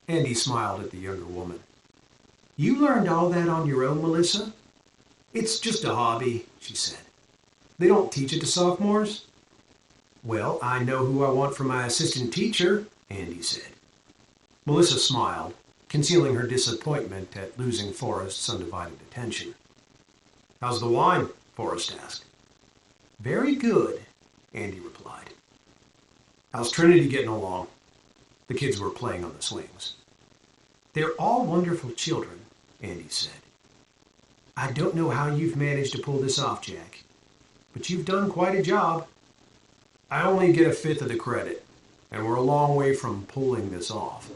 Andy smiled at the younger woman. You learned all that on your own, Melissa? It's just a hobby, she said. They don't teach it to sophomores? Well, I know who I want for my assistant teacher, Andy said. Melissa smiled, concealing her disappointment at losing Forrest's undivided attention. How's the wine? Forrest asked. Very good, Andy replied. How's Trinity getting along? The kids were playing on the swings. They're all wonderful children, Andy said. I don't know how you've managed to pull this off, Jack, but you've done quite a job. I only get a fifth of the credit, and we're a long way from pulling this off.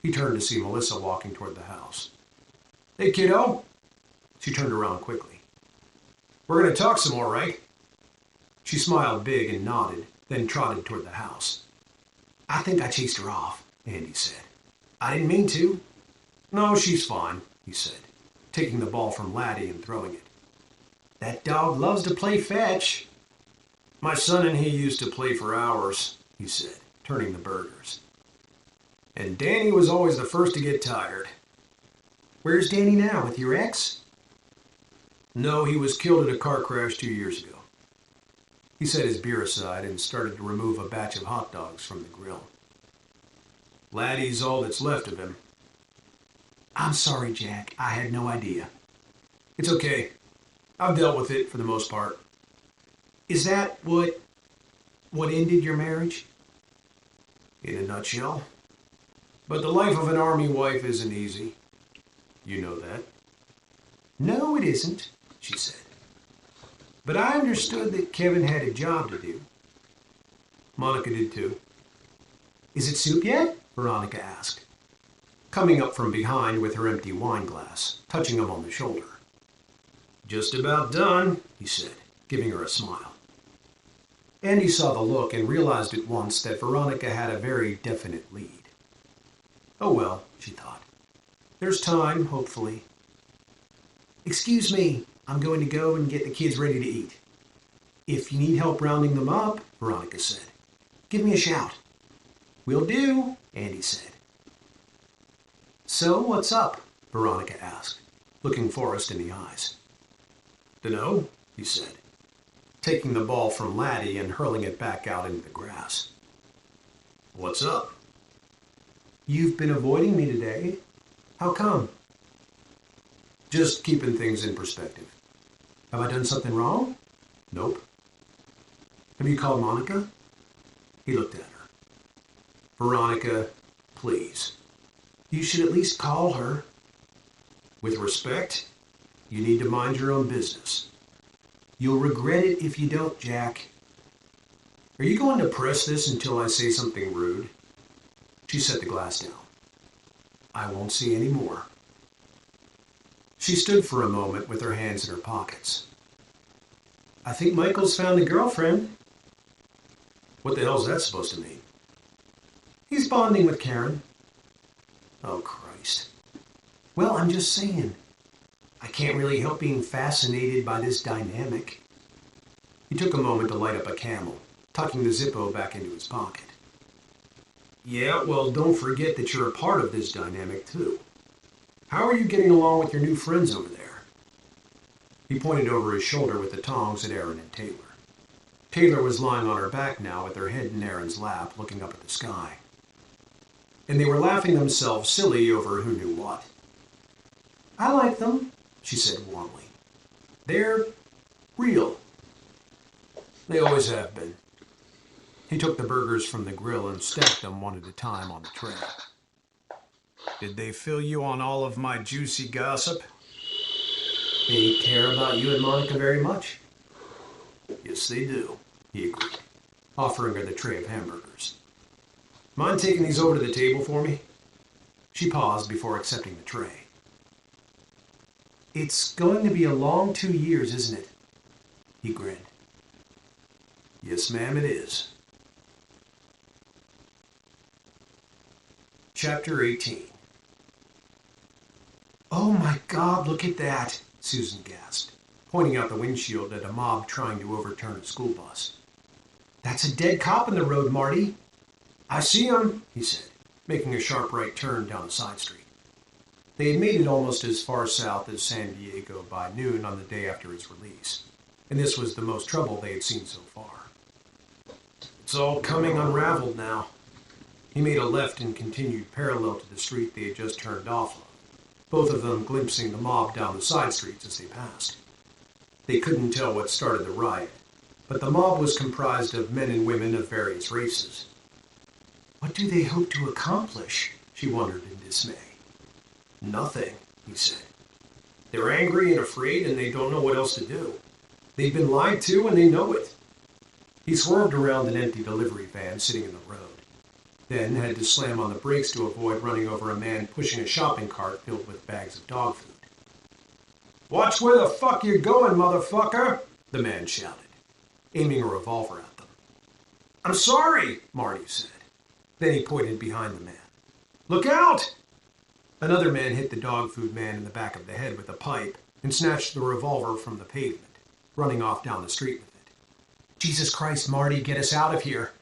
He turned to see Melissa walking toward the house. Hey, kiddo. She turned around quickly. We're going to talk some more, right? She smiled big and nodded, then trotted toward the house. I think I chased her off, Andy said. I didn't mean to. No, she's fine, he said, taking the ball from Laddie and throwing it. That dog loves to play fetch. My son and he used to play for hours, he said, turning the burgers. And Danny was always the first to get tired. Where's Danny now, with your ex? No, he was killed in a car crash 2 years ago. He set his beer aside and started to remove a batch of hot dogs from the grill. Laddie's all that's left of him. I'm sorry, Jack. I had no idea. It's okay. I've dealt with it for the most part. Is that what ended your marriage? In a nutshell. But the life of an army wife isn't easy. You know that. No, it isn't, she said. But I understood that Kevin had a job to do. Monica did too. Is it soup yet? Veronica asked, coming up from behind with her empty wine glass, touching him on the shoulder. Just about done, he said, giving her a smile. Andy saw the look and realized at once that Veronica had a very definite lead. Oh well, she thought. There's time, hopefully. Excuse me, I'm going to go and get the kids ready to eat. If you need help rounding them up, Veronica said, give me a shout. Will do, Andy said. So, what's up? Veronica asked, looking Forrest in the eyes. Dunno, he said, taking the ball from Laddie and hurling it back out into the grass. What's up? You've been avoiding me today. How come? Just keeping things in perspective. Have I done something wrong? Nope. Have you called Monica? He looked at her. Veronica, please. You should at least call her. With respect, you need to mind your own business. You'll regret it if you don't, Jack. Are you going to press this until I say something rude? She set the glass down. I won't say any more. She stood for a moment with her hands in her pockets. I think Michael's found a girlfriend. What the hell's that supposed to mean? He's bonding with Karen. Oh, Christ. Well, I'm just saying. I can't really help being fascinated by this dynamic. He took a moment to light up a Camel, tucking the Zippo back into his pocket. Yeah, well, don't forget that you're a part of this dynamic, too. How are you getting along with your new friends over there? He pointed over his shoulder with the tongs at Aaron and Taylor. Taylor was lying on her back now with her head in Aaron's lap, looking up at the sky. And they were laughing themselves silly over who knew what. I like them, she said warmly. They're real. They always have been. He took the burgers from the grill and stacked them one at a time on the tray. Did they fill you on all of my juicy gossip? They care about you and Monica very much. Yes, they do, he agreed, offering her the tray of hamburgers. Mind taking these over to the table for me? She paused before accepting the tray. It's going to be a long 2 years, isn't it? He grinned. Yes, ma'am, it is. Chapter 18. Oh my God, look at that, Susan gasped, pointing out the windshield at a mob trying to overturn a school bus. That's a dead cop in the road, Marty. I see him, he said, making a sharp right turn down a side street. They had made it almost as far south as San Diego by noon on the day after his release, and this was the most trouble they had seen so far. It's all coming unraveled now. He made a left and continued parallel to the street they had just turned off of, both of them glimpsing the mob down the side streets as they passed. They couldn't tell what started the riot, but the mob was comprised of men and women of various races. What do they hope to accomplish? She wondered in dismay. Nothing, he said. They're angry and afraid and they don't know what else to do. They've been lied to and they know it. He swerved around an empty delivery van sitting in the road, then had to slam on the brakes to avoid running over a man pushing a shopping cart filled with bags of dog food. Watch where the fuck you're going, motherfucker, the man shouted, aiming a revolver at them. I'm sorry, Marty said. Then he pointed behind the man. Look out! Another man hit the dog food man in the back of the head with a pipe and snatched the revolver from the pavement, running off down the street with it. Jesus Christ, Marty, get us out of here.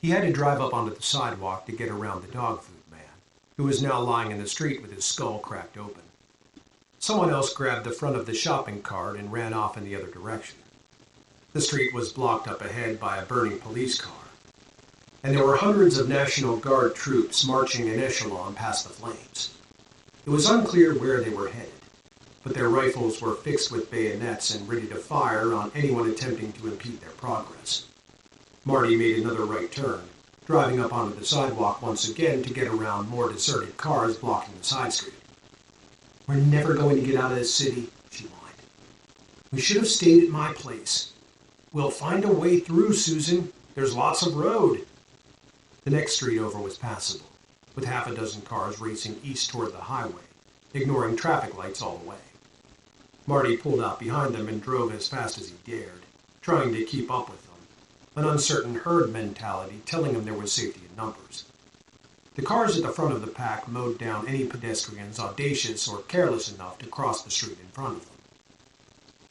He had to drive up onto the sidewalk to get around the dog food man, who was now lying in the street with his skull cracked open. Someone else grabbed the front of the shopping cart and ran off in the other direction. The street was blocked up ahead by a burning police car, and there were hundreds of National Guard troops marching in echelon past the flames. It was unclear where they were headed, but their rifles were fixed with bayonets and ready to fire on anyone attempting to impede their progress. Marty made another right turn, driving up onto the sidewalk once again to get around more deserted cars blocking the side street. "We're never going to get out of this city," she whined. "We should have stayed at my place." "We'll find a way through, Susan. There's lots of road." The next street over was passable, with half a dozen cars racing east toward the highway, ignoring traffic lights all the way. Marty pulled out behind them and drove as fast as he dared, trying to keep up with them, an uncertain herd mentality telling him there was safety in numbers. The cars at the front of the pack mowed down any pedestrians audacious or careless enough to cross the street in front of them.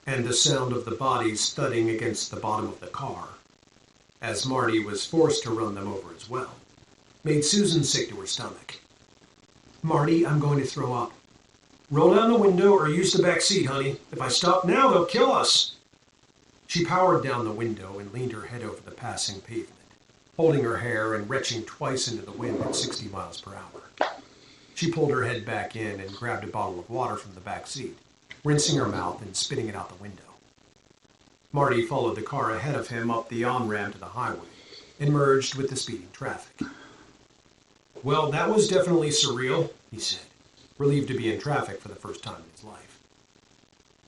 And the sound of the bodies thudding against the bottom of the car, as Marty was forced to run them over as well, made Susan sick to her stomach. "Marty, I'm going to throw up." "Roll down the window or use the back seat, honey. If I stop now, they'll kill us." She powered down the window and leaned her head over the passing pavement, holding her hair and retching twice into the wind at 60 miles per hour. She pulled her head back in and grabbed a bottle of water from the back seat, rinsing her mouth and spitting it out the window. Marty followed the car ahead of him up the on-ramp to the highway and merged with the speeding traffic. "Well, that was definitely surreal," he said, relieved to be in traffic for the first time in his life.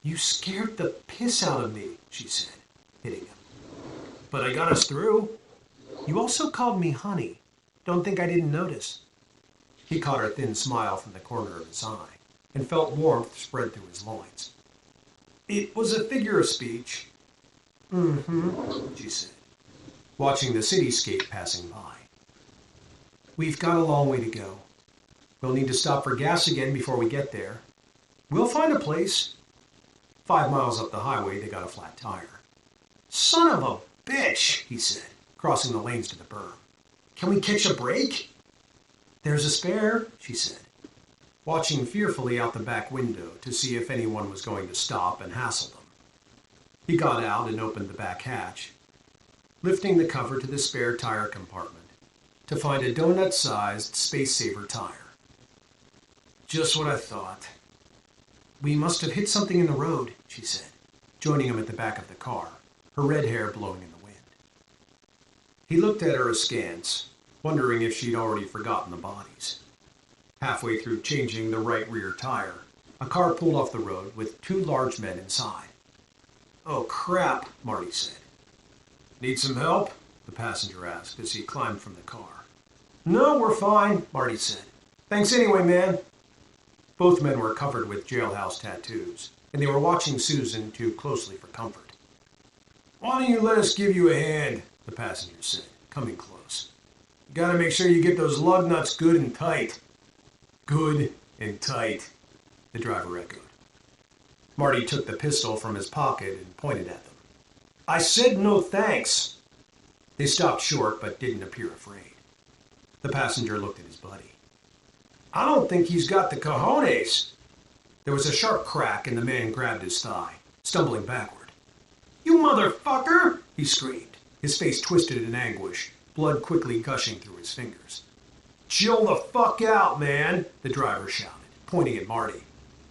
"You scared the piss out of me," she said, hitting him. "But I got us through." "You also called me honey. Don't think I didn't notice." He caught her thin smile from the corner of his eye and felt warmth spread through his loins. "It was a figure of speech." "Mm-hmm," she said, watching the cityscape passing by. "We've got a long way to go. We'll need to stop for gas again before we get there. We'll find a place." 5 miles up the highway, they got a flat tire. "Son of a bitch," he said, crossing the lanes to the berm. "Can we catch a break?" "There's a spare," she said, watching fearfully out the back window to see if anyone was going to stop and hassle them. He got out and opened the back hatch, lifting the cover to the spare tire compartment to find a donut-sized space-saver tire. "Just what I thought." "We must have hit something in the road," she said, joining him at the back of the car, her red hair blowing in the wind. He looked at her askance, wondering if she'd already forgotten the bodies. Halfway through changing the right rear tire, a car pulled off the road with 2 large men inside. "Oh, crap," Marty said. "Need some help?" the passenger asked as he climbed from the car. "No, we're fine," Marty said. "Thanks anyway, man." Both men were covered with jailhouse tattoos, and they were watching Susan too closely for comfort. "Why don't you let us give you a hand?" the passenger said, coming close. "You gotta make sure you get those lug nuts good and tight." "Good and tight," the driver echoed. Marty took the pistol from his pocket and pointed at them. "I said no thanks." They stopped short but didn't appear afraid. The passenger looked at his buddy. "I don't think he's got the cojones." There was a sharp crack and the man grabbed his thigh, stumbling backward. "You motherfucker!" he screamed, his face twisted in anguish, blood quickly gushing through his fingers. "Chill the fuck out, man," the driver shouted, pointing at Marty.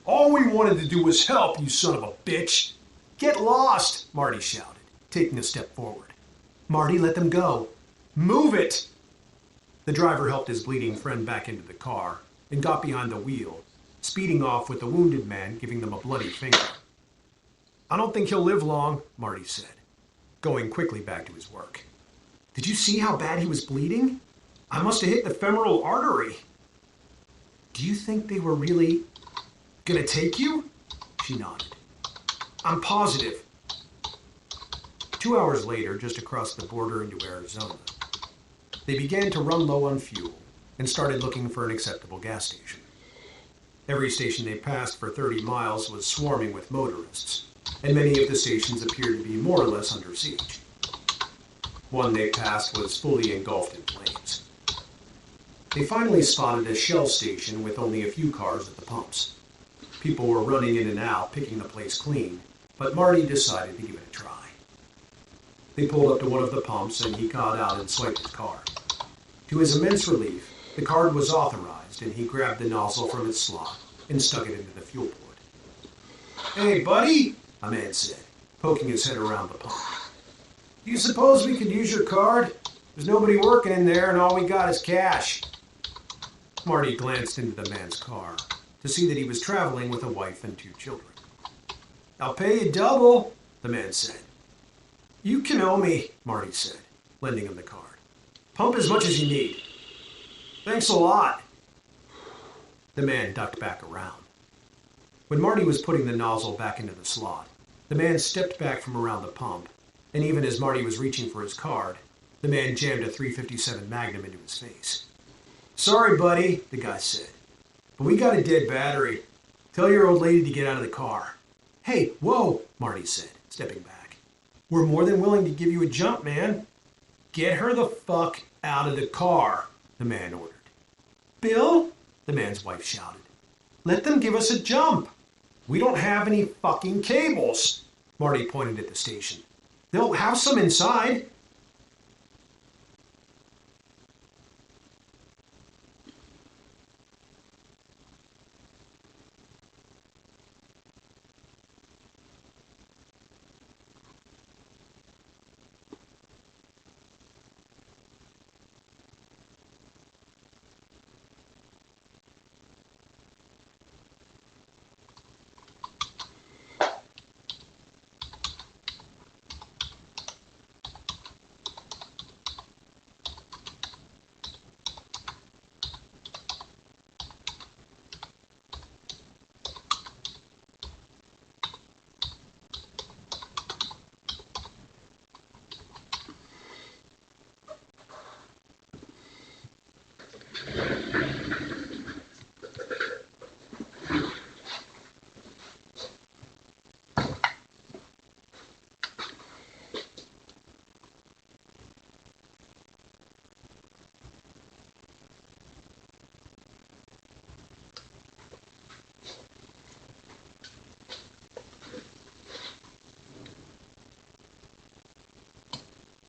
"All we wanted to do was help, you son of a bitch." "Get lost," Marty shouted, taking a step forward. "Marty, let them go." "Move it!" The driver helped his bleeding friend back into the car and got behind the wheel, speeding off with the wounded man giving them a bloody finger. "I don't think he'll live long," Marty said, going quickly back to his work. "Did you see how bad he was bleeding? I must have hit the femoral artery." "Do you think they were really gonna take you?" She nodded. "I'm positive." 2 hours later, just across the border into Arizona, they began to run low on fuel and started looking for an acceptable gas station. Every station they passed for 30 miles was swarming with motorists, and many of the stations appeared to be more or less under siege. One they passed was fully engulfed in flames. They finally spotted a Shell station with only a few cars at the pumps. People were running in and out, picking the place clean, but Marty decided to give it a try. They pulled up to one of the pumps and he got out and swiped his card. To his immense relief, the card was authorized and he grabbed the nozzle from its slot and stuck it into the fuel port. Hey, buddy, a man said, poking his head around the pump. Do you suppose we could use your card? There's nobody working in there and all we got is cash. Marty glanced into the man's car to see that he was traveling with a wife and 2 children. I'll pay you double, the man said. You can owe me, Marty said, lending him the card. Pump as much as you need. Thanks a lot. The man ducked back around. When Marty was putting the nozzle back into the slot, the man stepped back from around the pump, and even as Marty was reaching for his card, the man jammed a .357 Magnum into his face. Sorry, buddy, the guy said, but we got a dead battery. Tell your old lady to get out of the car. Hey, whoa, Marty said, stepping back. We're more than willing to give you a jump, man. Get her the fuck out of the car, the man ordered. Bill, the man's wife shouted, let them give us a jump. We don't have any fucking cables. Marty pointed at the station. They'll have some inside.